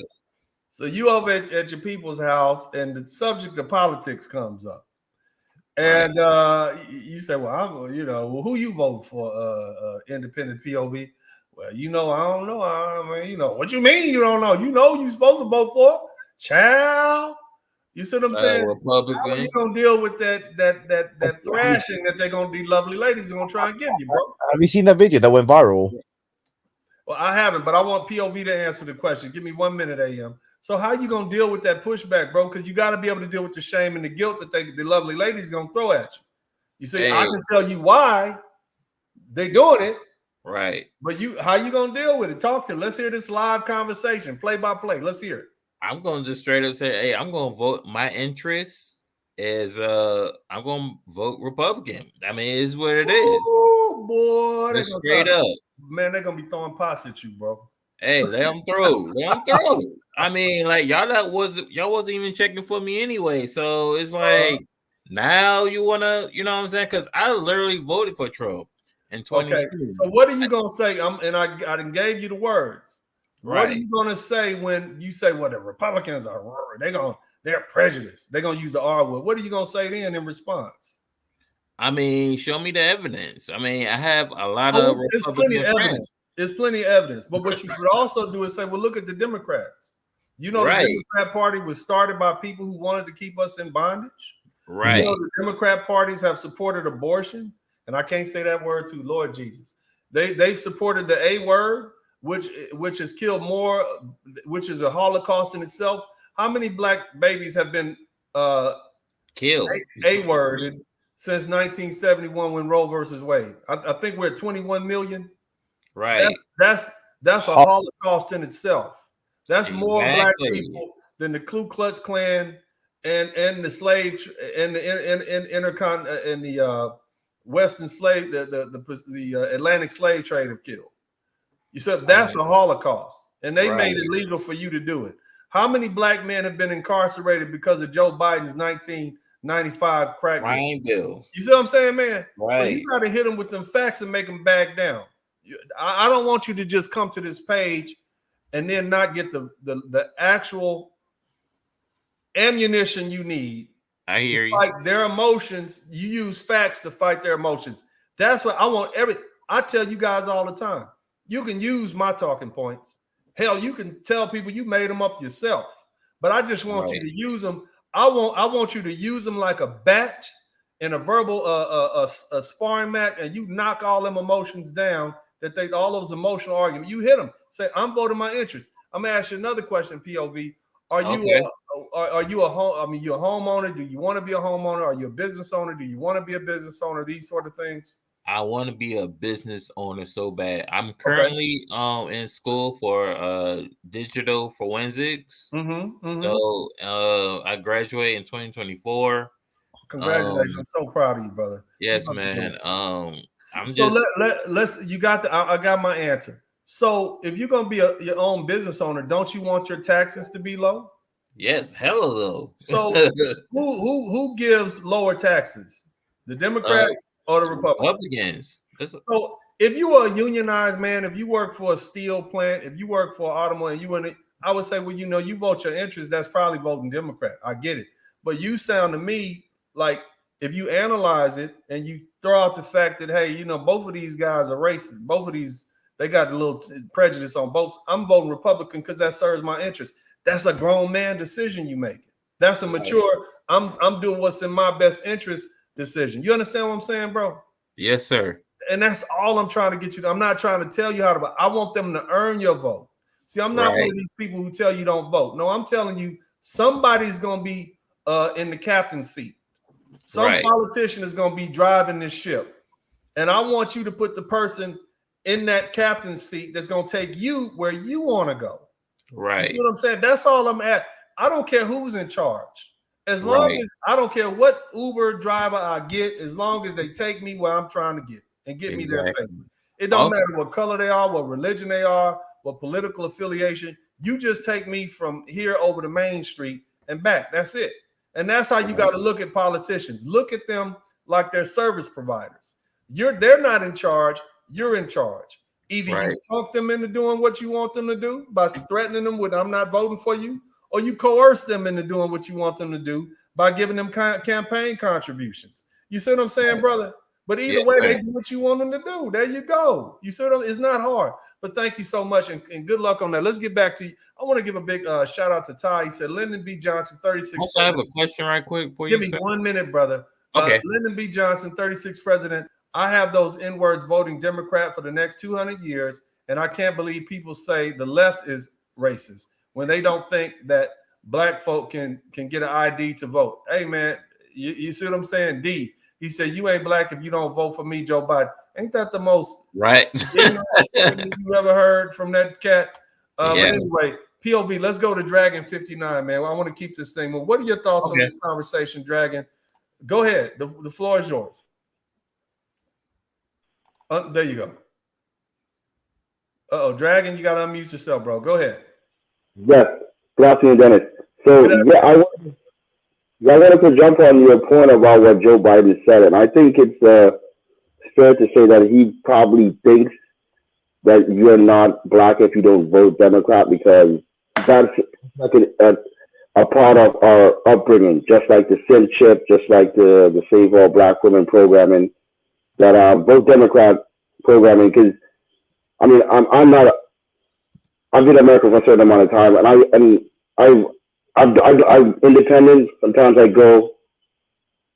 A: So you over at your people's house, and the subject of politics comes up. And you say, well, who you vote for? Independent POV. Well, I don't know. I mean, what you mean you don't know? You're supposed to vote for, child. You see what I'm saying? How are
F: Republican.
A: you gonna deal with that thrashing that they're gonna be lovely ladies are gonna try and give you, bro?
C: Have you seen that video that went viral?
A: Well, I haven't, but I want POV to answer the question. Give me 1 minute, AM. So how you gonna deal with that pushback, bro? Because you got to be able to deal with the shame and the guilt that the lovely ladies gonna throw at you. You see, I can tell you why they doing it,
F: right?
A: But how you gonna deal with it? Talk to them. Let's hear this live conversation, play by play. Let's hear it.
F: I'm gonna just straight up say, hey, I'm gonna vote. My interest is I'm gonna vote Republican. I mean, it's what it is.
A: Oh boy,
F: just straight up.
A: Man, they're gonna be throwing pots at you, bro.
F: Hey, let them throw. Let them throw. I mean, like y'all wasn't even checking for me anyway. So it's like now you wanna, you know what I'm saying? Because I literally voted for Trump in 2020.
A: Okay, so what are you gonna say? I done gave you the words. Right. What are you gonna say when you say, well, the Republicans are they're prejudiced? They're gonna use the R word. What are you gonna say then in response?
F: I mean, show me the evidence. I mean, I have a lot of
A: it's plenty of evidence. There's plenty of evidence. But what you could also do is say, well, look at the Democrats. You know, the Democrat Party was started by people who wanted to keep us in bondage.
F: Right.
A: You know, the Democrat parties have supported abortion, and I can't say that word too, Lord Jesus. They've supported the A word, which has killed more, which is a Holocaust in itself. How many black babies have been
F: killed,
A: A-worded since 1971 when Roe versus Wade? I think we're at 21 million.
F: Right.
A: That's a Holocaust in itself. That's more black people than the Ku Klux Klan and the slave and the Western slave, the Atlantic slave trade have killed. You said that's a Holocaust, and they made it legal for you to do it. How many black men have been incarcerated because of Joe Biden's 1995 crack
F: bill?
A: You see what I'm saying, man?
F: Right.
A: So you got to hit them with them facts and make them back down. I don't want you to just come to this page and then not get the actual ammunition you need.
F: I hear you.
A: Like their emotions, you use facts to fight their emotions. That's what I want. I tell you guys all the time. You can use my talking points. Hell, you can tell people you made them up yourself. But I just want you to use them. I want you to use them like a bat in a verbal a sparring match, and you knock all them emotions down. All those emotional arguments, you hit them. Say, I'm voting my interest. I'm gonna ask you another question, POV. Are you you're a homeowner? Do you want to be a homeowner? Are you a business owner? Do you want to be a business owner? These sort of things.
F: I want to be a business owner so bad. I'm currently in school for digital forensics. So I graduate in 2024.
A: Congratulations! I'm so proud of you, brother.
F: Yes, man.
A: Let's. You got I got my answer. So if you're gonna be your own business owner, don't you want your taxes to be low?
F: Yes, hella low.
A: So who gives lower taxes? The Democrats or the
F: Republicans?
A: So if you are a unionized man, if you work for a steel plant, if you work for an automobile, I would say, well, you vote your interest. That's probably voting Democrat. I get it, but you sound to me like if you analyze it and you throw out the fact that, hey, both of these guys are racist. Both of these, they got a little prejudice on both. I'm voting Republican because that serves my interest. That's a grown man decision you make. That's a mature, I'm doing what's in my best interest decision. You understand what I'm saying, bro?
F: Yes, sir.
A: And that's all I'm trying to get you to. I'm not trying to tell you how to vote. I want them to earn your vote. See, I'm not one of these people who tell you don't vote. No, I'm telling you somebody's going to be in the captain's seat. Some politician is going to be driving this ship. And I want you to put the person in that captain's seat that's going to take you where you want to go.
F: Right.
A: You see what I'm saying? That's all I'm at. I don't care who's in charge. As long as I don't care what Uber driver I get, as long as they take me where I'm trying to get and get me there safely. It don't matter what color they are, what religion they are, what political affiliation. You just take me from here over to Main Street and back. That's it. And that's how you got to look at politicians. Look at them like they're service providers. They're not in charge. You're in charge. Either you talk them into doing what you want them to do by threatening them with, I'm not voting for you, or you coerce them into doing what you want them to do by giving them campaign contributions. You see what I'm saying, brother? But either way, they do what you want them to do. There you go. You see what it's not hard. But thank you so much, and good luck on that. Let's get back to you. I want to give a big shout out to Ty. He said, Lyndon B. Johnson, 36.
F: Also, I have a question right quick for
A: Give
F: you.
A: me 1 minute, brother.
F: Okay.
A: Lyndon B. Johnson, 36 president. I have those N-words voting Democrat for the next 200 years, and I can't believe people say the left is racist when they don't think that black folk can get an ID to vote. Hey, man, you see what I'm saying? D, he said, you ain't black if you don't vote for me, Joe Biden. Ain't that the most
F: right
A: you ever heard from that cat?
F: Yeah.
A: But anyway, POV, let's go to Dragon 59, man. I want to keep this thing moving. What are your thoughts on this conversation, Dragon? Go ahead. The floor is yours. There you go. Dragon, you got to unmute yourself, bro. Go ahead.
E: Yes. Good afternoon, Dennis. So, I wanted to jump on your point about what Joe Biden said, and I think it's fair to say that he probably thinks that you're not black if you don't vote Democrat, because that's like a part of our upbringing, just like the SIN chip, just like the Save All Black Women programming, that vote Democrat programming. Because I mean, I've been in America for a certain amount of time, and I'm independent. Sometimes I go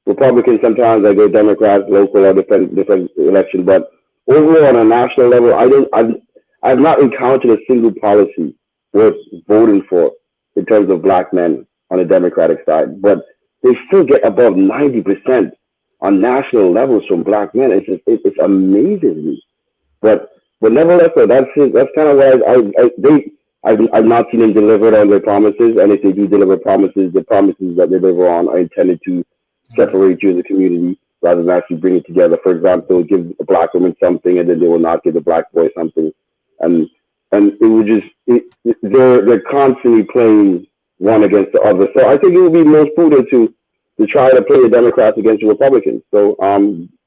E: Republican, sometimes I go Democrat, local or different election. But overall, on a national level, I've not encountered a single policy worth voting for in terms of black men on the Democratic side. But they still get above 90% on national levels from black men. It's amazing me. But nevertheless, that's kind of why I've not seen them deliver on their promises. And if they do deliver promises, the promises that they deliver on are intended to separate you as a community rather than actually bring it together. For example, give a black woman something and then they will not give the black boy something. And it would just, they're constantly playing one against the other. So I think it would be most prudent to try to play the Democrats against the Republicans. So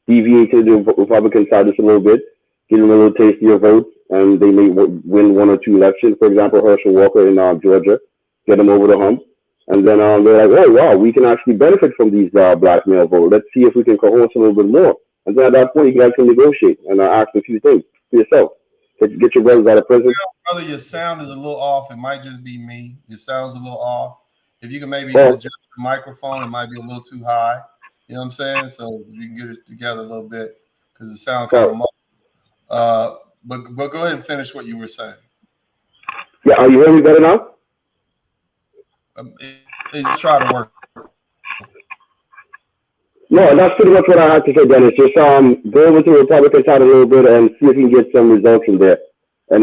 E: deviate to the Republican side just a little bit, give them a little taste of your votes, and they may win one or two elections. For example, Herschel Walker in Georgia, get them over the hump. And then they're like, oh, wow, we can actually benefit from these black male votes. Let's see if we can coerce a little bit more. And then at that point, you guys can negotiate and ask a few things for yourself. Get your brothers out of prison.
A: Brother, your sound is a little off. It might just be me. Your sound's a little off. If you can maybe adjust the microphone, it might be a little too high. You know what I'm saying? So you can get it together a little bit because the sound kind of muffled. But go ahead and finish what you were saying.
E: Yeah, are you hearing me better now?
A: Try to work.
E: No, that's pretty much what I have to say, Dennis. Just go over to the Republican side a little bit and see if you can get some results from there. And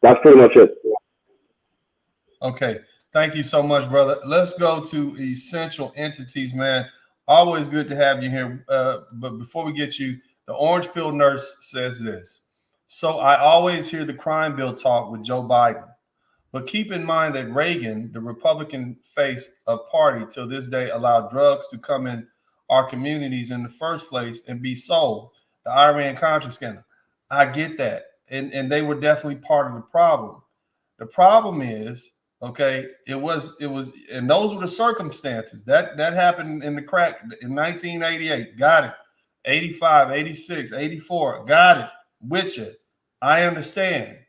E: that's pretty much it.
A: Okay. Thank you so much, brother. Let's go to essential entities, man. Always good to have you here. But before we get you, the orange pill nurse says this. So I always hear the crime bill talk with Joe Biden. But keep in mind that Reagan, the Republican face of party till this day, allowed drugs to come in our communities in the first place and be sold. The Iran-Contra scandal. I get that. And they were definitely part of the problem. The problem is, okay, it was, and those were the circumstances. That happened in the crack in 1988. Got it. 85, 86, 84. Got it. With you. I understand.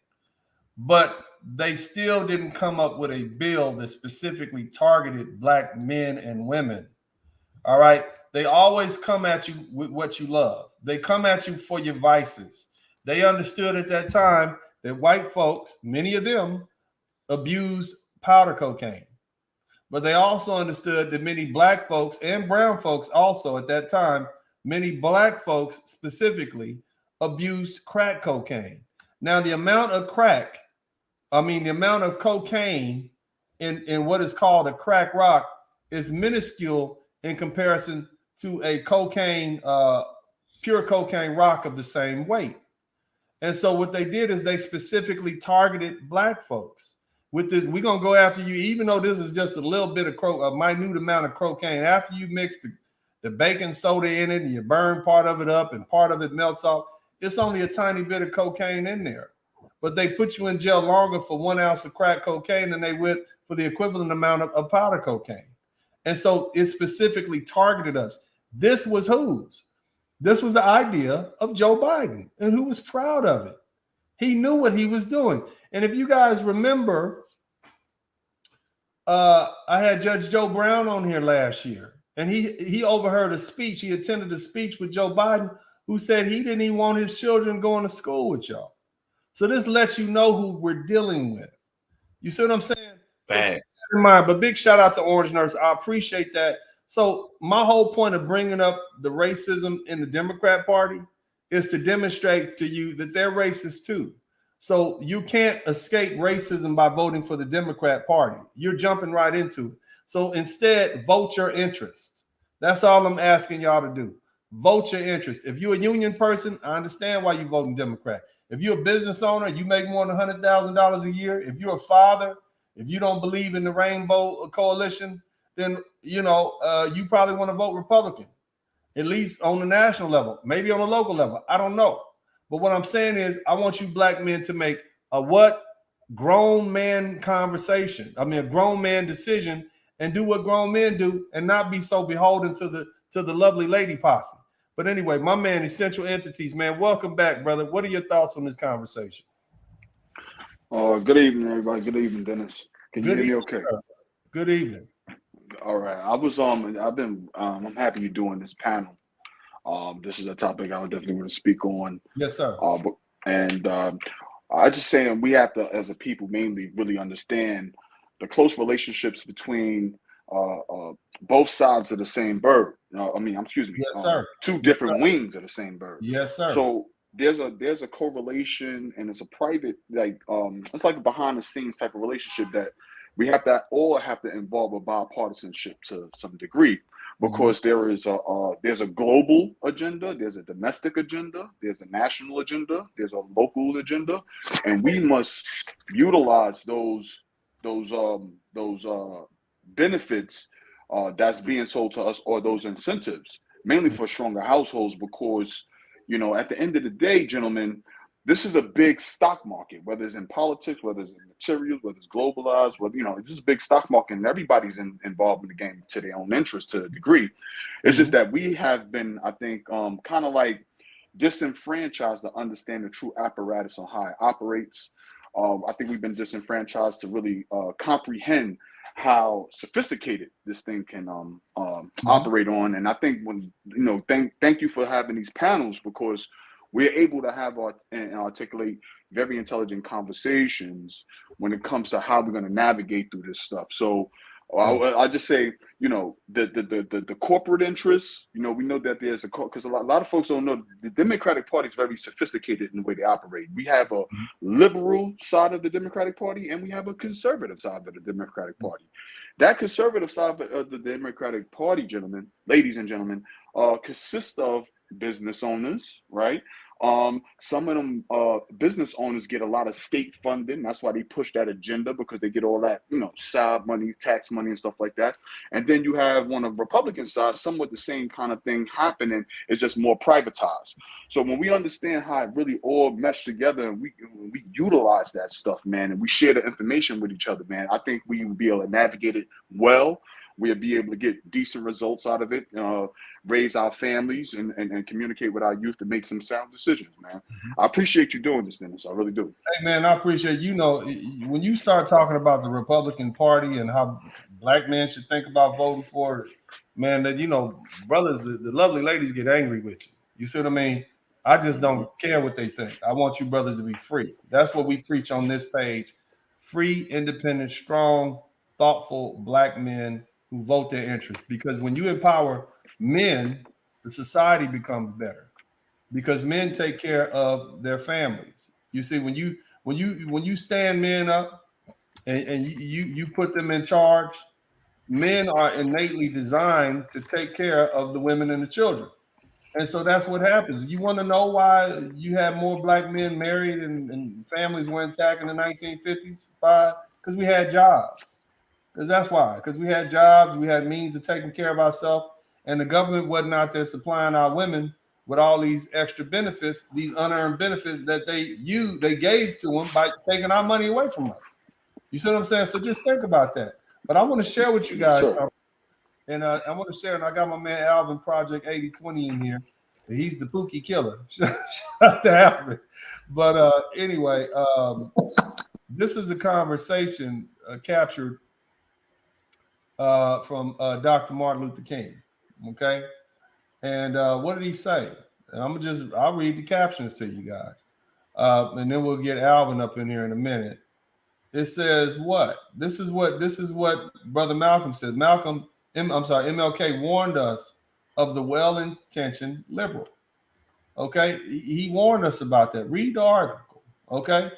A: But they still didn't come up with a bill that specifically targeted black men and women. All right. They always come at you with what you love. They come at you for your vices. They understood at that time that white folks, many of them, abused powder cocaine. But they also understood that many black folks and brown folks also at that time, many black folks specifically abused crack cocaine. Now, the amount of the amount of cocaine in what is called a crack rock is minuscule in comparison to a pure cocaine rock of the same weight. And so what they did is they specifically targeted black folks. With this, we're going to go after you, even though this is just a little bit of a minute amount of cocaine. After you mix the baking soda in it and you burn part of it up and part of it melts off, it's only a tiny bit of cocaine in there. But they put you in jail longer for 1 ounce of crack cocaine than they would for the equivalent amount of powder cocaine. And so it specifically targeted us. This was whose? This was the idea of Joe Biden, and who was proud of it. He knew what he was doing. And if you guys remember, I had Judge Joe Brown on here last year, and he overheard a speech. He attended a speech with Joe Biden, who said he didn't even want his children going to school with y'all. So this lets you know who we're dealing with. You see what I'm saying? So keep that in mind. But big shout out to Orange Nurse. I appreciate that. So my whole point of bringing up the racism in the Democrat Party is to demonstrate to you that they're racist too. So you can't escape racism by voting for the Democrat Party. You're jumping right into it. So instead, vote your interest. That's all I'm asking y'all to do. Vote your interest. If you're a union person, I understand why you're voting Democrat. If you're a business owner, you make more than $100,000 a year. If you're a father, if you don't believe in the Rainbow Coalition, then you probably want to vote Republican, at least on the national level, maybe on a local level. I don't know. But what I'm saying is I want you black men to make a grown man conversation. I mean, a grown man decision, and do what grown men do and not be so beholden to the lovely lady posse. But anyway, my man, Essential Entities, man, welcome back, brother. What are your thoughts on this conversation?
G: Good evening, everybody. Good evening, Dennis. Can you hear me okay?
A: Sir. Good evening.
G: All right. I'm happy you're doing this panel. This is a topic I would definitely want to speak on.
A: Yes, sir.
G: I just saying we have to, as a people, mainly really understand the close relationships between both sides of the same bird.
A: Yes, sir.
G: Two different wings of the same bird.
A: Yes, sir.
G: So there's a correlation, and it's a private, it's like a behind the scenes type of relationship that we have to involve a bipartisanship to some degree, because there's a global agenda, there's a domestic agenda, there's a national agenda, there's a local agenda, and we must utilize those benefits that's being sold to us, or those incentives, mainly for stronger households, because at the end of the day, gentlemen, this is a big stock market, whether it's in politics, whether it's in materials, whether it's globalized, it's just a big stock market, and everybody's involved in the game to their own interest to a degree. It's just that we have been, I think, kind of like disenfranchised to understand the true apparatus on how it operates. I think we've been disenfranchised to really comprehend how sophisticated this thing can operate on. And I think thank you for having these panels, because we're able to have and articulate very intelligent conversations when it comes to how we're going to navigate through this stuff. So I just say, the corporate interests, we know that there's because a lot of folks don't know the Democratic Party is very sophisticated in the way they operate. We have a liberal side of the Democratic Party, and we have a conservative side of the Democratic Party. That conservative side of the Democratic Party, ladies and gentlemen, consists of business owners, right? Some of them business owners get a lot of state funding. That's why they push that agenda, because they get all that, side money, tax money, and stuff like that. And then you have on the Republican side, somewhat the same kind of thing happening. It's just more privatized. So when we understand how it really all meshed together, and we utilize that stuff, man, and we share the information with each other, man, I think we will be able to navigate it well. We'll be able to get decent results out of it, raise our families, and communicate with our youth to make some sound decisions, man. I appreciate you doing this, Dennis. I really do.
A: Hey, man, I appreciate when you start talking about the Republican Party and how black men should think about voting for it, man, that, brothers, the lovely ladies get angry with you. You see what I mean? I just don't care what they think. I want you brothers to be free. That's what we preach on this page. Free, independent, strong, thoughtful black men who vote their interests, because when you empower men, the society becomes better, because men take care of their families. You see, when you stand men up and you put them in charge, men are innately designed to take care of the women and the children. And so that's what happens. You want to know why you had more black men married and families were intact in the 1950s? Because we had jobs. Because that's why. Because we had jobs, we had means of taking care of ourselves, and the government wasn't out there supplying our women with all these extra benefits, these unearned benefits that they gave to them by taking our money away from us. You see what I'm saying? So just think about that. But I want to share with you guys something. And I want to share, and I got my man Alvin Project 8020 in here. He's the Pookie killer. Shout out to Alvin. But anyway, this is a conversation captured from Dr. Martin Luther King. Okay, and what did he say? And I'll read the captions to you guys, and then we'll get Alvin up in here in a minute. It says what? This is what Brother Malcolm says. MLK warned us of the well-intentioned liberal. Okay, he warned us about that. Read the article. Okay,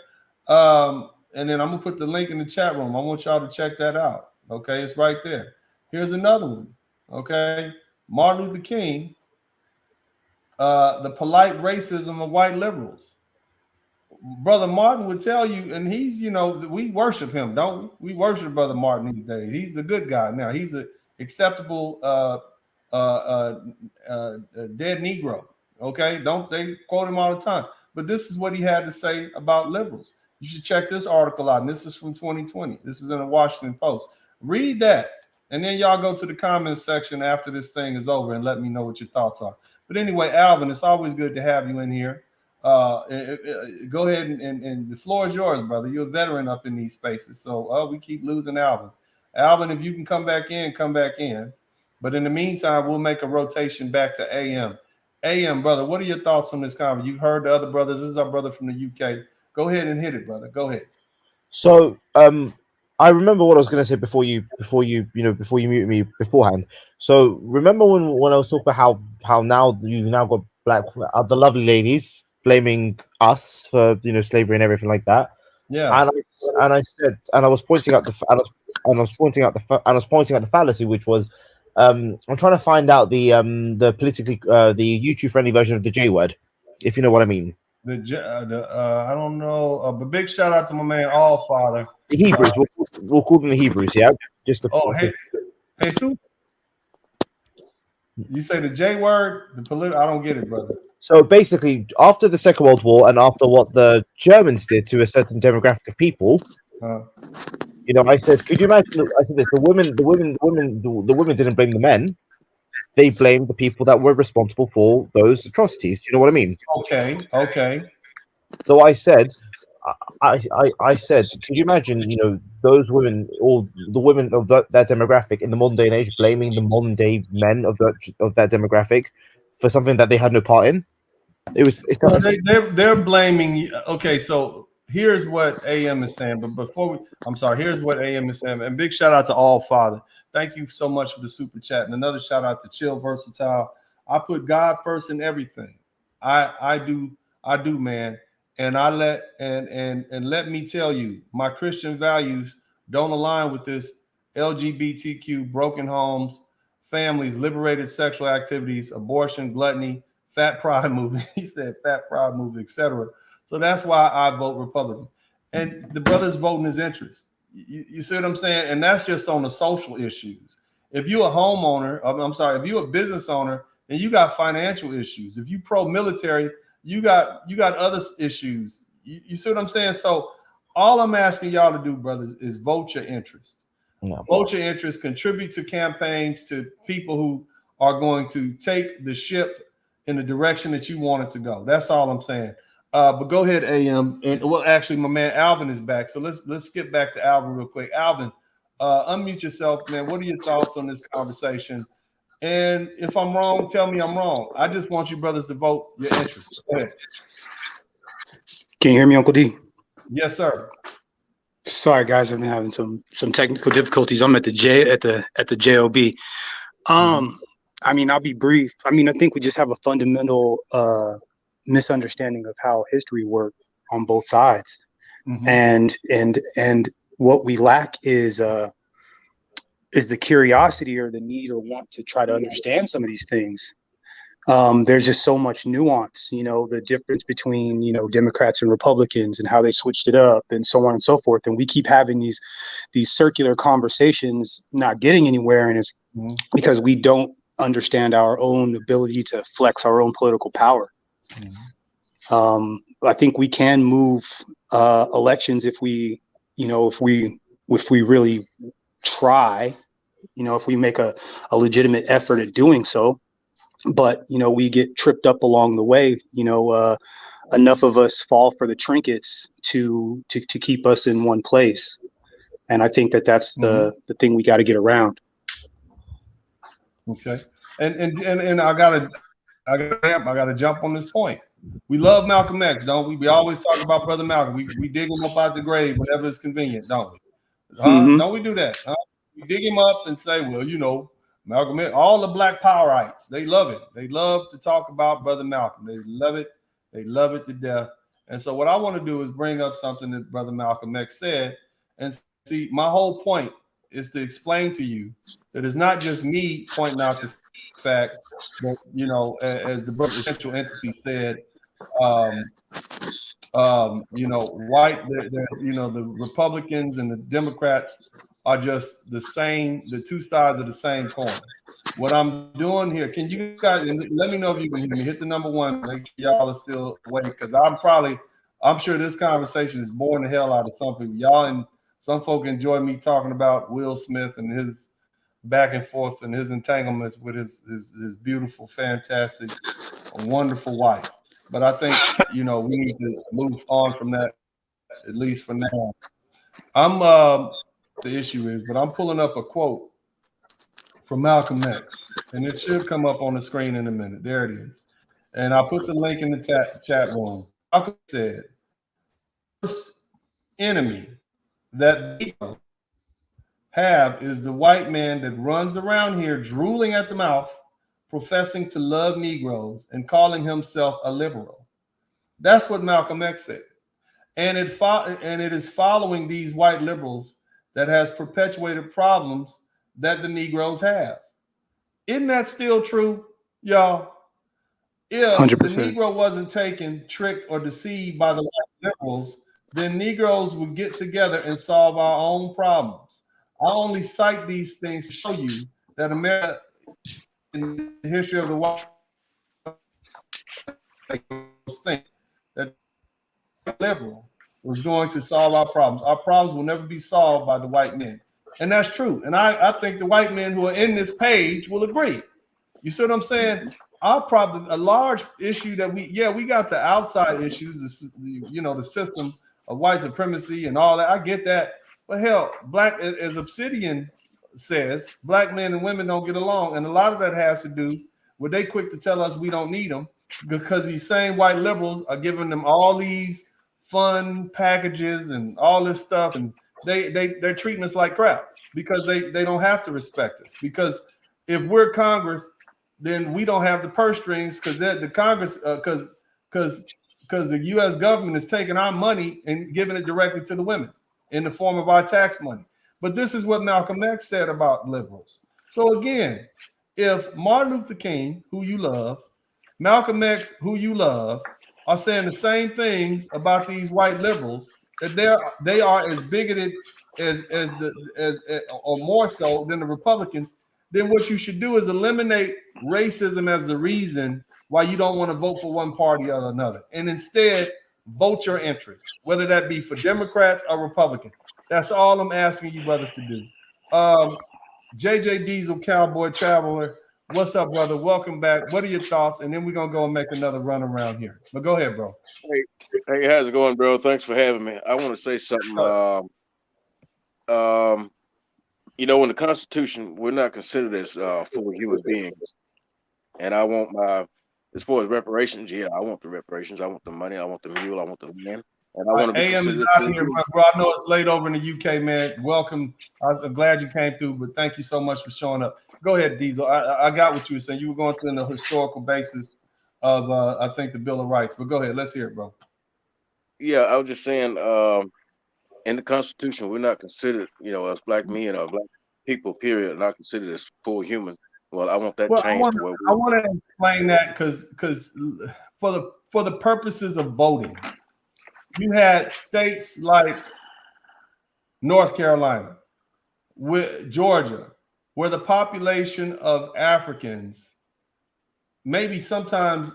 A: and then I'm gonna put the link in the chat room. I want y'all to check that out. Okay, it's right there. Here's another one. Okay, Martin Luther King, the polite racism of white liberals. Brother Martin would tell you, and he's, we worship him, don't we? We worship Brother Martin these days. He's a good guy now. He's an acceptable dead Negro. Okay, don't they quote him all the time? But this is what he had to say about liberals. You should check this article out. And this is from 2020. This is in the Washington Post. Read that, and then y'all go to the comment section after this thing is over and let me know what your thoughts are. But anyway, Alvin, it's always good to have you in here. Go ahead and the floor is yours, brother. You're a veteran up in these spaces, so we keep losing Alvin. Alvin, if you can come back in, come back in. But in the meantime, we'll make a rotation back to AM. AM, brother, what are your thoughts on this conversation? You've heard the other brothers. This is our brother from the UK. Go ahead and hit it, brother. Go ahead.
C: So, I remember what I was going to say before you muted me beforehand. So, remember when I was talking about how now you now got the lovely ladies blaming us for slavery and everything like that.
A: Yeah.
C: And I was pointing out the fallacy, which was I'm trying to find out the politically the YouTube friendly version of the J word, if you know what I mean.
A: I don't know, but big shout out to my man All Father.
C: The Hebrews, we'll call them the Hebrews, yeah.
A: Jesus. You say the J word, I don't get it, brother.
C: So basically, after the Second World War and after what the Germans did to a certain demographic of people, I said, could you imagine? I said this: the women didn't blame the men; they blamed the people that were responsible for those atrocities. Do you know what I mean?
A: Okay.
C: So I said, I said, could you imagine? Those women, or the women of that demographic in the modern day and age, blaming the modern day men of that demographic for something that they had no part in.
A: They're blaming you. Okay, so here's what AM is saying. But here's what AM is saying. And big shout out to All Father. Thank you so much for the super chat. And another shout out to Chill Versatile. I put God first in everything. I do, man. And let me tell you, my Christian values don't align with this LGBTQ, broken homes, families, liberated sexual activities, abortion, gluttony, fat pride movement. He said fat pride movement, etc. So that's why I vote Republican. And the brothers vote in his interest. You see what I'm saying? And that's just on the social issues. If you're a homeowner, if you're a business owner, then you got financial issues. If you pro-military, you got other issues. You see what I'm saying? So all I'm asking y'all to do, brothers, is vote your interest. No. Vote your interest, contribute to campaigns, to people who are going to take the ship in the direction that you want it to go. That's all I'm saying. But go ahead, AM. And actually, my man Alvin is back. So let's skip back to Alvin real quick. Alvin, unmute yourself, man. What are your thoughts on this conversation? And if I'm wrong, tell me I'm wrong. I just want you brothers to vote your interest. Go ahead.
H: Can you hear me, Uncle D?
A: Yes, sir.
H: Sorry, guys, I've been having some technical difficulties. I'm at the JOB. I mean, I'll be brief. I mean, I think we just have a fundamental misunderstanding of how history worked on both sides, and what we lack is the curiosity or the need or want to try to understand some of these things. There's just so much nuance, the difference between, Democrats and Republicans and how they switched it up and so on and so forth. And we keep having these circular conversations, not getting anywhere. And it's because we don't understand our own ability to flex our own political power. I think we can move elections if we really try, if we make a legitimate effort at doing so. but we get tripped up along the way. Enough of us fall for the trinkets to keep us in one place, and I think that's the thing we got to get around.
A: Okay, and I gotta jump on this point. We love Malcolm X, don't we? We always talk about Brother Malcolm. We dig him up out the grave whenever it's convenient, don't we? Don't we do that? We dig him up and say, well, Malcolm X, all the Black Powerites, they love it. They love to talk about Brother Malcolm. They love it. They love it to death. And so what I want to do is bring up something that Brother Malcolm X said. And see, my whole point is to explain to you that it's not just me pointing out the fact that, as the essential entity said, the Republicans and the Democrats are just the same, the two sides of the same coin. What I'm doing here, can you guys, and let me know if you can hear me, hit the number one, make sure y'all are still awake, because I'm sure this conversation is boring the hell out of some people. Y'all and some folk enjoy me talking about Will Smith and his back and forth and his entanglements with his beautiful, fantastic, wonderful wife. But I think, we need to move on from that, at least for now. The issue is, but I'm pulling up a quote from Malcolm X, and it should come up on the screen in a minute. There it is. And I'll put the link in the chat room. Malcolm said, first enemy that people have is the white man that runs around here drooling at the mouth, professing to love Negroes and calling himself a liberal. That's what Malcolm X said. And it is following these white liberals that has perpetuated problems that the Negroes have. Isn't that still true, y'all? If
H: 100%.
A: the Negro wasn't taken, tricked, or deceived by the white liberals, then Negroes would get together and solve our own problems. I only cite these things to show you that America, in the history of the white, think that liberal was going to solve our problems. Our problems will never be solved by the white men. And that's true. And I think the white men who are in this page will agree. You see what I'm saying? Our problem, a large issue that we got the outside issues, the system of white supremacy and all that. I get that. But hell, as Obsidian says, black men and women don't get along. And a lot of that has to do with they quick to tell us we don't need them because these same white liberals are giving them all these fun packages and all this stuff. And they're treating us like crap because they don't have to respect us. Because if we're Congress, then we don't have the purse strings because the Congress, because the U.S. government is taking our money and giving it directly to the women in the form of our tax money. But this is what Malcolm X said about liberals. So again, if Martin Luther King, who you love, Malcolm X, who you love, are saying the same things about these white liberals, that they are as bigoted as or more so than the Republicans, then what you should do is eliminate racism as the reason why you don't want to vote for one party or another, and instead vote your interests, whether that be for Democrats or Republicans. That's all I'm asking you brothers to do. JJ Diesel, Cowboy Traveler, what's up, brother? Welcome back. What are your thoughts? And then we're gonna go and make another run around here. But go ahead, bro.
I: Hey, how's it going, bro? Thanks for having me. I want to say something. In the Constitution, we're not considered as full human beings. And I want as far as reparations, I want the reparations. I want the money. I want the mule. I want the land. And I want to be
A: AM is out here, bro. I know it's late over in the UK, man. Welcome. I'm glad you came through, but thank you so much for showing up. Go ahead, Diesel. I got what you were saying. You were going through the historical basis of, I think, the Bill of Rights. But go ahead. Let's hear it, bro.
I: Yeah, I was just saying, in the Constitution, we're not considered, as black men or black people, period, not considered as full human. Well, I want that changed.
A: I want to explain that because for the purposes of voting, you had states like North Carolina, with Georgia, where the population of Africans maybe sometimes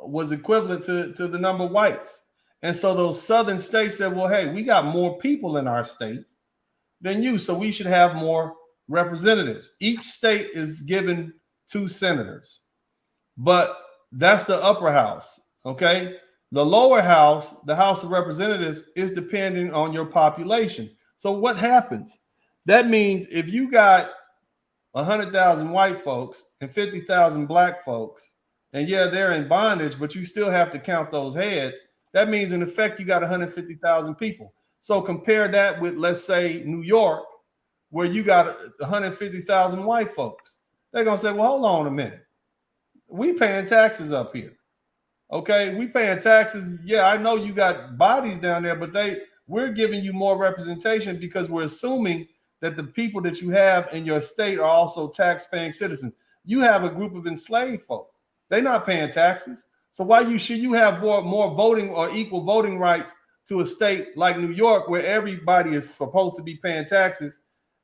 A: was equivalent to the number of whites. And so those southern states said, well, hey, we got more people in our state than you, so we should have more representatives. Each state is given 2 senators. But that's the upper house. Okay. The lower house, the House of Representatives, is depending on your population. So what happens? That means if you got 100,000 white folks and 50,000 black folks, and yeah, they're in bondage, but you still have to count those heads. That means in effect, you got 150,000 people. So compare that with, let's say, New York, where you got 150,000 white folks. They're going to say, well, hold on a minute. We paying taxes up here. Okay, we paying taxes. Yeah, I know you got bodies down there, but we're giving you more representation because we're assuming that the people that you have in your state are also tax-paying citizens. You have a group of enslaved folk. They're not paying taxes. So why should you have more voting or equal voting rights to a state like New York, where everybody is supposed to be paying taxes,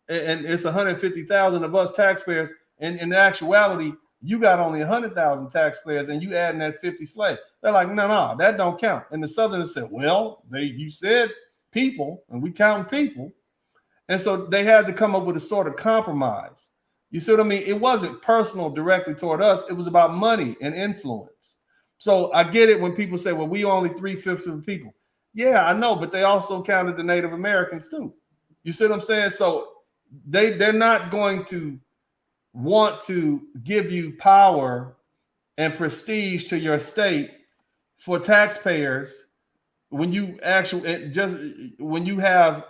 A: and it's 150,000 of us taxpayers, and in actuality, you got only 100,000 taxpayers, and you adding that 50 slaves. They're like, no, that don't count. And the Southerners said, well, you said people, and we count people. And so they had to come up with a sort of compromise. You see what I mean? It wasn't personal directly toward us. It was about money and influence. So I get it when people say, well, we only 3/5 of the people. Yeah, I know, but they also counted the Native Americans too. You see what I'm saying? So they're not going to want to give you power and prestige to your state for taxpayers when you when you have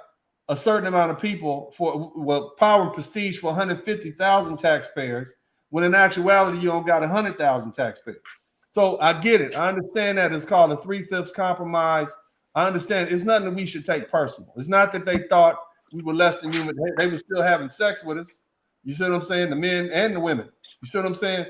A: a certain amount of people for power and prestige for 150,000 taxpayers, when in actuality you don't got 100,000 taxpayers. So I get it. I understand that it's called a 3/5 compromise. I understand it's nothing that we should take personal. It's not that they thought we were less than human. They were still having sex with us. You see what I'm saying? The men and the women. You see what I'm saying?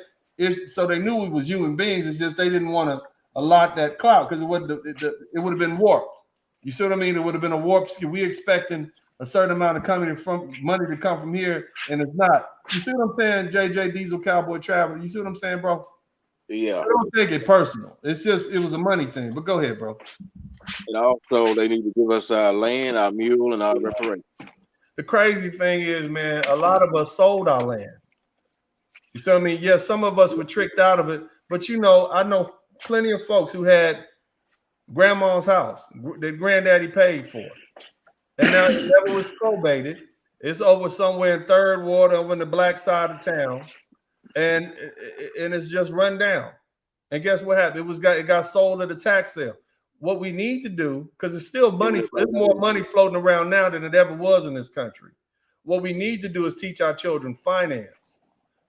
A: So they knew we was human beings. It's just they didn't want to allot that clout because it would have been warped. You see what I mean? It would have been a warped skill. We expecting a certain amount of money to come from here, and it's not. You see what I'm saying, JJ Diesel Cowboy Traveler? You see what I'm saying, bro?
I: Yeah.
A: I don't take it personal. It's just it was a money thing. But go ahead, bro.
I: And also, they need to give us our land, our mule, and our reparations.
A: The crazy thing is, man, a lot of us sold our land. You see what I mean? Yeah, some of us were tricked out of it, but I know plenty of folks who had grandma's house that granddaddy paid for, and now it never was probated. It's over somewhere in Third Ward, over in the black side of town, and it's just run down. And guess what happened? It got sold at a tax sale. What we need to do, because it's still money, there's more money floating around now than it ever was in this country. What we need to do is teach our children finance.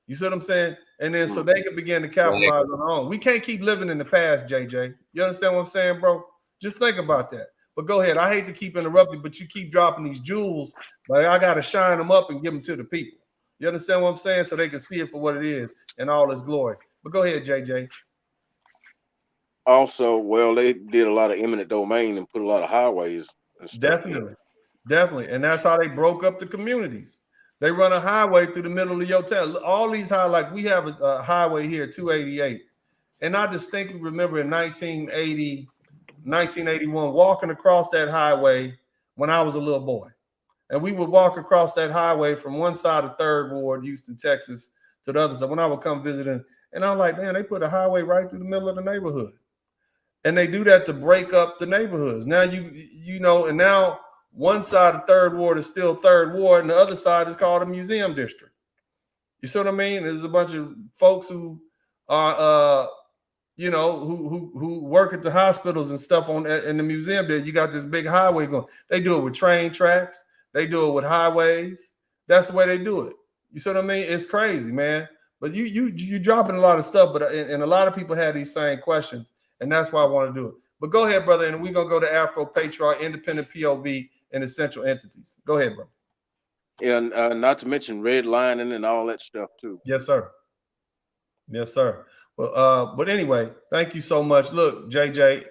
A: You see what I'm saying? And then so they can begin to capitalize on their own. We can't keep living in the past, JJ. You understand what I'm saying, bro? Just think about that. But go ahead. I hate to keep interrupting, but you keep dropping these jewels. Like I got to shine them up and give them to the people. You understand what I'm saying? So they can see it for what it is in all its glory. But go ahead, JJ.
I: Also, well, they did a lot of eminent domain and put a lot of highways and stuff.
A: Definitely. And that's how they broke up the communities. They run a highway through the middle of your town. All these like we have a highway here, 288. And I distinctly remember in 1981, walking across that highway when I was a little boy. And we would walk across that highway from one side of Third Ward, Houston, Texas, to the other side when I would come visiting. And I'm like, man, they put a highway right through the middle of the neighborhood. And they do that to break up the neighborhoods. Now and now one side of Third Ward is still Third Ward, and the other side is called a museum district. You see what I mean? There's a bunch of folks who are, who work at the hospitals and stuff in the museum. There, you got this big highway going. They do it with train tracks. They do it with highways. That's the way they do it. You see what I mean? It's crazy, man. But you dropping a lot of stuff, but and a lot of people have these same questions. And that's why I want to do it. But go ahead, brother, and we're going to go to Afro Patriarch, Independent POV, and Essential Entities. Go ahead, bro.
I: And not to mention redlining and all that stuff, too.
A: Yes, sir. Yes, sir. Well, but anyway, thank you so much. Look, JJ,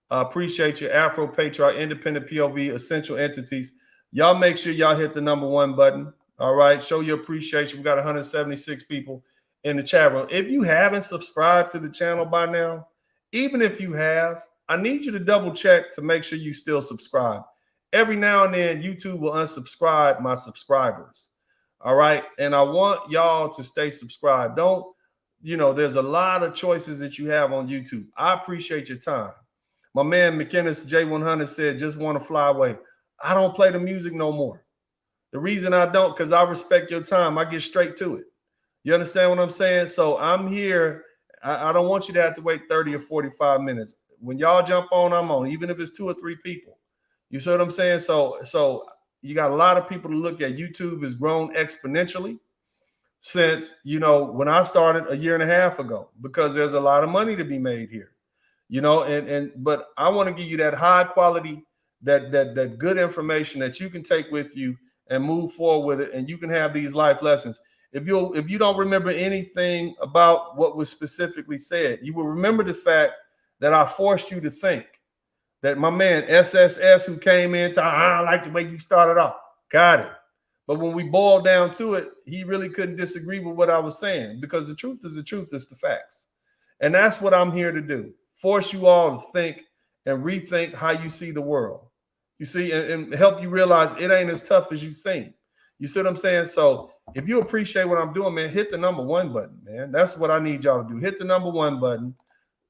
A: I appreciate you. Afro Patriarch, Independent POV, Essential Entities. Y'all make sure y'all hit the #1 button. All right. Show your appreciation. We got 176 people in the chat room. If you haven't subscribed to the channel by now, even if you have, I need you to double check to make sure you still subscribe. Every now and then, YouTube will unsubscribe my subscribers. All right. And I want y'all to stay subscribed. Don't there's a lot of choices that you have on YouTube. I appreciate your time. My man McKinnis J100 said, just want to fly away. I don't play the music no more. The reason I don't, because I respect your time. I get straight to it. You understand what I'm saying? So I'm here. I don't want you to have to wait 30 or 45 minutes. When y'all jump on, I'm on, even if it's 2 or 3 people. You see what I'm saying? So you got a lot of people to look at. YouTube has grown exponentially since, when I started a year and a half ago, because there's a lot of money to be made here, but I want to give you that high quality, that good information that you can take with you and move forward with it. And you can have these life lessons. If you don't remember anything about what was specifically said, you will remember the fact that I forced you to think. That my man SSS, who came in, I don't like the way you started off. Got it. But when we boiled down to it, he really couldn't disagree with what I was saying, because the truth is the truth, it's the facts. And that's what I'm here to do. Force you all to think and rethink how you see the world. You see, and help you realize it ain't as tough as you seem. You see what I'm saying? So if you appreciate what I'm doing, man, hit the number 1 button, man. That's what I need y'all to do. Hit the number 1 button.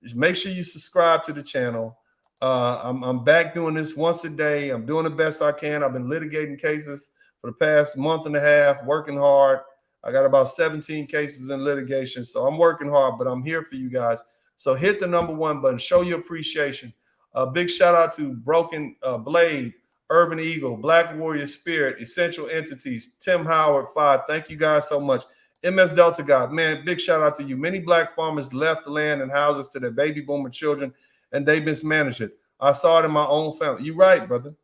A: Just make sure you subscribe to the channel. I'm back doing this once a day. I'm doing the best I can. I've been litigating cases for the past month and a half, working hard. I got about 17 cases in litigation. So I'm working hard, but I'm here for you guys. So hit the number 1 button. Show your appreciation. A big shout out to Broken Blade, Urban Eagle, Black Warrior Spirit, Essential Entities, Tim Howard 5. Thank you guys so much. MS Delta God, man, big shout out to you. Many Black farmers left the land and houses to their baby boomer children, and they mismanaged it. I saw it in my own family. You're right, brother.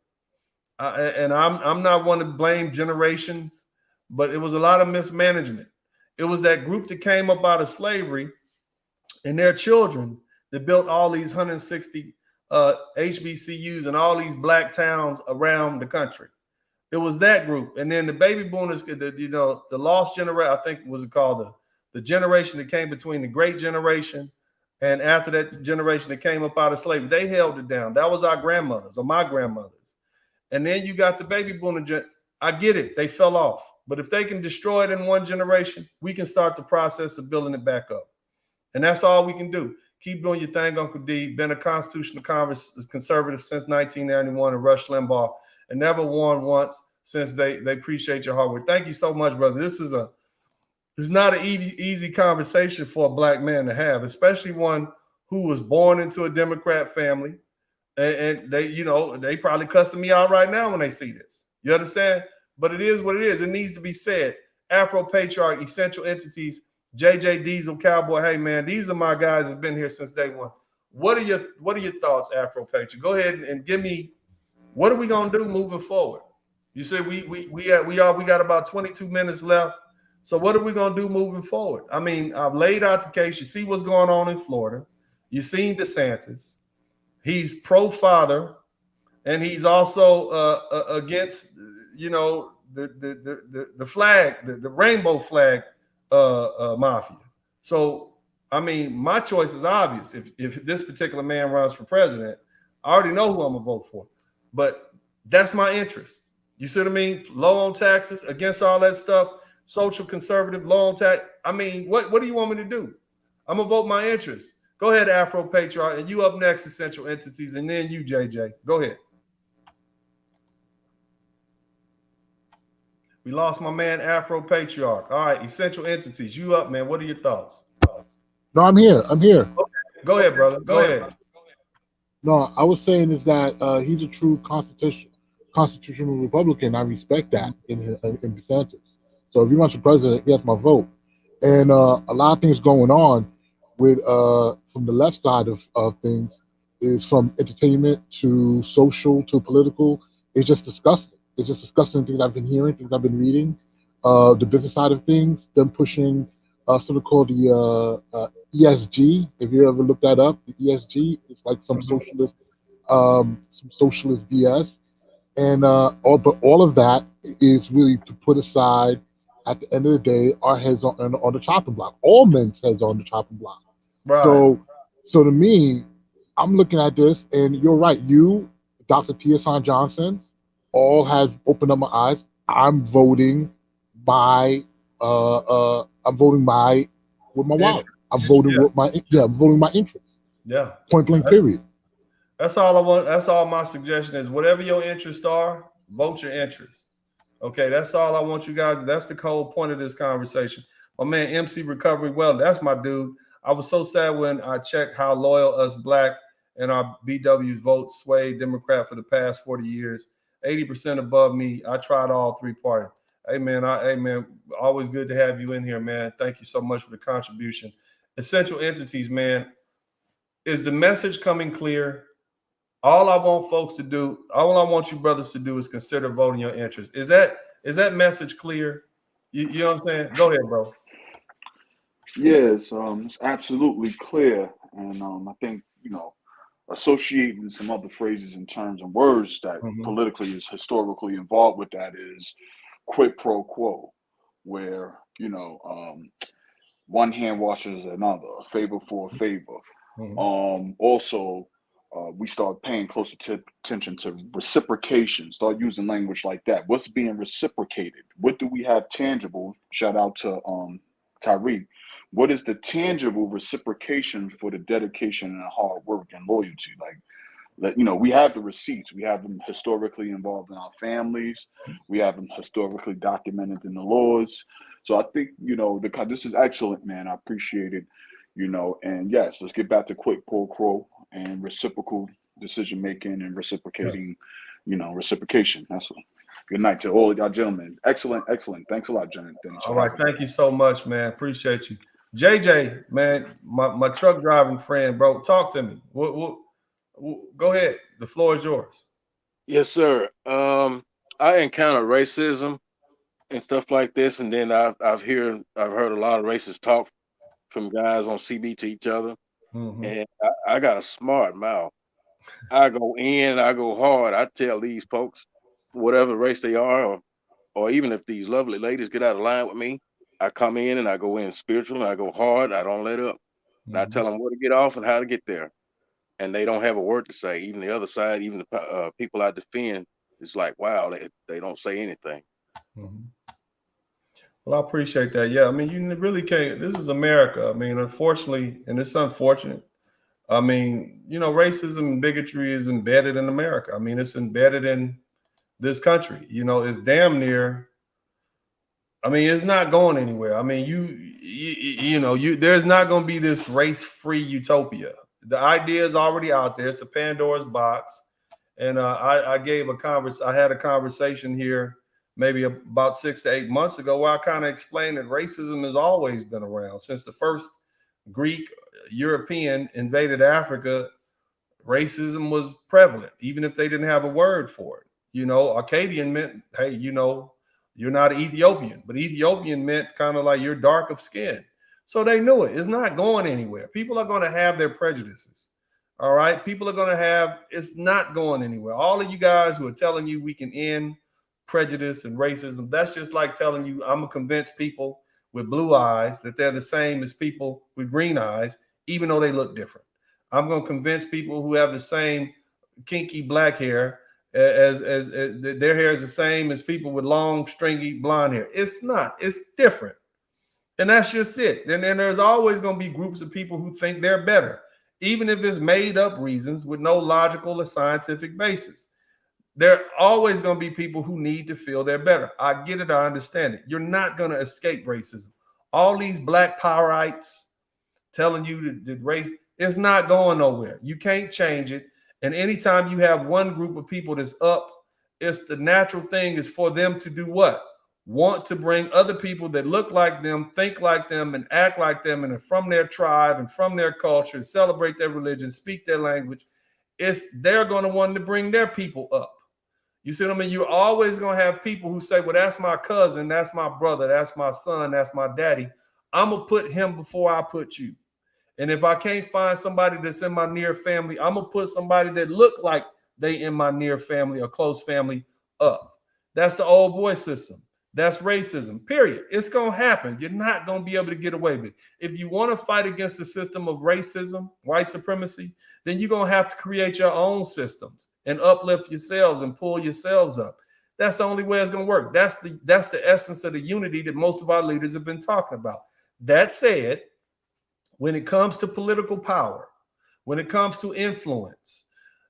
A: And I'm not one to blame generations, but it was a lot of mismanagement. It was that group that came up out of slavery and their children that built all these 160 HBCUs and all these Black towns around the country. It was that group. And then the baby boomers, the lost generation, I think was called the generation that came between the great generation and after that generation that came up out of slavery. They held it down. That was our grandmothers or my grandmothers. And then you got the baby boomer. I get it. They fell off. But if they can destroy it in one generation, we can start the process of building it back up. And that's all we can do. Keep doing your thing, Uncle D. Been a constitutional conservative since 1991 and Rush Limbaugh, and never won once since they appreciate your hard work. Thank you so much, brother. This is not an easy conversation for a Black man to have, especially one who was born into a Democrat family. And they probably cussing me out right now when they see this. You understand? But it is what it is. It needs to be said. Afro Patriarch, Essential Entities, JJ Diesel, Cowboy. Hey man, these are my guys that's been here since day one. What are your thoughts, Afro Patriarch? Go ahead and give me, what are we gonna do moving forward? You said we got about 22 minutes left. So what are we gonna do moving forward? I mean, I've laid out the case. You see what's going on in Florida. You've seen DeSantis. He's pro-father, and he's also against, the flag, the rainbow flag mafia. So, I mean, my choice is obvious. If this particular man runs for president, I already know who I'm gonna vote for. But that's my interest. You see what I mean? Low on taxes, against all that stuff, social conservative, low on tax. I mean, what do you want me to do? I'm gonna vote my interest. Go ahead, Afro Patriarch, and you up next, Essential Entities, and then you, JJ. Go ahead. We lost my man, Afro Patriarch. All right, Essential Entities, you up, man. What are your thoughts?
D: No, I'm here. Okay.
A: Go ahead, brother. Go ahead.
D: No, I was saying is that he's a true constitutional Republican. I respect that in DeSantis. So if he runs for president, he has my vote. And a lot of things going on with from the left side of things is from entertainment to social to political. It's just disgusting. It's just disgusting things I've been hearing, things I've been reading. The business side of things, them pushing something called the ESG. If you ever look that up, the ESG is like some socialist BS. And all of that is really to put aside. At the end of the day, our heads on the chopping block. All men's heads on the chopping block.
A: Right.
D: So to me, I'm looking at this, and you're right. You, Dr. T.S. Johnson, all have opened up my eyes. I'm voting with my wallet. I'm voting with my voting my interest.
A: Yeah.
D: Point blank. Period.
A: That's all I want. That's all my suggestion is. Whatever your interests are, vote your interests. Okay, that's all I want you guys. That's the whole point of this conversation. My man, MC Recovery Well, that's my dude. I was so sad when I checked how loyal us black and our BW's vote swayed Democrat for the past 40 years. 80% above me. I tried all three parties. Hey man, always good to have you in here, man. Thank you so much for the contribution. Essential entities, man. Is the message coming clear? All I want folks to do, all I want you brothers to do is consider voting your interest. Is that message clear? You know what I'm saying? Go ahead, bro.
G: Yes, it's absolutely clear. And I think, associating some other phrases and terms and words that politically is historically involved with that is quid pro quo, where, one hand washes another, a favor for a favor. Also, we start paying closer attention to reciprocation, start using language like that. What's being reciprocated? What do we have tangible? Shout out to Tyreek. What is the tangible reciprocation for the dedication and hard work and loyalty? We have the receipts. We have them historically involved in our families. We have them historically documented in the laws. So I think, this is excellent, man. I appreciate it. And yes, let's get back to quid pro quo and reciprocal decision making and reciprocating, reciprocation. That's all. Good night to all of y'all gentlemen. Excellent. Thanks a lot, Dennis.
A: All right, thank you so much, man. Appreciate you. JJ, man, my truck driving friend, bro. Talk to me. Go ahead. The floor is yours.
I: Yes, sir. I encounter racism and stuff like this, and then I've heard a lot of racist talk from guys on CB to each other, and I got a smart mouth. I go in, I go hard. I tell these folks, whatever race they are, or even if these lovely ladies get out of line with me, I come in and I go in spiritual and I go hard. I don't let up. And I tell them where to get off and how to get there. And they don't have a word to say. Even the other side, even the people I defend, it's like, wow, they don't say anything.
A: Well, I appreciate that. Yeah, I mean, you really can't. This is America. I mean, unfortunately, and it's unfortunate. I mean, racism and bigotry is embedded in America. I mean, it's embedded in this country. It's damn near. I mean, it's not going anywhere. I mean, there's not going to be this race-free utopia. The idea is already out there. It's a Pandora's box. And I had a conversation here maybe about 6 to 8 months ago where I kind of explained that racism has always been around. Since the first Greek European invaded Africa, racism was prevalent, even if they didn't have a word for it. Akkadian meant, hey, you're not Ethiopian, but Ethiopian meant kind of like you're dark of skin. So they knew it. It's not going anywhere. People are going to have their prejudices. All right. People are going to have, it's not going anywhere. All of you guys who are telling you we can end prejudice and racism, that's just like telling you I'm going to convince people with blue eyes that they're the same as people with green eyes, even though they look different. I'm going to convince people who have the same kinky black hair as their hair is the same as people with long, stringy blonde hair. It's not. It's different. And that's just it. And then there's always going to be groups of people who think they're better, even if it's made up reasons with no logical or scientific basis. There are always going to be people who need to feel they're better. I get it. I understand it. You're not going to escape racism. All these black powerites telling you that race is not going nowhere. You can't change it. And anytime you have one group of people that's up, it's the natural thing is for them to do what? Want to bring other people that look like them, think like them, and act like them, and are from their tribe and from their culture, and celebrate their religion, speak their language. They're going to want to bring their people up. You see what I mean? You're always going to have people who say, well, that's my cousin, that's my brother, that's my son, that's my daddy. I'm going to put him before I put you. And if I can't find somebody that's in my near family, I'm going to put somebody that look like they in my near family or close family up. That's the old boy system. That's racism, period. It's going to happen. You're not going to be able to get away with it. If you want to fight against the system of racism, white supremacy, then you're going to have to create your own systems and uplift yourselves and pull yourselves up. That's the only way it's going to work. That's the essence of the unity that most of our leaders have been talking about. That said, when it comes to political power, when it comes to influence,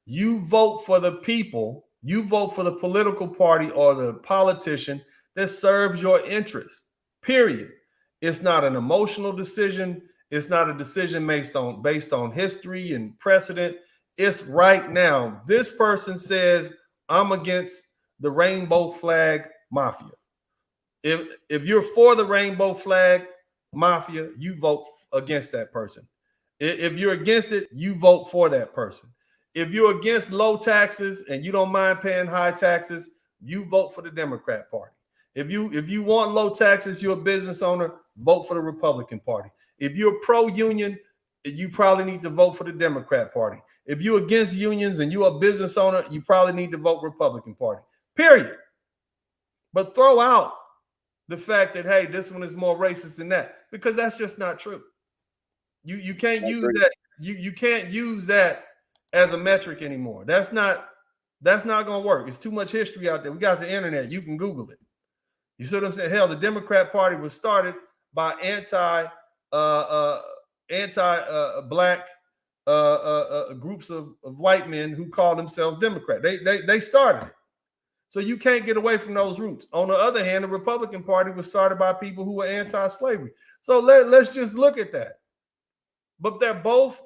A: you vote for the people, you vote for the political party or the politician that serves your interest, period. It's not an emotional decision. It's not a decision based on history and precedent. It's right now. This person says, I'm against the rainbow flag mafia. If you're for the rainbow flag mafia, you vote against that person. If you're against it, you vote for that person. If you're against low taxes and you don't mind paying high taxes, you vote for the Democrat Party. If you want low taxes, you're a business owner, vote for the Republican Party. If you're pro-union, you probably need to vote for the Democrat Party. If you're against unions and you're a business owner, you probably need to vote Republican Party. Period. But throw out the fact that, hey, this one is more racist than that, because that's just not true. You can't use that. You can't use that as a metric anymore. That's not going to work. It's too much history out there. We got the internet. You can Google it. You see what I'm saying? Hell, the Democrat Party was started by anti-black groups of white men who call themselves Democrat. They started it. So you can't get away from those roots. On the other hand, the Republican Party was started by people who were anti-slavery. So let's just look at that. But they both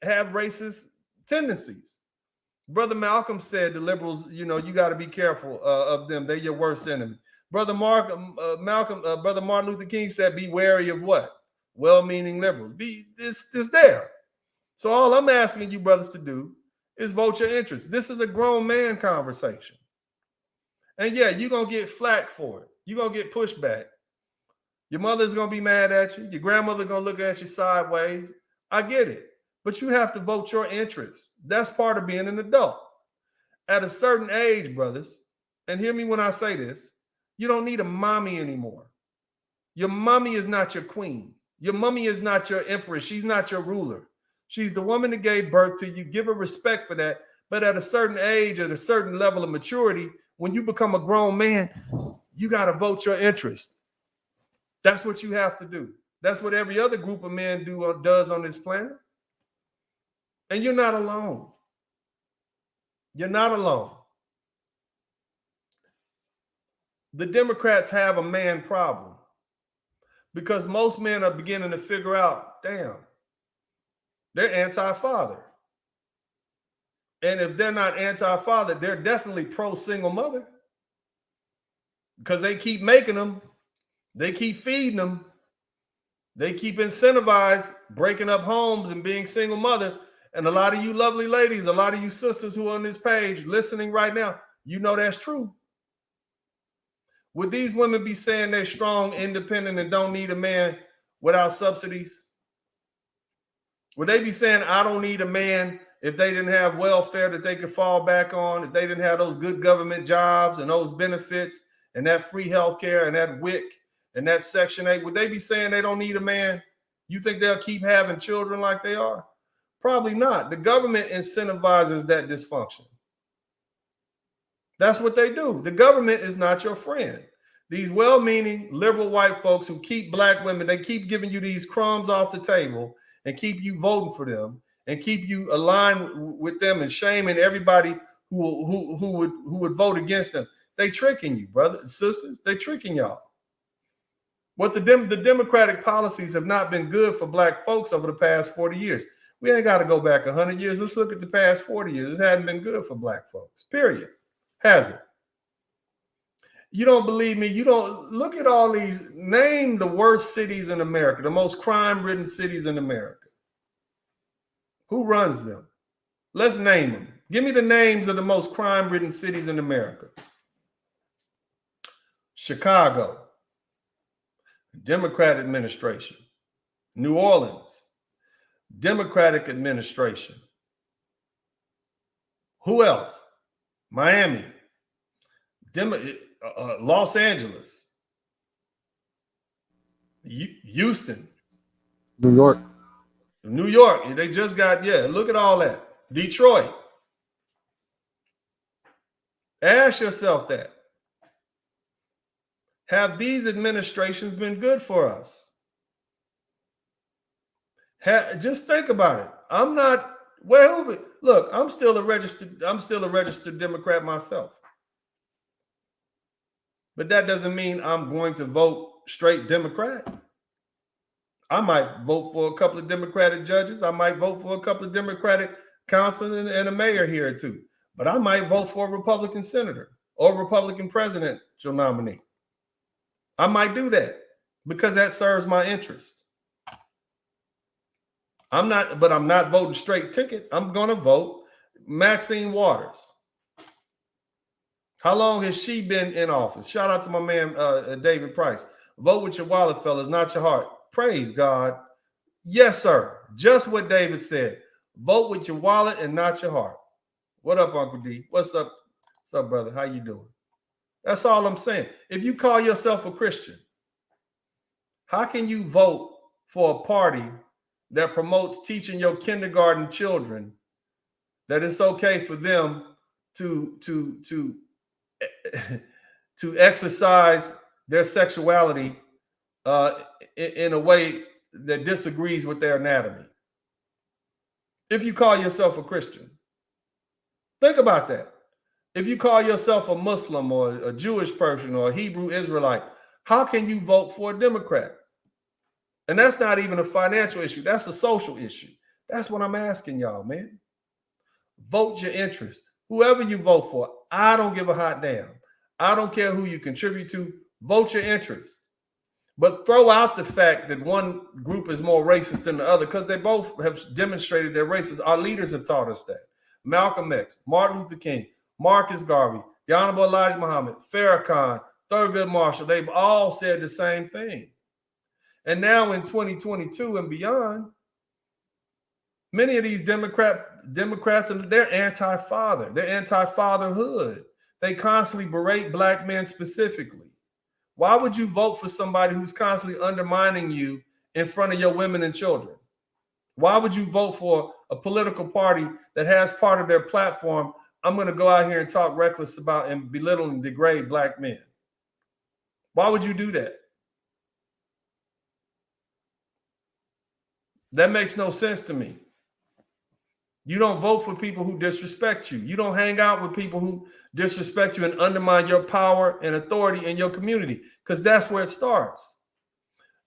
A: have racist tendencies. Brother Malcolm said the liberals, you got to be careful of them. They're your worst enemy. Brother Martin Luther King said, be wary of what? Well-meaning liberals. It's there. So all I'm asking you brothers to do is vote your interest. This is a grown man conversation. And yeah, you're going to get flack for it. You're going to get pushback. Your mother's going to be mad at you. Your grandmother's going to look at you sideways. I get it. But you have to vote your interest. That's part of being an adult. At a certain age, brothers, and hear me when I say this, you don't need a mommy anymore. Your mommy is not your queen. Your mommy is not your empress. She's not your ruler. She's the woman that gave birth to you. Give her respect for that. But at a certain age, at a certain level of maturity, when you become a grown man, you got to vote your interest. That's what you have to do. That's what every other group of men does on this planet. And you're not alone. You're not alone. The Democrats have a man problem because most men are beginning to figure out, damn, they're anti-father. And if they're not anti-father, they're definitely pro-single mother because they keep making them. They keep feeding them. They keep incentivized breaking up homes and being single mothers. And a lot of you lovely ladies, a lot of you sisters who are on this page listening right now, you know that's true. Would these women be saying they're strong, independent, and don't need a man without subsidies? Would they be saying, I don't need a man if they didn't have welfare that they could fall back on, if they didn't have those good government jobs and those benefits and that free health care and that WIC and that Section 8? Would they be saying they don't need a man? You think they'll keep having children like they are? Probably not. The government incentivizes that dysfunction. That's what they do. The government is not your friend. These well-meaning liberal white folks who keep black women, they keep giving you these crumbs off the table and keep you voting for them and keep you aligned with them and shaming everybody who would vote against them. They tricking you, brothers and sisters. They tricking y'all. What the Democratic policies have not been good for black folks over the past 40 years. We ain't got to go back 100 years. Let's look at the past 40 years. It hasn't been good for black folks, period. Has it? You don't believe me? You don't look at all these. Name the worst cities in America, the most crime-ridden cities in America. Who runs them? Let's name them. Give me the names of the most crime-ridden cities in America. Chicago, Democrat administration. New Orleans, Democratic administration. Who else? Miami, Los Angeles, Houston, New York. They just got, look at all that. Detroit. Ask yourself that. Have these administrations been good for us? Just think about it. I'm not. Well, look, I'm still a registered Democrat myself. But that doesn't mean I'm going to vote straight Democrat. I might vote for a couple of Democratic judges. I might vote for a couple of Democratic councilors and a mayor here or two. But I might vote for a Republican senator or a Republican presidential nominee. I might do that because that serves my interest. I'm not voting straight ticket. I'm going to vote Maxine Waters. How long has she been in office? Shout out to my man, David Price. Vote with your wallet, fellas, not your heart. Praise God. Yes, sir. Just what David said. Vote with your wallet and not your heart. What up, Uncle D? What's up? What's up, brother? How you doing? That's all I'm saying. If you call yourself a Christian, how can you vote for a party that promotes teaching your kindergarten children that it's okay for them to exercise their sexuality in a way that disagrees with their anatomy? If you call yourself a Christian, think about that. If you call yourself a Muslim or a Jewish person or a Hebrew Israelite, how can you vote for a Democrat? And that's not even a financial issue. That's a social issue. That's what I'm asking y'all, man. Vote your interest. Whoever you vote for, I don't give a hot damn. I don't care who you contribute to. Vote your interest. But throw out the fact that one group is more racist than the other, because they both have demonstrated their racism. Our leaders have taught us that. Malcolm X, Martin Luther King, Marcus Garvey, the Honorable Elijah Muhammad, Farrakhan, Thurgood Marshall, they've all said the same thing. And now in 2022 and beyond, many of these Democrats, they're anti-father. They're anti-fatherhood. They constantly berate black men specifically. Why would you vote for somebody who's constantly undermining you in front of your women and children? Why would you vote for a political party that has part of their platform, I'm going to go out here and talk reckless about and belittle and degrade black men? Why would you do that? That makes no sense to me. You don't vote for people who disrespect you. You don't hang out with people who disrespect you and undermine your power and authority in your community, because that's where it starts.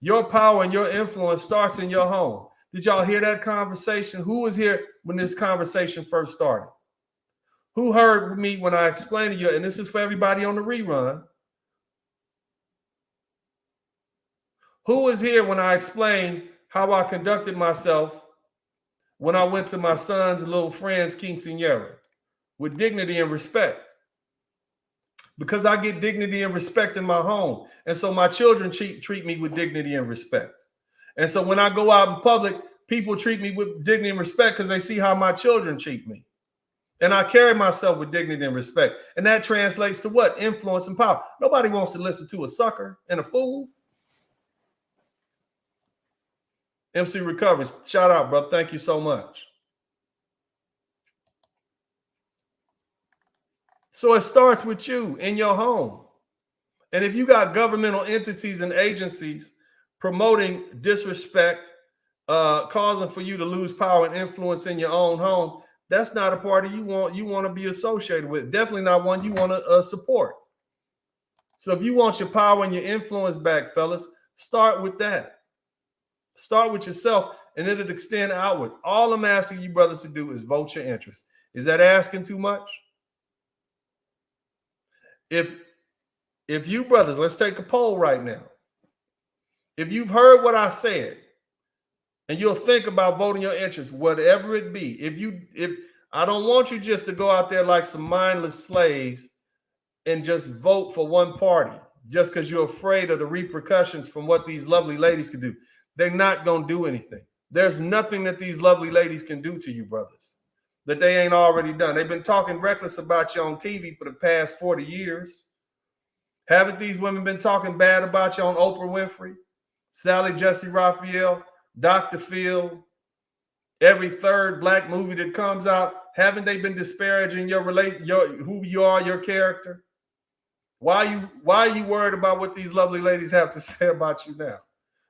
A: Your power and your influence starts in your home. Did y'all hear that conversation? Who was here when this conversation first started? Who heard me when I explained to you, and this is for everybody on the rerun. Who was here when I explained how I conducted myself when I went to my son's little friend's quinceanera with dignity and respect? Because I get dignity and respect in my home. And so my children treat me with dignity and respect. And so when I go out in public, people treat me with dignity and respect because they see how my children treat me. And I carry myself with dignity and respect. And that translates to what? Influence and power. Nobody wants to listen to a sucker and a fool. MC Recovers, shout out, bro. Thank you so much. So it starts with you in your home. And if you got governmental entities and agencies promoting disrespect, causing for you to lose power and influence in your own home, that's not a party you want to be associated with. Definitely not one you want to support. So if you want your power and your influence back, fellas, start with that. Start with yourself, and it'll extend outward. All I'm asking you brothers to do is vote your interest. Is that asking too much? If you brothers, let's take a poll right now. If you've heard what I said, and you'll think about voting your interest, whatever it be. If I don't want you just to go out there like some mindless slaves and just vote for one party just because you're afraid of the repercussions from what these lovely ladies can do. They're not going to do anything. There's nothing that these lovely ladies can do to you, brothers, that they ain't already done. They've been talking reckless about you on TV for the past 40 years. Haven't these women been talking bad about you on Oprah Winfrey, Sally Jesse Raphael, Dr. Phil, every third black movie that comes out? Haven't they been disparaging your who you are, your character? Why are you worried about what these lovely ladies have to say about you now?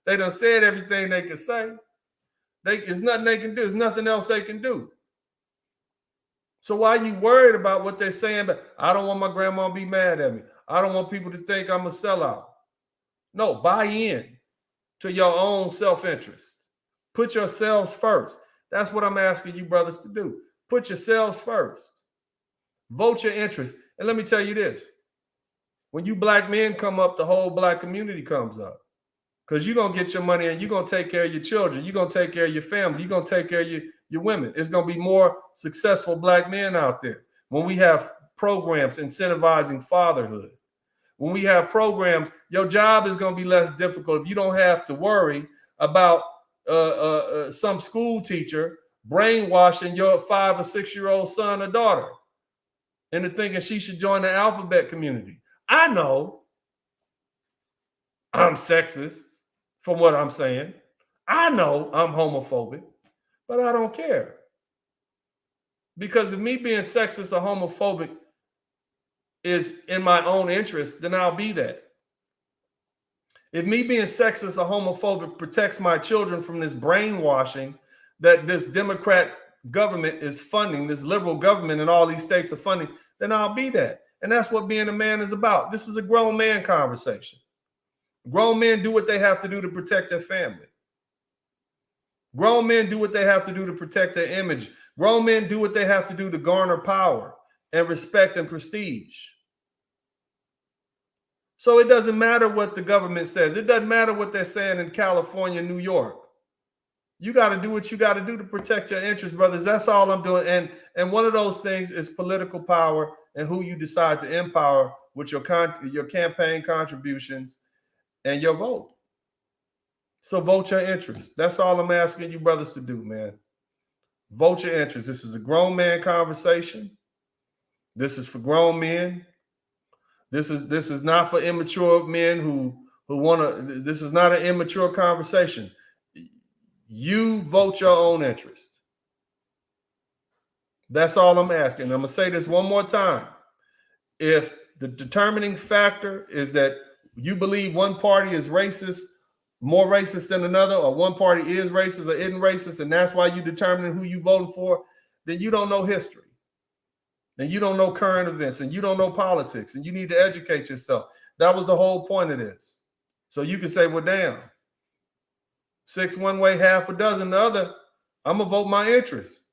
A: They done said everything they could say. There's nothing they can do. There's nothing else they can do. So why are you worried about what they're saying? But I don't want my grandma to be mad at me. I don't want people to think I'm a sellout. No, buy in to your own self-interest. Put yourselves first. That's what I'm asking you brothers to do. Put yourselves first. Vote your interest. And let me tell you this. When you black men come up, the whole black community comes up. Because you're going to get your money and you're going to take care of your children. You're going to take care of your family. You're going to take care of your women. It's going to be more successful black men out there. When we have programs incentivizing fatherhood, when we have programs, your job is going to be less difficult if you don't have to worry about some school teacher brainwashing your 5 or 6 year old son or daughter into thinking she should join the alphabet community. I know I'm sexist from what I'm saying. I know I'm homophobic, but I don't care. Because if me being sexist or homophobic is in my own interest, then I'll be that. If me being sexist or homophobic protects my children from this brainwashing that this Democrat government is funding, this liberal government in all these states are funding, then I'll be that. And that's what being a man is about. This is a grown man conversation. Grown men do what they have to do to protect their family. Grown men do what they have to do to protect their image. Grown men do what they have to do to garner power and respect and prestige. So it doesn't matter what the government says. It doesn't matter what they're saying in California, New York. You got to do what you got to do to protect your interests, brothers. That's all I'm doing. And one of those things is political power and who you decide to empower with your campaign contributions and your vote. So vote your interest. That's all I'm asking you brothers to do, man. Vote your interest. This is a grown man conversation. This is for grown men. This is not for immature men who want to. This is not an immature conversation. You vote your own interest. That's all I'm asking. I'm gonna say this one more time. If the determining factor is that you believe one party is racist, more racist than another, or one party is racist or isn't racist, and that's why you determine who you voting for, then you don't know history. And you don't know current events, and you don't know politics, and you need to educate yourself. That was the whole point of this. So you can say, well, damn, 6 one way, half a dozen the other. I'm gonna vote my interest.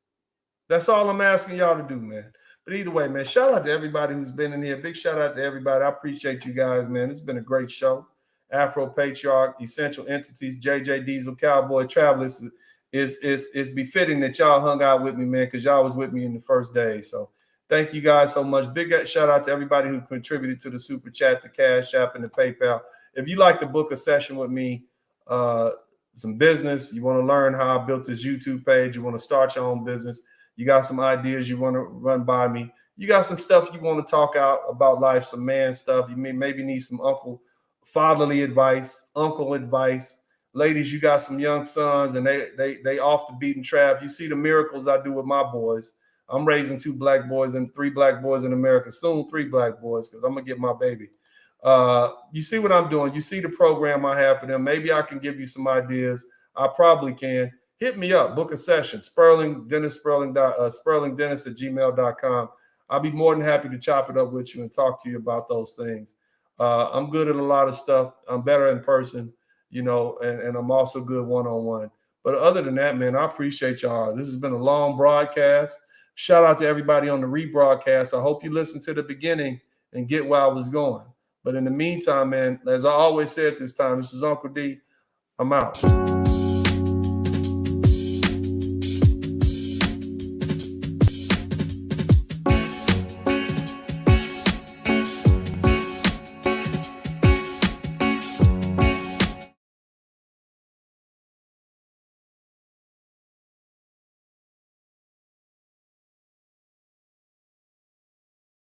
A: That's all I'm asking y'all to do, man. But either way, man, shout out to everybody who's been in here. Big shout out to everybody. I appreciate you guys, man. It's been a great show. Afro Patriarch, Essential Entities, JJ Diesel, Cowboy Travelers. Is befitting that y'all hung out with me, man, because y'all was with me in the first day. So thank you guys so much. Big shout out to everybody who contributed to the Super Chat, the Cash App, and the PayPal. If you like to book a session with me, some business, you want to learn how I built this YouTube page, you want to start your own business, you got some ideas you want to run by me, you got some stuff you want to talk out about life, some man stuff, you maybe need some fatherly advice, uncle advice. Ladies, you got some young sons and they off the beaten track. You see the miracles I do with my boys. I'm raising 2 black boys and 3 black boys in America, soon 3 black boys, because I'm gonna get my baby. You see what I'm doing. You see the program I have for them. Maybe I can give you some ideas. I probably can. Hit me up. Book a session. Sperling Dennis @gmail.com. I'll be more than happy to chop it up with you and talk to you about those things. I'm good at a lot of stuff. I'm better in person, and I'm also good one-on-one. But other than that, man, I appreciate y'all. This has been a long broadcast. Shout out to everybody on the rebroadcast. I hope you listened to the beginning and get where I was going. But in the meantime, man, as I always say at this time, this is Uncle D. I'm out.